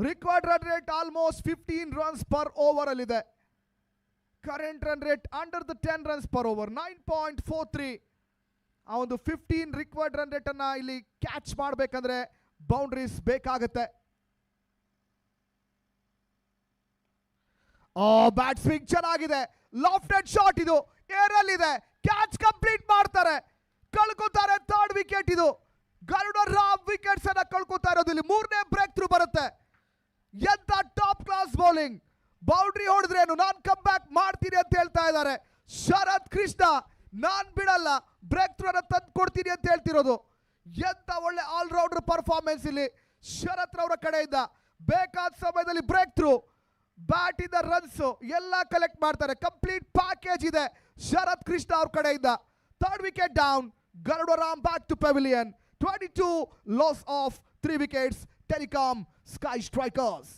Required run rate almost 15 runs per over ಅಲ್ಲಿದೆ. Current run rate under the 10 runs per over 9.43. ಆ ಒಂದು 15 ರಿಕ್ವೈರ್ಡ್ ರನ್ ರೇಟ್ ಅನ್ನ ಇಲ್ಲಿ ಕ್ಯಾಚ್ ಮಾಡಬೇಕಂದ್ರೆ ಬೌಂಡ್ರೀಸ್ ಬೇಕಾಗುತ್ತೆ. ಬ್ಯಾಟ್ ಸ್ವಿಂಗ್ ಚೆನ್ನಾಗಿದೆ, ಲಾಫ್ಟೆಡ್ ಶಾಟ್ ಇದು, ಏರ್ ಅಲ್ಲಿ ಇದೆ, ಕ್ಯಾಚ್ ಕಂಪ್ಲೀಟ್ ಮಾಡ್ತಾರೆ, ಕಳ್ಕೊತಾರೆ. 3rd ವಿಕೆಟ್ ಇದು. ಗರುಡ ರಾಮ್ ವಿಕೆಟ್ಸ್ ಅನ್ನ ಕಳ್ಕೊತಾ ಇರೋದು ಇಲ್ಲಿ. 3ನೇ ಬ್ರೇಕ್ ಥ್ರೂ ಬರುತ್ತೆ. ಎಂತ ಟಾಪ್ ಕ್ಲಾಸ್ ಬೌಲಿಂಗ್. ಬೌಂಡ್ರಿ ಹೊಡೆದ್ರೇನು ನಾನ್ ಕಮ್ ಬ್ಯಾಕ್ ಮಾಡ್ತೀನಿ ಅಂತ ಹೇಳ್ತಾ ಇದ್ದಾರೆ ಶರತ್ ಕೃಷ್ಣ. ನಾನ್ ಬಿಡಲ್ಲ, ಬ್ರೇಕ್ ಥ್ರೂ ಅನ್ನ ತಂದು ಕೊಡ್ತೀನಿ ಅಂತ ಹೇಳ್ತಿರೋದು. ಎಂತ ಒಳ್ಳೆ ಆಲ್ರೌಂಡರ್ ಪರ್ಫಾರ್ಮೆನ್ಸ್ ಇಲ್ಲಿ ಶರತ್ ರವರ ಕಡೆಯಿಂದ. ಬೇಕಾದ ಸಮಯದಲ್ಲಿ ಬ್ರೇಕ್ ಥ್ರೂ, ಬ್ಯಾಟ್ ಇಂದ ರನ್ಸ್ ಎಲ್ಲ ಕಲೆಕ್ಟ್ ಮಾಡ್ತಾರೆ. ಕಂಪ್ಲೀಟ್ ಪ್ಯಾಕೇಜ್ ಇದೆ ಶರತ್ ಕೃಷ್ಣ ಅವ್ರ ಕಡೆಯಿಂದ. 3rd wicket down. Garuda Ram back to pavilion. 22 loss of 3 wickets. Telecom Sky Strikers.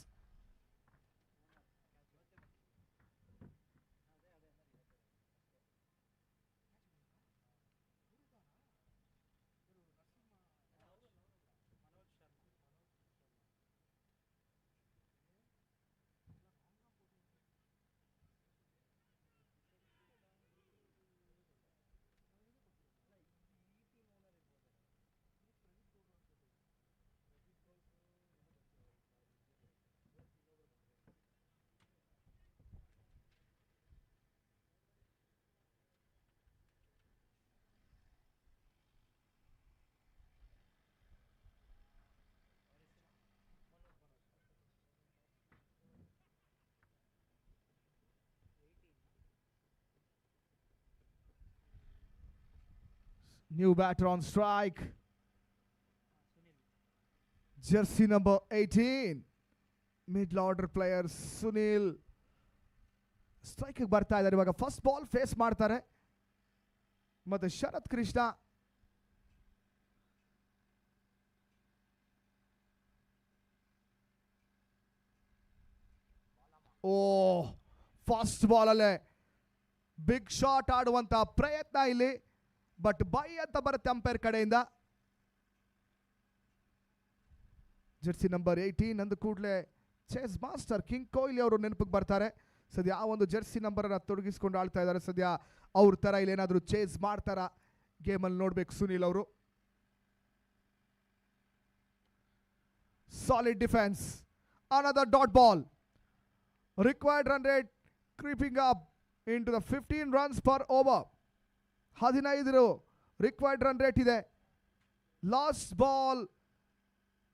New batter on strike. Jersey number 18. Middle order player Sunil. Strike ಬರ್ತಾ ಇದ್ದಾರೆ ಇವಾಗ. ಫಸ್ಟ್ ಬಾಲ್ ಫೇಸ್ ಮಾಡ್ತಾರೆ ಮತ್ತೆ ಶರತ್ ಕೃಷ್ಣ. ಫಸ್ಟ್ ಬಾಲ್ ಅಲ್ಲೇ ಬಿಗ್ ಶಾಟ್ ಆಡುವಂತ ಪ್ರಯತ್ನ ಇಲ್ಲಿ, ಬಟ್ ಬೈ ಅಂತ ಬರುತ್ತೆ ಅಂಪೈರ್ ಕಡೆಯಿಂದ. ಜರ್ಸಿ ನಂಬರ್ 18 ಅಂದ ಕೂಡಲೇ ಚೇಸ್ ಮಾಸ್ಟರ್ ಕಿಂಗ್ ಕೊಹ್ಲಿ ಅವರು ನೆನಪಿಗೆ ಬರ್ತಾರೆ. ಸದ್ಯ ಆ ಒಂದು ಜರ್ಸಿ ನಂಬರ್ ಅನ್ನ ತೊಡಗಿಸ್ಕೊಂಡು ಆಳ್ತಾ ಇದ್ದಾರೆ. ಸದ್ಯ ಅವ್ರ ತರ ಇಲ್ಲಿ ಏನಾದರೂ ಚೇಸ್ ಮಾಡ್ತಾರ ಗೇಮಲ್ಲಿ ನೋಡ್ಬೇಕು ಸುನಿಲ್ ಅವರು. Solid defence. Another dot ball. Required run rate creeping up in to the 15 runs per over. 15 required run rate ಇದೆ. Last ball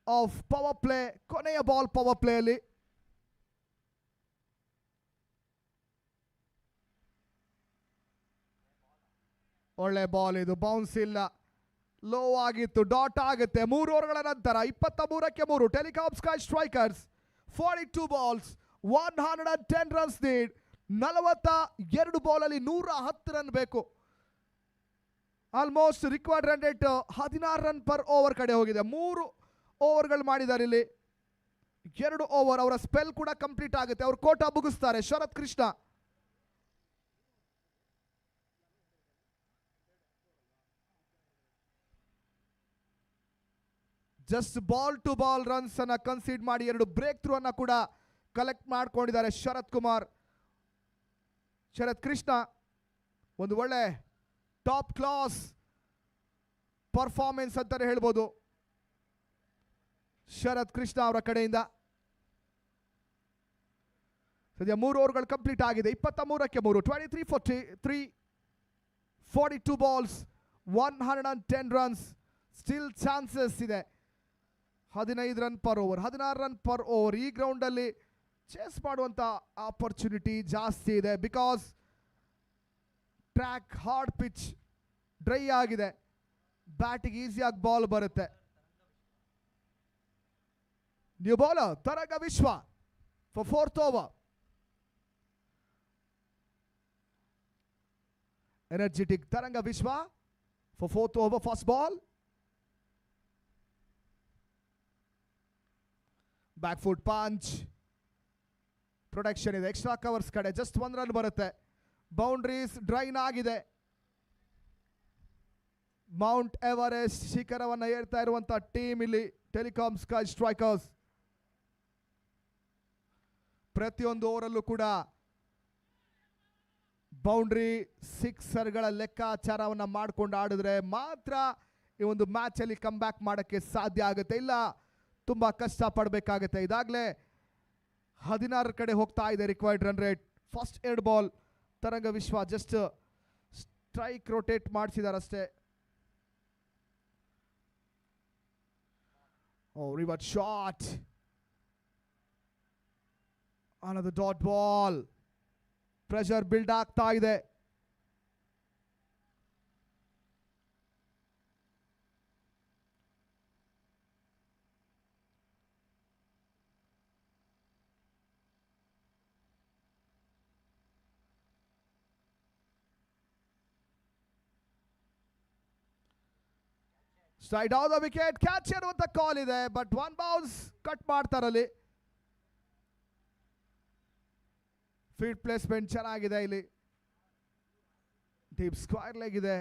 of power play, ಕೊನೆಯ ಬಾಲ್ ಪವರ್ ಪ್ಲೇ ಅಲ್ಲಿ. ಒಳ್ಳೆ ಬಾಲ್ ಇದು, ಬೌನ್ಸ್ ಇಲ್ಲ, ಲೋ ಆಗಿತ್ತು, ಡಾಟ್ ಆಗುತ್ತೆ. 3 ಓವರ್ಗಳ ನಂತರ 23ಕ್ಕೆ 3. Telecom Sky Strikers 42 balls 110 runs need. 42 ಬಾಲಲ್ಲಿ 110 ರನ್ ಬೇಕು. Almost required run rate 16 run per over ಕಡೆ ಹೋಗಿದೆ. 3 ಓವರ್ಗಳು ಮಾಡಿದ್ದಾರೆ ಇಲ್ಲಿ. 2 ಓವರ್ ಅವರ ಸ್ಪೆಲ್ ಕೂಡ ಕಂಪ್ಲೀಟ್ ಆಗುತ್ತೆ. ಅವರು ಕೋಟ ಮುಗಿಸ್ತಾರೆ Sharath Krishna. Just ball to ball runs ಅನ್ನ ಕನ್ಸೀಡ್ ಮಾಡಿ 2 ಬ್ರೇಕ್ ಥ್ರೂ ಅನ್ನ ಕೂಡ ಕಲೆಕ್ಟ್ ಮಾಡ್ಕೊಂಡಿದ್ದಾರೆ ಶರತ್ ಕೃಷ್ಣ. ಒಂದು ಒಳ್ಳೆ ಟಾಪ್ ಕ್ಲಾಸ್ ಪರ್ಫಾರ್ಮೆನ್ಸ್ ಅಂತಾನೆ ಹೇಳ್ಬೋದು ಶರತ್ ಕೃಷ್ಣ ಅವರ ಕಡೆಯಿಂದ. ಸದ್ಯ 3 ಓವರ್ಗಳು ಕಂಪ್ಲೀಟ್ ಆಗಿದೆ. 23ಕ್ಕೆ 3, 23-43, 42 ಬಾಲ್ಸ್, 110 ರನ್ಸ್. ಸ್ಟಿಲ್ ಚಾನ್ಸಸ್ ಇದೆ. 15 run per over, 16 run per over. ಈ ಗ್ರೌಂಡಲ್ಲಿ ಚೇಸ್ ಮಾಡುವಂಥ ಆಪರ್ಚುನಿಟಿ ಜಾಸ್ತಿ ಇದೆ. Because track hard pitch, dry ಆಗಿದೆ. ಬ್ಯಾಟಿಗೆ ಈಸಿಯಾಗಿ ಬಾಲ್ ಬರುತ್ತೆ. ನ್ಯೂ ಬೌಲರ್ ತರಂಗ ವಿಶ್ವ ಫಾರ್ 4th ಓವರ್. ಎನರ್ಜೆಟಿಕ್ ತರಂಗ ವಿಶ್ವ for 4th over. First ball, back foot punch. Protection ಇದೆ. ಎಕ್ಸ್ಟ್ರಾ ಕವರ್ಸ್ ಕಡೆ ಜಸ್ಟ್ 1 ರನ್ ಬರುತ್ತೆ. ಬೌಂಡ್ರೀಸ್ ಡ್ರೈನ್ ಆಗಿದೆ. ಮೌಂಟ್ ಎವರೆಸ್ಟ್ ಶಿಖರವನ್ನು ಏರ್ತಾ ಇರುವಂಥ ಟೀಮ್ ಇಲ್ಲಿ ಟೆಲಿಕಾಂ ಸ್ಕೈ ಸ್ಟ್ರೈಕರ್ಸ್. ಪ್ರತಿಯೊಂದು ಓವರಲ್ಲೂ ಕೂಡ ಬೌಂಡ್ರಿ ಸಿಕ್ಸರ್ಗಳ ಲೆಕ್ಕಾಚಾರವನ್ನು ಮಾಡಿಕೊಂಡು ಆಡಿದ್ರೆ ಮಾತ್ರ ಈ ಒಂದು ಮ್ಯಾಚಲ್ಲಿ ಕಮ್ ಬ್ಯಾಕ್ ಮಾಡೋಕ್ಕೆ ಸಾಧ್ಯ ಆಗುತ್ತೆ. ಇಲ್ಲ ತುಂಬ ಕಷ್ಟ ಪಡಬೇಕಾಗುತ್ತೆ. ಇದಾಗಲೇ 16 ಕಡೆ ಹೋಗ್ತಾ ಇದೆ required run rate. First 2 ball Taranga Vishwa just strike rotate ಮಾಡಿಸಿದಾರಷ್ಟೇ. Reverse shot, another dot ball. Pressure build ಆಗ್ತಾ ಇದೆ. Straight out the wicket, catch ಅನ್ನುವಂಥ ಕಾಲ್ ಇದೆ. ಬಟ್ 1 ಬೌನ್ಸ್ ಕಟ್ ಮಾಡ್ತಾರಲ್ಲಿ. ಫೀಲ್ಡ್ ಪ್ಲೇಸ್ಮೆಂಟ್ ಚೆನ್ನಾಗಿದೆ ಇಲ್ಲಿ. ಡೀಪ್ ಸ್ಕ್ವೇರ್ ಲೆಗ್ ಇದೆ.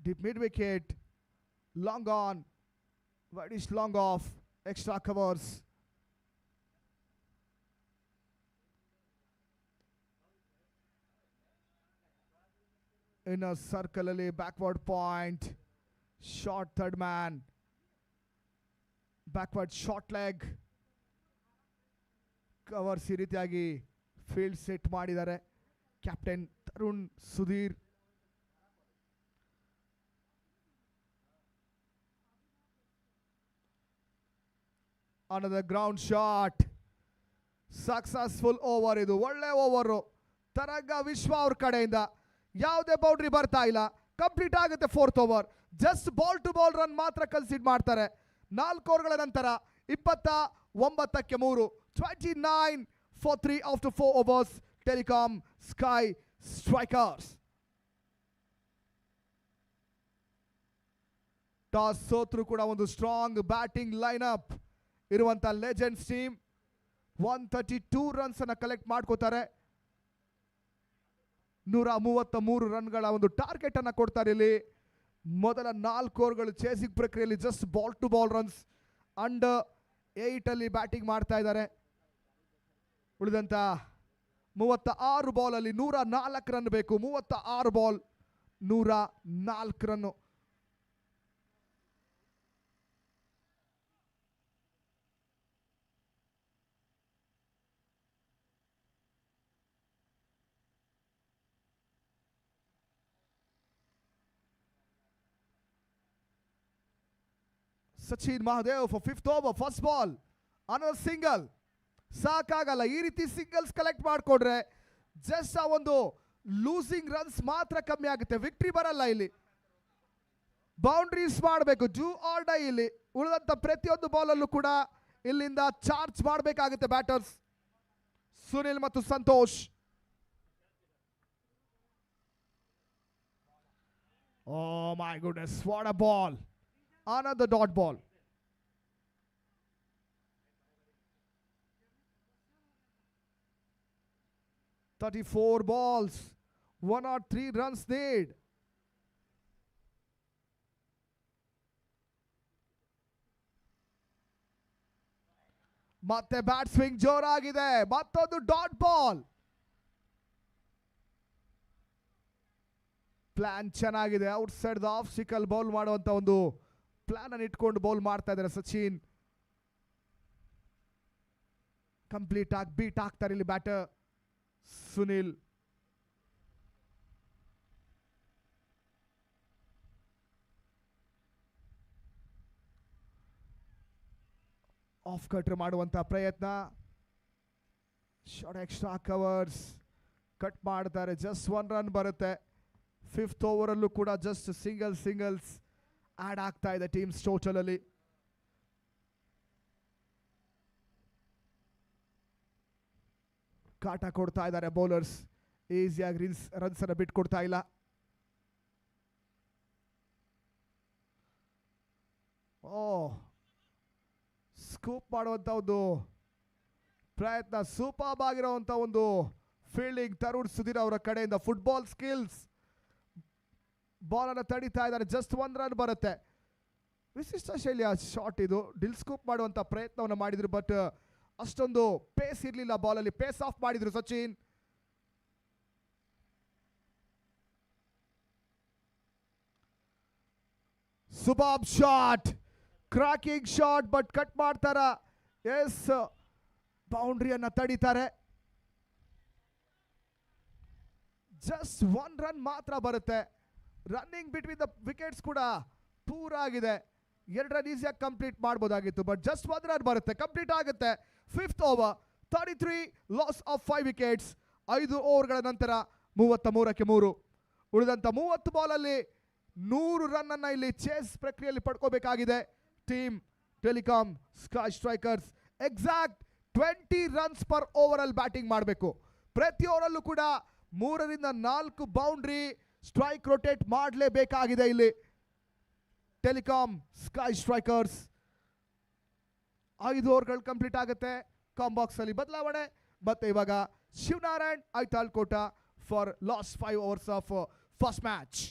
Deep mid wicket, long on, widish long off, extra covers. Inner circle ಅಲ್ಲಿ backward point, short third man, backward short leg covers. ಈ ರೀತಿಯಾಗಿ field set ಮಾಡಿದ್ದಾರೆ captain Tarun Sudhir. Another ground shot, successful over. ಇದು ಒಳ್ಳೆ over ತರಂಗ ವಿಶ್ವ ಅವ್ರ ಕಡೆಯಿಂದ. ಯಾವುದೇ ಬೌಂಡ್ರಿ ಬರ್ತಾ ಇಲ್ಲ. ಕಂಪ್ಲೀಟ್ ಆಗುತ್ತೆ 4th over. Just ball to ball run ಮಾತ್ರ ಕನ್ಸಿಡ್ ಮಾಡ್ತಾರೆ. 4 ಓವರ್ಗಳ ನಂತರ 29ಕ್ಕೆ 3, 29 for 3 after 4 overs. Telecom Sky Strikers. Toss ಸೋತ್ರು ಕೂಡ ಒಂದು ಸ್ಟ್ರಾಂಗ್ ಬ್ಯಾಟಿಂಗ್ ಲೈನ್ಅಪ್ ಇರುವಂತ ಲೆಜೆಂಡ್ಸ್ ಟೀಮ್ 132 ರನ್ಸ್ ಅನ್ನ ಕಲೆಕ್ಟ್ ಮಾಡ್ಕೋತಾರೆ. 133 ರನ್ಗಳ ಒಂದು ಟಾರ್ಗೆಟ್ ಅನ್ನ ಕೊಡ್ತಾರೆ ಇಲ್ಲಿ. ಮೊದಲ 4 ಓವರ್ಗಳು ಚೇಸಿಂಗ್ ಪ್ರಕ್ರಿಯೆಯಲ್ಲಿ just ball to ball runs under 8 ಅಲ್ಲಿ ಬ್ಯಾಟಿಂಗ್ ಮಾಡ್ತಾ ಇದ್ದಾರೆ. ಉಳಿದಂತ 36 ಬಾಲ್ ಅಲ್ಲಿ 104 ರನ್ ಬೇಕು. 36 ball 104 run. Sachin Mahadev for 5th over. First ball, another single. ಸಾಕಾಗಲ್ಲ ಈ ರೀತಿ ಸಿಂಗಲ್ಸ್ ಕಲೆಕ್ಟ್ ಮಾಡಿಕೊಂಡ್ರೆ. ಜಸ್ಟ್ ಆ ಒಂದು ಲೂಸಿಂಗ್ ರನ್ಸ್ ಮಾತ್ರ ಕಮ್ಮಿ ಆಗುತ್ತೆ, ವಿಕ್ಟ್ರಿ ಬರಲ್ಲ ಇಲ್ಲಿ. ಬೌಂಡ್ರೀಸ್ ಮಾಡಬೇಕು, ಡೂ ಆರ್ ಡೈ ಇಲ್ಲಿ. ಉಳಿದಂತ ಪ್ರತಿಯೊಂದು ಬಾಲಲ್ಲೂ ಕೂಡ ಇಲ್ಲಿಂದ ಚಾರ್ಜ್ ಮಾಡಬೇಕಾಗುತ್ತೆ ಬ್ಯಾಟರ್ಸ್ ಸುನಿಲ್ ಮತ್ತು Santosh. Oh my goodness, what a ball. Another dot ball. Thirty-four balls, 103 runs need. ಮತ್ತೆ ಬ್ಯಾಟ್ ಸ್ವಿಂಗ್ ಜೋರಾಗಿದೆ, ಮತ್ತೊಂದು ಡಾಟ್ ಬಾಲ್. ಪ್ಲಾನ್ ಚೆನ್ನಾಗಿದೆ, outside the off circle bowl ಮಾಡುವಂತ ಒಂದು ಪ್ಲಾನ್ ಅನ್ನು ಇಟ್ಕೊಂಡು ಬೌಲ್ ಮಾಡ್ತಾ ಇದ್ದಾರೆ ಸಚಿನ್. ಕಂಪ್ಲೀಟ್ ಆಗಿ ಬೀಟ್ ಆಗ್ತಾರೆ ಇಲ್ಲಿ ಬ್ಯಾಟರ್ ಸುನಿಲ್. ಆಫ್ ಕಟ್ ಮಾಡುವಂತ ಪ್ರಯತ್ನ, ಶಾರ್ಟ್ ಎಕ್ಸ್ಟ್ರಾ ಕವರ್ಸ್ ಕಟ್ ಮಾಡ್ತಾರೆ. ಜಸ್ಟ್ 1 ರನ್ ಬರುತ್ತೆ. 5th ಓವರ್ ಅಲ್ಲೂ ಕೂಡ ಜಸ್ಟ್ ಸಿಂಗಲ್ಸ್ ಆಡ್ ಆಗ್ತಾ ಇದೆ ಟೀಮ್ಸ್ ಟೋಟಲ್ ಅಲ್ಲಿ. ಕಾಟ ಕೊಡ್ತಾ ಇದ್ದಾರೆ ಬೌಲರ್ಸ್, ಈಸಿಯಾಗಿ ರನ್ಸ್ ಅನ್ನು ಬಿಟ್ಕೊಡ್ತಾ ಇಲ್ಲ. ಸ್ಕೂಪ್ ಮಾಡುವಂತ ಒಂದು ಪ್ರಯತ್ನ, ಸೂಪರ್ ಆಗಿರುವಂತ ಒಂದು ಫೀಲ್ಡಿಂಗ್ ತರುಣ್ ಸುಧೀರ್ ಅವರ ಕಡೆಯಿಂದ. ಫುಟ್ಬಾಲ್ ಸ್ಕಿಲ್ಸ್, ಬಾಲ್ ಅನ್ನು ತಡಿತಾ ಇದ್ದಾರೆ. ಜಸ್ಟ್ 1 ರನ್ ಬರುತ್ತೆ. ವಿಶಿಷ್ಟ ಶೈಲಿಯ ಶಾಟ್ ಇದು. ಡಿಲ್ ಸ್ಕೂಪ್ ಮಾಡುವಂತ ಪ್ರಯತ್ನವನ್ನು ಮಾಡಿದ್ರು, ಬಟ್ ಅಷ್ಟೊಂದು ಪೇಸ್ ಇರಲಿಲ್ಲ ಬಾಲಲ್ಲಿ. ಪೇಸ್ ಆಫ್ ಮಾಡಿದ್ರು Sachin. Superb shot, cracking shot, but cut ಮಾಡ್ತಾರ. ಎಸ್, ಬೌಂಡ್ರಿಯನ್ನ ತಡಿತಾರೆ. ಜಸ್ಟ್ 1 ರನ್ ಮಾತ್ರ ಬರುತ್ತೆ. ರನ್ನಿಂಗ್ ಬಿಟ್ವೀನ್ ದ ವಿಕೆಟ್ಸ್ ಕೂಡ ಪೂರ ಆಗಿದೆ. 2 ರನ್ ಈಸಿಯಾಗಿ ಕಂಪ್ಲೀಟ್ ಮಾಡ್ಬೋದಾಗಿತ್ತು, ಬಟ್ ಜಸ್ಟ್ 1 ರನ್ ಬರುತ್ತೆ, ಕಂಪ್ಲೀಟ್ ಆಗುತ್ತೆ. 5th over, 33 loss of 5 wickets. 5 ಓವರ್ಗಳ ನಂತರ 33ಕ್ಕೆ 3. ಉಳಿದಂತ 30 ಬಾಲಲ್ಲಿ 100 ರನ್ ಅನ್ನ ಇಲ್ಲಿ ಚೇಸ್ ಪ್ರಕ್ರಿಯೆಯಲ್ಲಿ ಪಡ್ಕೋಬೇಕಾಗಿದೆ team Telecom Sky Strikers. Exact 20 runs per over ಅಲ್ಲಿ ಬ್ಯಾಟಿಂಗ್ ಮಾಡಬೇಕು. ಪ್ರತಿ ಓವರಲ್ಲೂ ಕೂಡ 3 ರಿಂದ 4 ಬೌಂಡ್ರಿ ಸ್ಟ್ರೈಕ್ ರೊಟೇಟ್ ಮಾಡಲೇಬೇಕಾಗಿದೆ ಇಲ್ಲಿ ಟೆಲಿಕಾಂ ಸ್ಕೈ ಸ್ಟ್ರೈಕರ್ಸ್. 5 ಓವರ್ಗಳು ಕಂಪ್ಲೀಟ್ ಆಗುತ್ತೆ. ಕಾಂಬಾಕ್ಸ್ ಅಲ್ಲಿ ಬದಲಾವಣೆ. ಮತ್ತೆ ಇವಾಗ Shivanarayan Aithal Kota for last 5 overs of first match.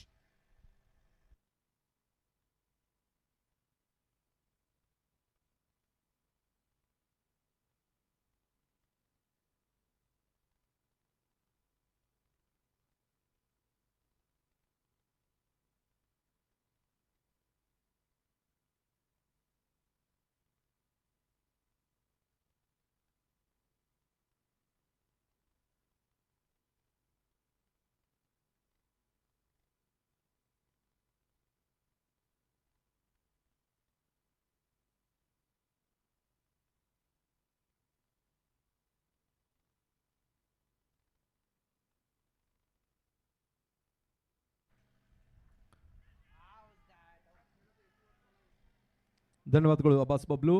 ಧನ್ಯವಾದಗಳು ಅಬ್ಬಾಸ್ ಬಬ್ಲು.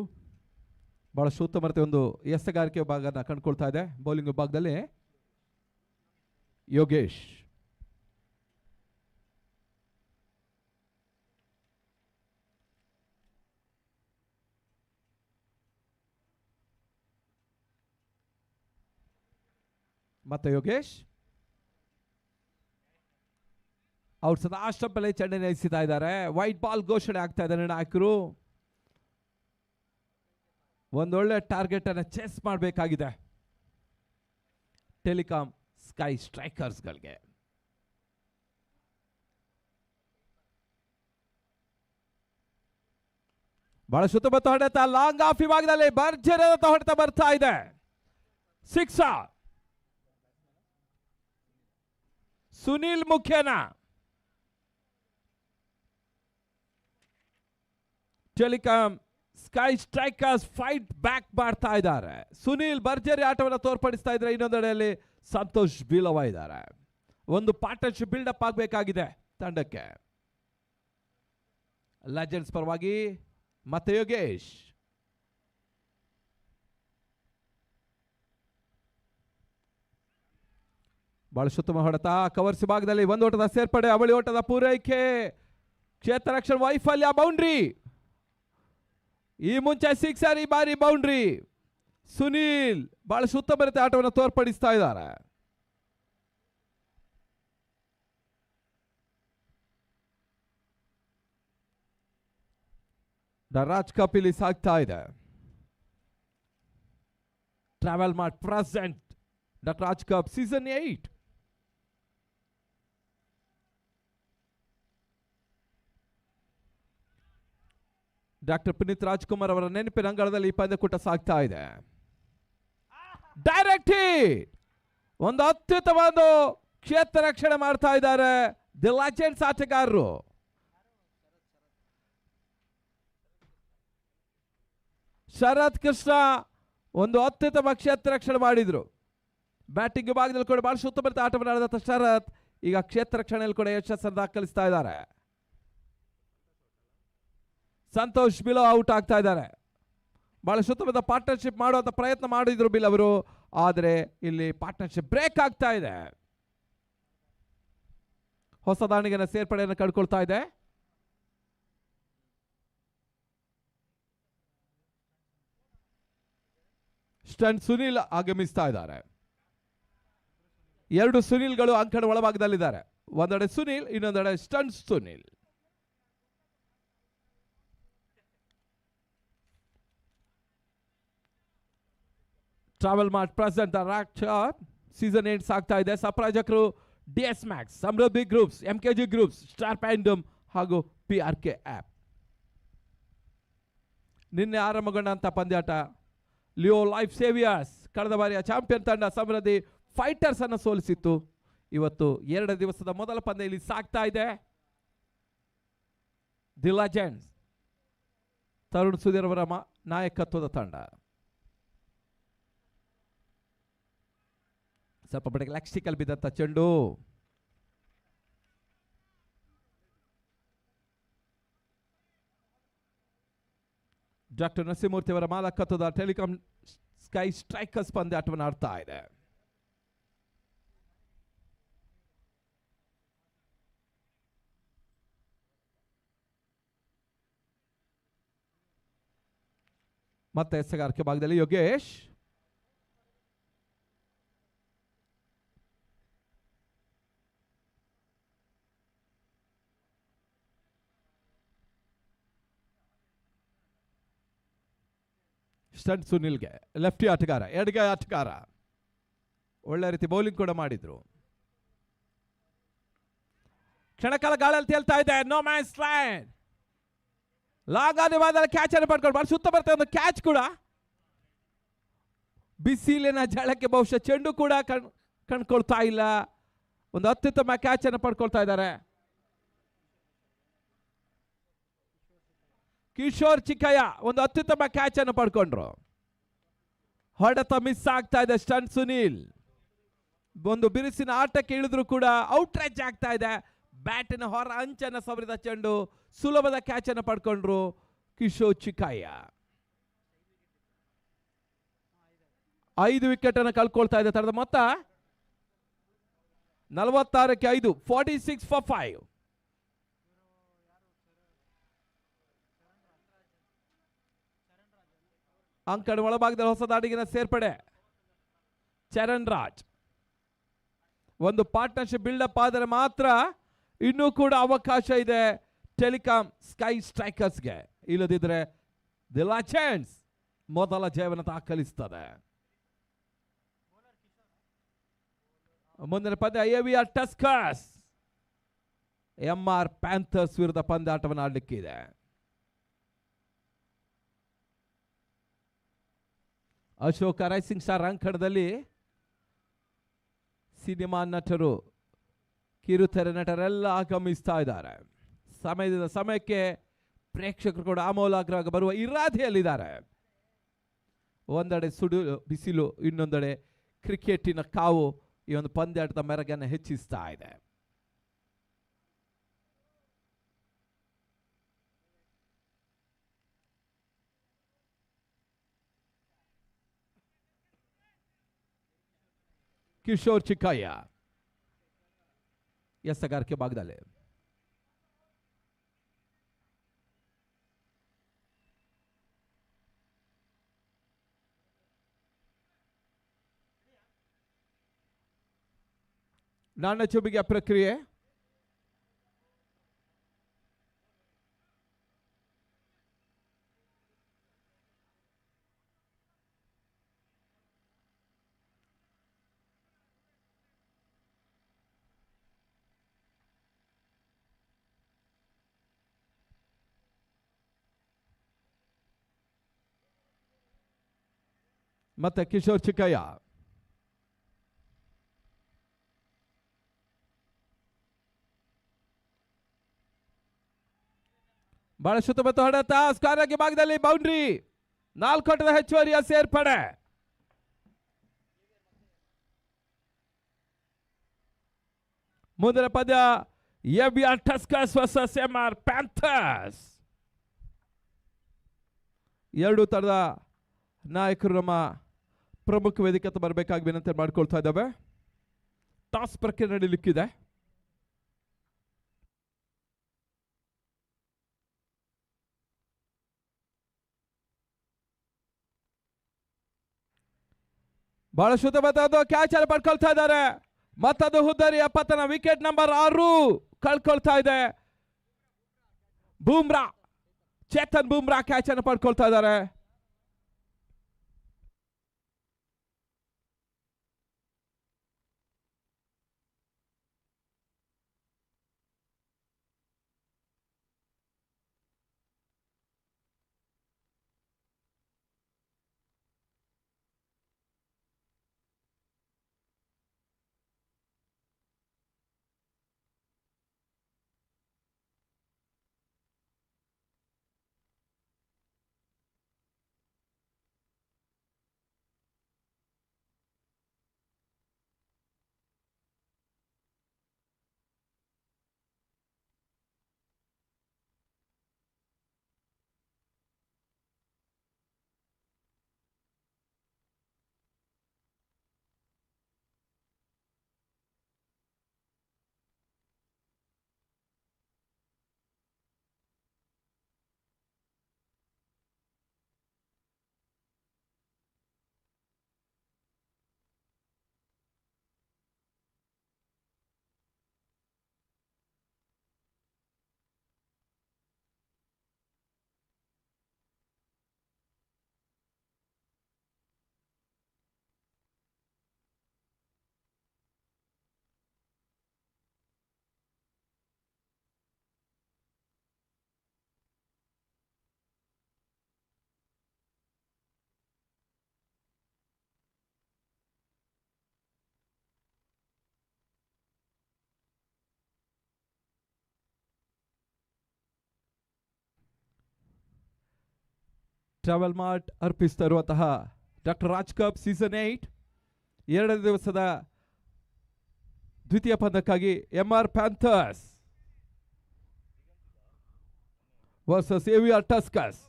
ಬಹಳಷ್ಟು ಉತ್ತಮತೆ ಒಂದು ಎಸೆಗಾರಿಕೆ ಭಾಗನ ಕಂಡುಕೊಳ್ತಾ ಇದೆ. ಬೌಲಿಂಗ್ ವಿಭಾಗದಲ್ಲಿ ಯೋಗೇಶ್. ಮತ್ತೆ ಯೋಗೇಶ್ ಔಟ್ ಅಷ್ಟಪಲ್ಲಿ ಚೆಂಡನ್ನು ನೆನೆಸಿತಾ ಇದ್ದಾರೆ. ವೈಟ್ ಬಾಲ್ ಘೋಷಣೆ ಆಗ್ತಾ ಇದೆ ನಿರ್ಣಾಯಕರು. ಒಂದೊಳ್ಳೆ ಟಾರ್ಗೆಟ್ ಅನ್ನು ಚೆಸ್ ಮಾಡಬೇಕಾಗಿದೆ ಟೆಲಿಕಾಂ ಸ್ಕೈ ಸ್ಟ್ರೈಕರ್ಸ್ಗಳಿಗೆ. ಬಹಳ ಸುತ್ತಮುತ್ತ ಹೊಡೆತ, ಲಾಂಗ್ ಆಫ್ ವಿಭಾಗದಲ್ಲಿ ಭರ್ಜರಿಯಾದ ಹೊಡೆತ ಬರ್ತಾ ಇದೆ. ಸಿಕ್ಸರ್ ಸುನಿಲ್ ಮುಖ್ಯನ. Telecom Sky Strikers fight back ಮಾಡ್ತಾ ಇದ್ದಾರೆ. ಸುನಿಲ್ ಭರ್ಜರಿ ಆಟವನ್ನು ತೋರ್ಪಡಿಸ್ತಾ ಇದ್ದಾರೆ. ಇನ್ನೊಂದೆಡೆಯಲ್ಲಿ ಸಂತೋಷ್ ಬೀಲವ ಇದ್ದಾರೆ. ಒಂದು ಪಾರ್ಟ್ನರ್ಶಿಪ್ ಬಿಲ್ಡಪ್ ಆಗಬೇಕಾಗಿದೆ ತಂಡಕ್ಕೆ. ಲೆಜೆಂಡ್ಸ್ ಪರವಾಗಿ ಮತ್ತೆ ಯೋಗೇಶ್. ಬಹಳ ಉತ್ತಮ ಹೊಡೆತ. ಕವರ್ಸ್ ಭಾಗದಲ್ಲಿ ಒಂದು ಓಟದ ಸೇರ್ಪಡೆ, ಅವಳಿ ಓಟದ ಪೂರೈಕೆ, ಕ್ಷೇತ್ರ ರಕ್ಷಣೆ ವೈಫಲ್ಯ, ಬೌಂಡ್ರಿ. ಈ ಮುಂಚೆ ಸಿಕ್ಸರ್, ಈ ಬಾರಿ ಬೌಂಡ್ರಿ. ಸುನೀಲ್ ಬಹಳ ಉತ್ತಮ ರೀತಿ ಆಟವನ್ನು ತೋರ್ಪಡಿಸ್ತಾ ಇದ್ದಾರೆ. ರಾಜ್ ಕಪ್ ಇಲ್ಲಿ ಸಾಗ್ತಾ ಇದೆ. Travel Mart present doctor Raj Cup season 8. Doctor Puneeth Rajkumar ಅವರ ನೆನಪಿನ ಅಂಗಳದಲ್ಲಿ ಈ ಪಂದ್ಯಕೂಟ ಸಾಗ್ತಾ ಇದೆ. ಡೈರೆಕ್ಟ್ ಹಿಟ್, ಒಂದು ಅತ್ಯುತ್ತಮವಾದ ಕ್ಷೇತ್ರ ರಕ್ಷಣೆ ಮಾಡ್ತಾ ಇದ್ದಾರೆ ದಿ ಲೆಜೆಂಡ್ಸ್ ಆಟಗಾರರು. ಶರತ್ ಕೃಷ್ಣ ಒಂದು ಅತ್ಯುತ್ತಮ ಕ್ಷೇತ್ರ ರಕ್ಷಣೆ ಮಾಡಿದ್ರು. ಬ್ಯಾಟಿಂಗ್ ವಿಭಾಗದಲ್ಲಿ ಕೂಡ ಬಹಳ ಉತ್ತಮ ಆಟವನ್ನು ಆಡಿದಂಥ ಶರತ್ ಈಗ ಕ್ಷೇತ್ರ ರಕ್ಷಣೆಯಲ್ಲಿ ಕೂಡ ಯಶಸ್ಸನ್ನು ದಾಖಲಿಸ್ತಾ ಇದ್ದಾರೆ. ಸಂತೋಷ್ ಬಿಲೋ ಔಟ್ ಆಗ್ತಾ ಇದ್ದಾರೆ. ಬಹಳ ಉತ್ತಮವಾದ ಪಾರ್ಟ್ನರ್ಶಿಪ್ ಮಾಡುವಂತ ಪ್ರಯತ್ನ ಮಾಡಿದ್ರು ಬಿಲ್ ಅವರು, ಆದರೆ ಇಲ್ಲಿ ಪಾರ್ಟ್ನರ್ಶಿಪ್ ಬ್ರೇಕ್ ಆಗ್ತಾ ಇದೆ. ಹೊಸ ದಾಂಡಿಗನ ಸೇರ್ಪಡೆಯನ್ನು ಕಳ್ಕೊಳ್ತಾ ಇದೆ. ಸ್ಟಂಟ್ ಸುನಿಲ್ ಆಗಮಿಸ್ತಾ ಇದ್ದಾರೆ. ಎರಡು ಸುನಿಲ್ಗಳು ಅಂಕಣ ಒಳಭಾಗದಲ್ಲಿದ್ದಾರೆ. ಒಂದೆಡೆ ಸುನಿಲ್, ಇನ್ನೊಂದೆಡೆ stunt Sunil. Travel Mart present season 8 ಸಾಗ್ತಾ ಇದೆ. ಸಪ್ರಾಯೋಜಕರು DS Max, Samruddhi groups, MKG groups, star ಪ್ಯಾಂಡಮ್ ಹಾಗೂ PRK ಆಪ್. ನಿನ್ನೆ ಆರಂಭಗೊಂಡಂತ ಪಂದ್ಯಾಟ ಲಿಯೋ ಲೈಫ್ ಸೇವಿಯರ್ಸ್ ಕಳೆದ ಬಾರಿಯ ಚಾಂಪಿಯನ್ ತಂಡ ಸಮೃದ್ಧಿ ಫೈಟರ್ಸ್ ಅನ್ನು ಸೋಲಿಸಿತ್ತು. ಇವತ್ತು 2 ದಿವಸದ ಮೊದಲ ಪಂದ್ಯ ಇಲ್ಲಿ ಸಾಗ್ತಾ ಇದೆ. ದಿ ಲೆಜೆಂಡ್ಸ್ ತರುಣ್ ಸುಧೀರ್ ಅವರ ನಾಯಕತ್ವದ ತಂಡ. ಸ್ವಲ್ಪ ಬಡಿಗೆ ಲೆಕ್ಸಿಕಲ್ ಬಿದ್ದಂತ ಚೆಂಡು. ಡಾಕ್ಟರ್ ನರಸಿಂಹಮೂರ್ತಿ ಅವರ ಮಾಲಕತ್ವದ ಟೆಲಿಕಾಂ ಸ್ಕೈ ಸ್ಟ್ರೈಕರ್ಸ್ ಪಂದ್ಯಾಟವನ್ನು ಆಡ್ತಾ ಇದೆ. ಮತ್ತೆ ಎಸೆಗಾರಿಕೆ ಭಾಗದಲ್ಲಿ ಯೋಗೇಶ್. ಸ್ಟಂಟ್ ಸುನಿಲ್ಗೆ ಲೆಫ್ಟಿ ಆಟಗಾರ, ಎಡಗೈ ಆಟಗಾರ, ಒಳ್ಳೆ ರೀತಿ ಬೌಲಿಂಗ್ ಕೂಡ ಮಾಡಿದ್ರು. ಕ್ಷಣಕಾಲ ಗಾಳಿಯಲ್ಲಿ ತೇಲ್ತಾ ಇದೆ. No man's land. ಲಾಗಾದಿವಾದ ಕ್ಯಾಚ್ ಅನ್ನು ಪಡ್ಕೊಂಡು ಬಹಳ ಸುತ್ತ ಬರ್ತದೆ ಒಂದು ಕ್ಯಾಚ್ ಕೂಡ. ಬಿಸಿಲಿನ ಜಳಕ್ಕೆ ಬಹುಶಃ ಚೆಂಡು ಕೂಡ ಕಣ್ಕೊಳ್ತಾ ಇಲ್ಲ. ಒಂದು ಅತ್ಯುತ್ತಮ ಕ್ಯಾಚ್ ಅನ್ನು ಪಡ್ಕೊಳ್ತಾ ಇದ್ದಾರೆ. ಕಿಶೋರ್ ಚಿಕ್ಕಯ್ಯ ಒಂದು ಅತ್ಯುತ್ತಮ ಕ್ಯಾಚ್ ಅನ್ನು ಪಡ್ಕೊಂಡ್ರು. ಹೊಡೆತ ಮಿಸ್ ಆಗ್ತಾ ಇದೆ. ಸ್ಟಂಟ್ ಸುನೀಲ್ ಒಂದು ಬಿರುಸಿನ ಆಟಕ್ಕೆ ಇಳಿದ್ರು ಕೂಡ ಔಟ್ರೇಜ್ ಆಗ್ತಾ ಇದೆ. ಬ್ಯಾಟಿನ ಹೊರ ಅಂಚನ್ನು ಸವರಿದ ಚೆಂಡು, ಸುಲಭದ ಕ್ಯಾಚ್ ಅನ್ನು ಪಡ್ಕೊಂಡ್ರು ಕಿಶೋರ್ ಚಿಕ್ಕಯ್ಯ. 5 ವಿಕೆಟ್ ಅನ್ನು ಕಳ್ಕೊಳ್ತಾ ಇದೆ. ತರದ ಮೊತ್ತ 46ಕ್ಕೆ 5, 46 for 5. ಅಂಕಣ ಒಳಭಾಗದಲ್ಲಿ ಹೊಸ ದಾಡಿಗಿನ ಸೇರ್ಪಡೆ ಚರಣ್ ರಾಜ್. ಒಂದು ಪಾರ್ಟ್ನರ್ಶಿಪ್ ಬಿಲ್ಡಪ್ ಆದರೆ ಮಾತ್ರ ಇನ್ನೂ ಕೂಡ ಅವಕಾಶ ಇದೆ ಟೆಲಿಕಾಂ ಸ್ಕೈ ಸ್ಟ್ರೈಕರ್ಸ್ಗೆ. ಇಲ್ಲದಿದ್ರೆ ದಿ ಲೆಜೆಂಡ್ಸ್ ಮೊದಲ ಜಯವನ್ನು ದಾಖಲಿಸುತ್ತದೆ. ಮುಂದಿನ ಪಂದ್ಯ AVR ಟಸ್ಕರ್ಸ್ MR ಪ್ಯಾಂಥರ್ಸ್ ವಿರುದ್ಧ ಪಂದ್ಯಾಟವನ್ನು ಆಡಲಿಕ್ಕಿದೆ. ಅಶೋಕ ರೈಸಿಂಗ್ ಸ್ಟಾರ್ ಅಂಕಣದಲ್ಲಿ ಸಿನಿಮಾ ನಟರು, ಕಿರುತೆರೆ ನಟರೆಲ್ಲ ಆಗಮಿಸ್ತಾ ಇದ್ದಾರೆ. ಸಮಯದಿಂದ ಸಮಯಕ್ಕೆ ಪ್ರೇಕ್ಷಕರು ಕೂಡ ಆಮೂಲಾಗ್ರವಾಗಿ ಬರುವ ಇರಾದೆಯಲ್ಲಿದ್ದಾರೆ. ಒಂದೆಡೆ ಸುಡು ಬಿಸಿಲು, ಇನ್ನೊಂದೆಡೆ ಕ್ರಿಕೆಟಿನ ಕಾವು ಈ ಒಂದು ಪಂದ್ಯಾಟದ ಮೆರಗನ್ನು ಹೆಚ್ಚಿಸ್ತಾ ಇದೆ. ಕಿಶೋರ್ ಚಿಕ್ಕಯ್ಯ ಎಸೆಗಾರಿಕೆ ಭಾಗದಲ್ಲಿ ನಾಣ್ಯ ಚುಬಿಗೆ ಪ್ರಕ್ರಿಯೆ. ಮತ್ತೆ ಕಿಶೋರ್ ಚಿಕ್ಕಯ್ಯ. ಬಹಳ ಸುತ್ತಮುತ್ತ ಹೊಡೆತ ಸ್ಕಾರಕ್ಕೆ ಭಾಗದಲ್ಲಿ ಬೌಂಡ್ರಿ. 4 ಓಟದ ಹೆಚ್ಚುವರಿಯ ಸೇರ್ಪಡೆ. ಮುಂದಿನ ಪಂದ್ಯ AVR Tuskers versus MR panthers. ಎರಡು ತರದ ನಾಯಕರು ನಮ್ಮ ಪ್ರಮುಖ ವೇದಿಕೆ ಬರಬೇಕಾಗಿ ವಿನಂತಿ ಮಾಡಿಕೊಳ್ತಾ ಇದ್ದಾವೆ. ಟಾಸ್ ಪ್ರಕ್ರಿಯೆ ನಡೀಲಿಕ್ಕಿದೆ. ಬಹಳ ಶುದ್ಧವಾದ ಕ್ಯಾಚ್ ಅಲ್ಲಿ ಪಡ್ಕೊಳ್ತಾ ಇದ್ದಾರೆ. ಮತ್ತದು ಹುದ್ದರಿಯ ಪತನ. ವಿಕೆಟ್ ನಂಬರ್ 6 ಕಳ್ಕೊಳ್ತಾ ಇದೆ. ಬೂಮ್ರಾ, ಚೇತನ್ ಬೂಮ್ರಾ ಕ್ಯಾಚ್ ಅನ್ನು ಪಡ್ಕೊಳ್ತಾ ಇದ್ದಾರೆ. ಟ್ರಾವೆಲ್ ಮಾರ್ಟ್ ಅರ್ಪಿಸ್ತಾ ಇರುವಂತಹ ಡಾಕ್ಟರ್ ರಾಜ್ ಕಪ್ ಸೀಸನ್ 8 ಎರಡನೇ ದಿವಸದ ದ್ವಿತೀಯ ಪಂದ್ಯಕ್ಕಾಗಿ MR panthers versus AVR tuskers.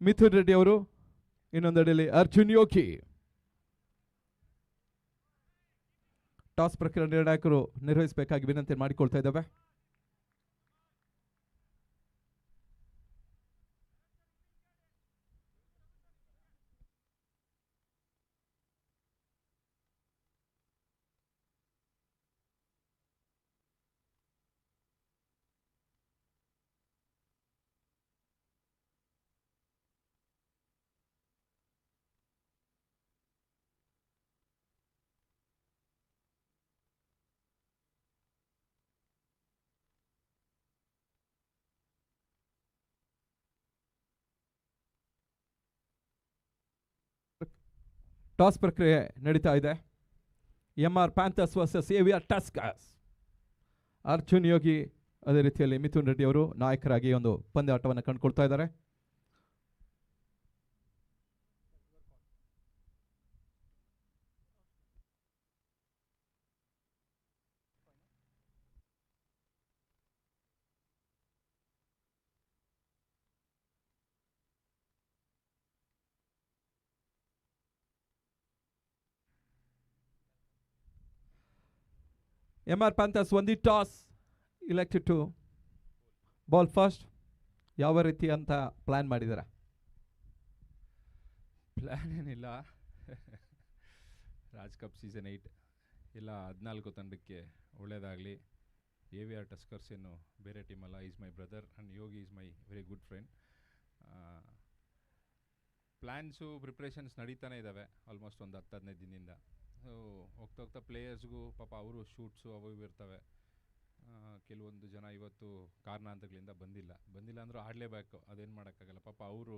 Mithun Reddy ಅವರು, ಇನ್ನೊಂದೆಡೆಯಲ್ಲಿ ಅರ್ಜುನ್ ಯೋಗಿ. ಟಾಸ್ ಪ್ರಕ್ರಿಯೆ ನಿರ್ಣಾಯಕರು ನಿರ್ವಹಿಸಬೇಕಾಗಿ ವಿನಂತಿ ಮಾಡಿಕೊಳ್ತಾ ಇದ್ದಾವೆ. ಟಾಸ್ ಪ್ರಕ್ರಿಯೆ ನಡೀತಾ ಇದೆ. MR panthers versus AVR tuskers. Arjun Yogi ಅದೇ ರೀತಿಯಲ್ಲಿ ಮಿಥುನ್ ರೆಡ್ಡಿ ಅವರು ನಾಯಕರಾಗಿ ಒಂದು ಪಂದ್ಯಾಟವನ್ನು ಕಂಡುಕೊಳ್ತಾ ಇದ್ದಾರೆ. MR ಪ್ಯಾಂಥರ್ಸ್ ಒಂದು toss elected to ball first. ಯಾವ ರೀತಿ ಅಂತ ಪ್ಲಾನ್ ಮಾಡಿದಾರ? ಪ್ಲ್ಯಾನ್ ಏನಿಲ್ಲ. ರಾಜ್ ಕಪ್ ಸೀಸನ್ 8 ಎಲ್ಲ 14 ತಂಡಕ್ಕೆ ಒಳ್ಳೆಯದಾಗಲಿ. AVR ಟಸ್ಕರ್ಸ್ ಏನು ಬೇರೆ ಟೀಮಲ್ಲ. Is my brother and Yogi is my very good friend. Plans preparations ನಡೀತಾನೆ ಇದ್ದಾವೆ ಆಲ್ಮೋಸ್ಟ್ ಒಂದು 10-15 ದಿನದಿಂದ. ಸೊ ಹೋಗ್ತಾ ಹೋಗ್ತಾ ಪ್ಲೇಯರ್ಸ್ಗೂ ಪಾಪ ಅವರು ಶೂಟ್ಸು ಅವು ಇವು ಇರ್ತವೆ. ಕೆಲವೊಂದು ಜನ ಇವತ್ತು ಕಾರಣಾಂತರಗಳಿಂದ ಬಂದಿಲ್ಲ ಅಂದರೂ ಆಡಲೇಬೇಕು, ಅದೇನು ಮಾಡೋಕ್ಕಾಗಲ್ಲ. ಪಾಪ ಅವರು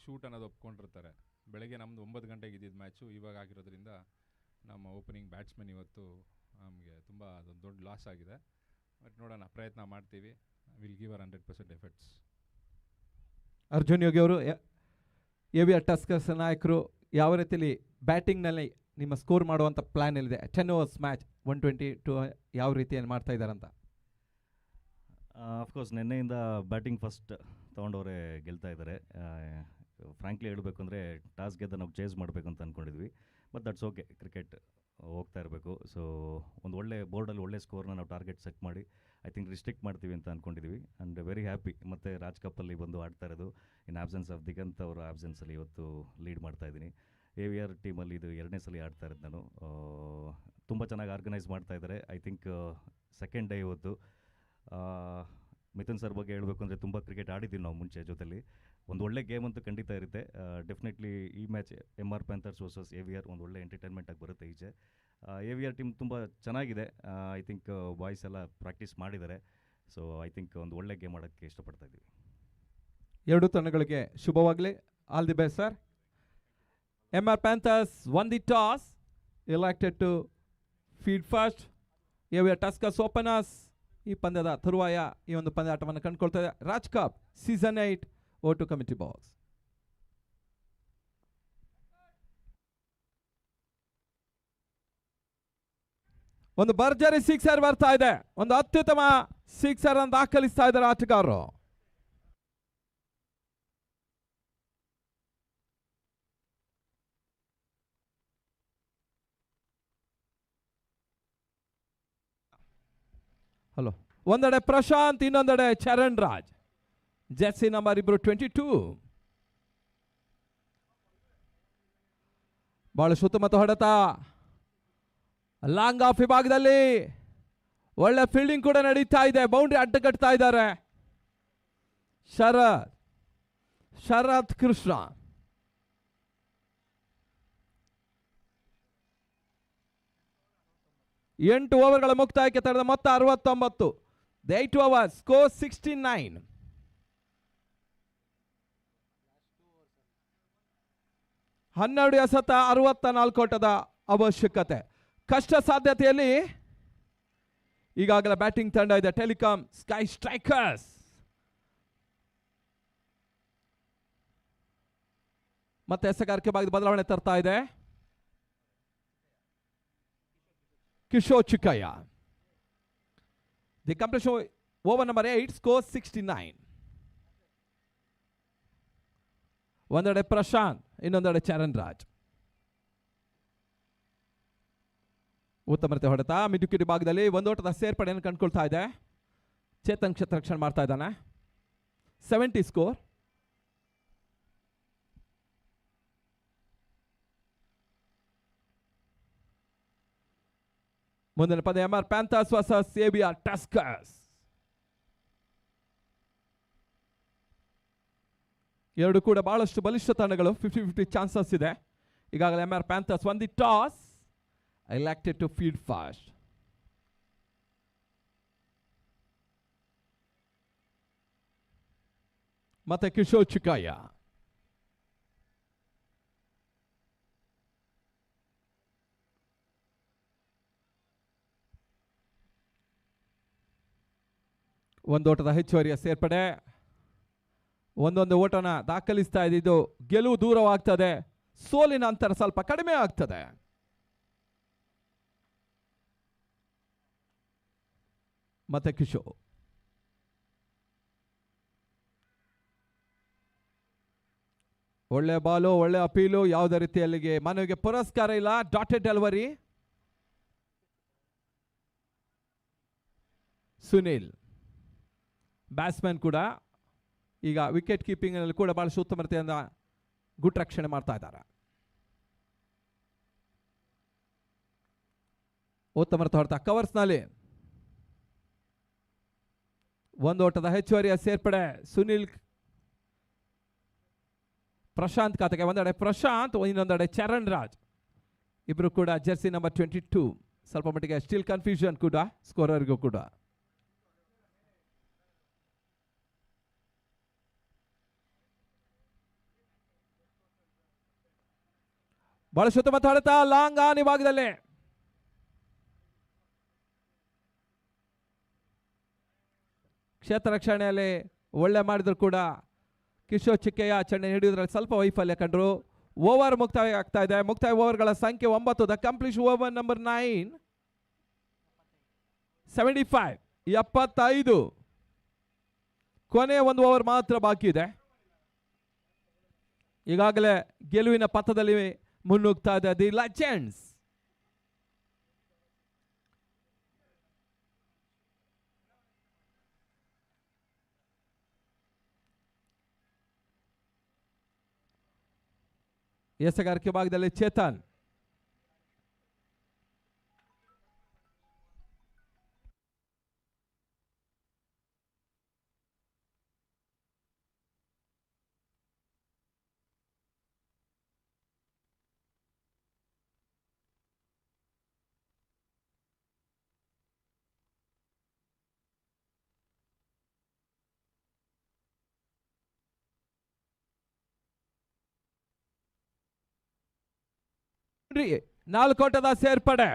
ಶೂಟ್ ಅನ್ನೋದು ಒಪ್ಕೊಂಡಿರ್ತಾರೆ. ಬೆಳಗ್ಗೆ ನಮ್ಮದು 9 ಗಂಟೆಗೆ ಇದ್ದಿದ್ದು ಮ್ಯಾಚು ಇವಾಗ ಆಗಿರೋದ್ರಿಂದ ನಮ್ಮ ಓಪನಿಂಗ್ ಬ್ಯಾಟ್ಸ್ಮನ್ ಇವತ್ತು ನಮಗೆ ತುಂಬ ಅದೊಂದು ದೊಡ್ಡ ಲಾಸ್ ಆಗಿದೆ. ಬಟ್ ನೋಡೋಣ, ಪ್ರಯತ್ನ ಮಾಡ್ತೀವಿ. Will give hour 100% efforts. Arjun Yogi ಅವರು AVR ಟಸ್ಕರ್ಸ್ ನಾಯಕರು, ಯಾವ ರೀತಿಯಲ್ಲಿ ಬ್ಯಾಟಿಂಗ್ನಲ್ಲಿ ನಿಮ್ಮ ಸ್ಕೋರ್ ಮಾಡುವಂಥ ಪ್ಲ್ಯಾನ್ ಏನಿದೆ? 10 overs ಮ್ಯಾಚ್ 122 ಯಾವ ರೀತಿಯಲ್ಲಿ ಮಾಡ್ತಾ ಇದ್ದಾರಂತ? ಅಫ್ಕೋರ್ಸ್ ನಿನ್ನೆಯಿಂದ ಬ್ಯಾಟಿಂಗ್ ಫಸ್ಟ್ ತೊಗೊಂಡವರೇ ಗೆಲ್ತಾ ಇದ್ದಾರೆ. ಫ್ರ್ಯಾಂಕ್ಲಿ ಹೇಳಬೇಕು ಅಂದರೆ ಟಾಸ್ ಗೆದ್ದ ನಾವು ಚೇಸ್ ಮಾಡಬೇಕು ಅಂತ ಅಂದ್ಕೊಂಡಿದ್ವಿ. ಬಟ್ ದಟ್ಸ್ ಓಕೆ, ಕ್ರಿಕೆಟ್ ಹೋಗ್ತಾ ಇರಬೇಕು. ಸೊ ಒಂದು ಒಳ್ಳೆ ಬೋರ್ಡಲ್ಲಿ ಒಳ್ಳೆ ಸ್ಕೋರ್ನ ನಾವು ಟಾರ್ಗೆಟ್ ಸೆಟ್ ಮಾಡಿ ಐ ಥಿಂಕ್ ರಿಸ್ಟ್ರಿಕ್ಟ್ ಮಾಡ್ತೀವಿ ಅಂತ ಅಂದ್ಕೊಂಡಿದ್ವಿ. And very happy. ಮತ್ತು ರಾಜ್ ಕಪ್ಪಲ್ಲಿ ಬಂದು ಆಡ್ತಾ ಇರೋದು ಇನ್ ಆಬ್ಸೆನ್ಸ್ ಆಫ್ ದಿಗಂತ್ ಅವರ ಆಬ್ಸೆನ್ಸಲ್ಲಿ ಇವತ್ತು ಲೀಡ್ ಮಾಡ್ತಾಯಿದ್ದೀನಿ. AVR ಟೀಮಲ್ಲಿ ಇದು 2ನೇ ಸಲ ಆಡ್ತಾ ಇರೋದು ನಾನು. ತುಂಬ ಚೆನ್ನಾಗಿ ಆರ್ಗನೈಸ್ ಮಾಡ್ತಾ ಇದ್ದಾರೆ. ಐ ಥಿಂಕ್ ಸೆಕೆಂಡ್ ಡೇ ಇವತ್ತು. ಮಿಥುನ್ ಸರ್ ಬಗ್ಗೆ ಹೇಳಬೇಕು ಅಂದರೆ ತುಂಬ ಕ್ರಿಕೆಟ್ ಆಡಿದ್ದೀವಿ ನಾವು ಮುಂಚೆ ಜೊತೆಲಿ. ಒಂದು ಒಳ್ಳೆ ಗೇಮ್ ಅಂತೂ ಖಂಡಿತ ಇರುತ್ತೆ. ಡೆಫಿನೆಟ್ಲಿ ಈ match MR panthers versus AVR ಒಂದು ಒಳ್ಳೆ ಎಂಟರ್ಟೈನ್ಮೆಂಟ್ ಆಗಿ ಬರುತ್ತೆ ಈಚೆ. AVR ಟೀಮ್ ತುಂಬ ಚೆನ್ನಾಗಿದೆ. ಐ ಥಿಂಕ್ ಬಾಯ್ಸ್ ಎಲ್ಲ ಪ್ರಾಕ್ಟೀಸ್ ಮಾಡಿದ್ದಾರೆ. ಸೊ ಐ ಥಿಂಕ್ ಒಂದು ಒಳ್ಳೆ ಗೇಮ್ ಆಡೋಕ್ಕೆ ಇಷ್ಟಪಡ್ತಾ ಇದ್ದೀವಿ. ಎರಡು ತಂಡಗಳಿಗೆ ಶುಭವಾಗಲಿ. All the best sir. MR Panthers won the toss, elected to field first. AVR Tuskers openers ಈ ಪಂದ್ಯದ ತರುವಾಯ ಈ ಒಂದು ಪಂದ್ಯಾಟವನ್ನು ಕಂಡುಕೊಳ್ತಾ ಇದೆ. Raj Cup season 8 vote committee box. ಒಂದು ಭರ್ಜರಿ ಸಿಕ್ಸರ್ ಬರ್ತಾ ಇದೆ. ಒಂದು ಅತ್ಯುತ್ತಮ ಸಿಕ್ಸರ್ ಅನ್ನು ದಾಖಲಿಸ್ತಾ ಇದ್ದಾರೆ ಆಟಗಾರರು. ಹಲೋ, ಒಂದೆಡೆ ಪ್ರಶಾಂತ್, ಇನ್ನೊಂದೆಡೆ ಚರಣ್ ರಾಜ್. ಜೆರ್ಸಿ ನಂಬರ್ ಇಬ್ರು 22. ಬಹಳ ಸುತ್ತಮುತ್ತ ಹೊಡೆತ. ಲಾಂಗ್ ಆಫ್ ವಿಭಾಗದಲ್ಲಿ ಒಳ್ಳೆ ಫೀಲ್ಡಿಂಗ್ ಕೂಡ ನಡೀತಾ ಇದೆ. ಬೌಂಡ್ರಿ ಅಡ್ಡ ಕಟ್ತಾ ಇದ್ದಾರೆ ಶರತ್ ಕೃಷ್ಣ. ಎಂಟು ಓವರ್ಗಳ ಮುಕ್ತಾಯಕ್ಕೆ ತಡೆದ ಮೊತ್ತ 69. 8 overs ಸ್ಕೋರ್ 69. 12 ಎಸೆತ 64 ಓಟದ ಅವಶ್ಯಕತೆ. ಕಷ್ಟ ಸಾಧ್ಯತೆಯಲ್ಲಿ ಈಗಾಗಲೇ ಬ್ಯಾಟಿಂಗ್ ತಂಡ ಇದೆ ಟೆಲಿಕಾಂ ಸ್ಕೈ ಸ್ಟ್ರೈಕರ್ಸ್. ಮತ್ತೆ ಎಸೆಗಾರಿಕೆ ಭಾಗದ ಬದಲಾವಣೆ ತರ್ತಾ ಇದೆ Kishore Chikkaiah. The completion over number 8 score 69. ಒಂದೆಡೆ ಪ್ರಶಾಂತ್, ಇನ್ನೊಂದೆಡೆ ಚರಣ್ ರಾಜ್. ಉತ್ತಮ ರೀತಿ ಹೊಡೆತ. ಮಿಡುಕಿಡಿ ಭಾಗದಲ್ಲಿ ಒಂದೋಟದ ಸೇರ್ಪಡೆಯನ್ನು ಕಂಡುಕೊಳ್ತಾ ಇದೆ. ಚೇತನ್ ಕ್ಷೇತ್ರರಕ್ಷಣೆ ಮಾಡ್ತಾ ಇದ್ದಾನೆ. 70 ಸ್ಕೋರ್. ಮುಂದಿನ ಪಂದ್ಯ MR Panthers versus AVR Tuskers. ಎರಡು ಕೂಡ ಬಹಳಷ್ಟು ಬಲಿಷ್ಠ ತಂಡಗಳು. 50-50 ಚಾನ್ಸಸ್ ಇದೆ. ಈಗಾಗಲೇ MR Panthers won the toss, elected to field first. ಮತ್ತೆ ಕಿಶೋರ್ ಚಿಕ್ಕಯ್ಯ. ಒಂದೋಟದ ಹೆಚ್ಚುವರಿಯ ಸೇರ್ಪಡೆ. ಒಂದೊಂದು ಓಟನ ದಾಖಲಿಸ್ತಾ ಇದೆ. ಇದು ಗೆಲುವು ದೂರವಾಗ್ತದೆ, ಸೋಲಿನ ಅಂತರ ಸ್ವಲ್ಪ ಕಡಿಮೆ ಆಗ್ತದೆ. ಮತ್ತೆ ಕಿಶೋರ್. ಒಳ್ಳೆ ಬಾಲು, ಒಳ್ಳೆ ಅಪೀಲು. ಯಾವುದೇ ರೀತಿಯಲ್ಲಿಗೆ ಮನವಿಗೆ ಪುರಸ್ಕಾರ ಇಲ್ಲ. Dotted delivery. ಸುನಿಲ್ ಬ್ಯಾಟ್ಸ್ಮನ್ ಕೂಡ ಈಗ ವಿಕೆಟ್ ಕೀಪಿಂಗ್ ನಲ್ಲಿ ಕೂಡ ಬಹಳ ಉತ್ತಮ ರೀತಿಯಿಂದ ಗುಡ್ ರಕ್ಷಣೆ ಮಾಡ್ತಾ ಇದ್ದಾರೆ. ಉತ್ತಮ ರೀತಿ ಹೊರತ ಕವರ್ಸ್ ನಲ್ಲಿ ಒಂದು ಓಟದ ಹೆಚ್ಚುವರಿಯ ಸೇರ್ಪಡೆ. ಸುನಿಲ್ ಪ್ರಶಾಂತ್ ಖಾತೆಗೆ. ಒಂದೆಡೆ ಪ್ರಶಾಂತ್, ಇನ್ನೊಂದೆಡೆ ಚರಣ್ ರಾಜ್. ಇಬ್ರು ಕೂಡ ಜೆರ್ಸಿ ನಂಬರ್ 22. ಸ್ವಲ್ಪ ಮಟ್ಟಿಗೆ ಸ್ಟಿಲ್ ಕನ್ಫ್ಯೂಷನ್ ಕೂಡ ಸ್ಕೋರರ್ಗೂ ಕೂಡ. ಬಹಳ ಸುತ್ತಮುತ್ತ ಹೊಡೆತ ಲಾಂಗ್ ಆನ್ ಈ ಭಾಗದಲ್ಲಿ. ಕ್ಷೇತ್ರ ರಕ್ಷಣೆಯಲ್ಲಿ ಒಳ್ಳೆ ಮಾಡಿದ್ರು ಕೂಡ ಕಿಶೋರ್ ಚಿಕ್ಕಯ್ಯ ಚೆಂಡೆ ಹಿಡಿಯೋದ್ರಲ್ಲಿ ಸ್ವಲ್ಪ ವೈಫಲ್ಯ ಕಂಡ್ರು. ಓವರ್ ಮುಕ್ತಾಯ ಆಗ್ತಾ ಇದೆ. ಮುಕ್ತಾಯ ಓವರ್ಗಳ ಸಂಖ್ಯೆ 9. The complete over number 9 75 75. ಕೊನೆಯ ಒಂದು ಓವರ್ ಮಾತ್ರ ಬಾಕಿ ಇದೆ. ಈಗಾಗಲೇ ಗೆಲುವಿನ ಪಥದಲ್ಲಿ ಮುನ್ನುಗ್ತಾ ಇದೆ ದಿ ಲೆಜೆಂಡ್ಸ್. ಎಸೆಗಾರಿಕೆ ಭಾಗದಲ್ಲಿ ಚೇತನ್. ನಾಲ್ಕೋಟದ ಸೇರ್ಪಡೆ.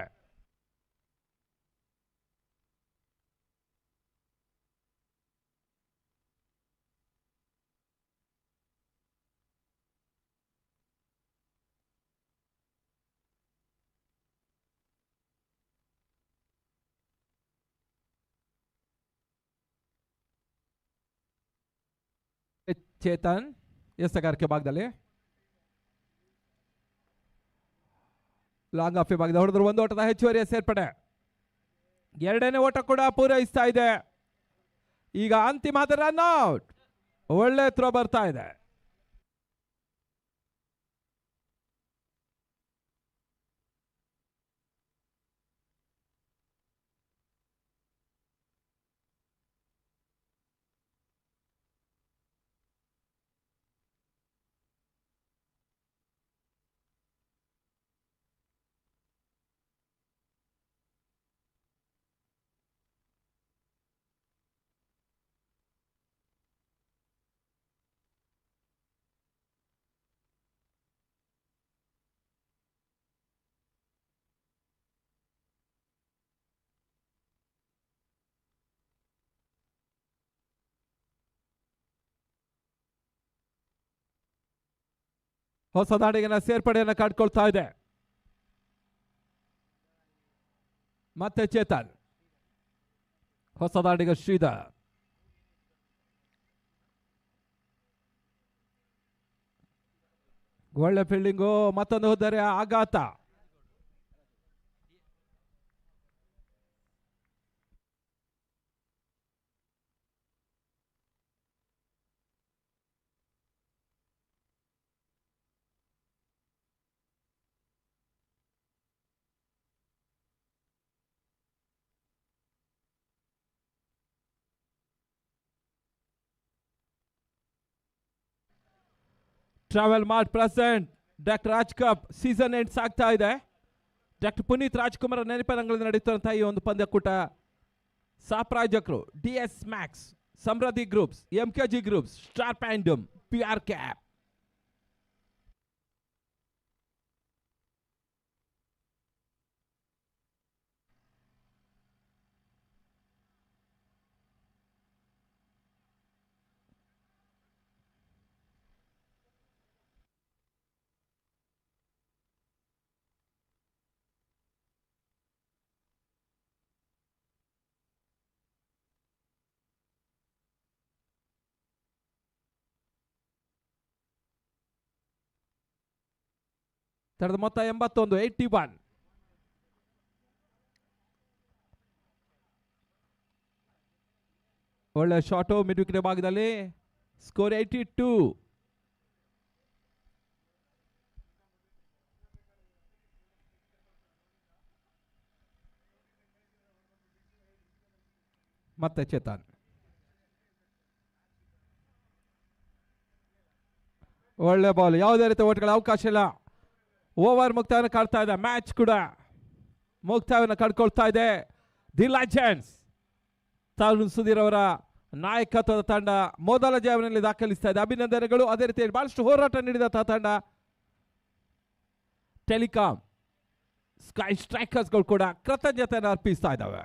ಚೇತನ್ ಎಸೆಗಾರಿಕೆ ಭಾಗದಲ್ಲಿ ಲಾಂಗ್ ಆಫ್ ಭಾಗದ ಹೊಡೆದ್ರು. ಒಂದು ಓಟದ ಹೆಚ್ಚುವರಿಯ ಸೇರ್ಪಡೆ. ಎರಡನೇ ಓಟ ಕೂಡ ಪೂರೈಸ್ತಾ ಇದೆ. ಈಗ ಅಂತಿಮ ರನ್ ಔಟ್. ಒಳ್ಳೆ ಥ್ರೋ ಬರ್ತಾ ಇದೆ. ಹೊಸ ದಾಡಿಗಿನ ಸೇರ್ಪಡೆಯನ್ನು ಕಾಡ್ಕೊಳ್ತಾ ಇದೆ. ಮತ್ತೆ ಚೇತನ್. ಹೊಸ ದಾಡಿಗ ಶ್ರೀಧರ್. ಒಳ್ಳೆ ಫೀಲ್ಡಿಂಗು. ಮತ್ತೊಂದು ಹೋದರೆ ಆಘಾತ. Travel Mart present doctor Raj Cup season end ಸಾಗ್ತಾ ಇದೆ. ಡಾಕ್ಟರ್ ಪುನೀತ್ ರಾಜ್ಕುಮಾರ್ ನೆನಪಿನಂಗಳಲ್ಲಿ ನಡೆಯುತ್ತಿರುವಂತಹ ಈ ಒಂದು ಪಂದ್ಯಕೂಟ ಸಾಪ್ರಾಯೋಜಕರು DS Max, Samruddhi Groups, MKG Groups, star Fandom, PR Cap. ತರದ ಮೊತ್ತ 81 81. ಒಳ್ಳೆ ಶಾಟು ಮಿಡ್ ವಿಕೆಟ್ ಭಾಗದಲ್ಲಿ. ಸ್ಕೋರ್ 82. ಮತ್ತೆ ಚೇತನ್. ಒಳ್ಳೆ ಬಾಲ್. ಯಾವುದೇ ರೀತಿಯ ಓಟ್ಗಳ ಅವಕಾಶ ಇಲ್ಲ. ಓವರ್ ಮುಕ್ತಾಯವನ್ನು ಕಾಡ್ತಾ ಇದೆ. ಮ್ಯಾಚ್ ಕೂಡ ಮುಕ್ತಾಯವನ್ನು ಕಳ್ಕೊಳ್ತಾ ಇದೆ. ದಿ ಲೆಜೆಂಡ್ಸ್ ತರುಣ್ ಸುಧೀರ್ ಅವರ ನಾಯಕತ್ವದ ತಂಡ ಮೊದಲ ಜಯವನ್ನು ದಾಖಲಿಸ್ತಾ ಇದೆ. ಅಭಿನಂದನೆಗಳು. ಅದೇ ರೀತಿ ಬಹಳಷ್ಟು ಹೋರಾಟ ನೀಡಿದಂತಹ ತಂಡ ಟೆಲಿಕಾಂ, ಸ್ಕೈ ಸ್ಟ್ರೈಕರ್ಸ್ಗಳು ಕೂಡ ಕೃತಜ್ಞತೆಯನ್ನು ಅರ್ಪಿಸ್ತಾ ಇದ್ದಾವೆ.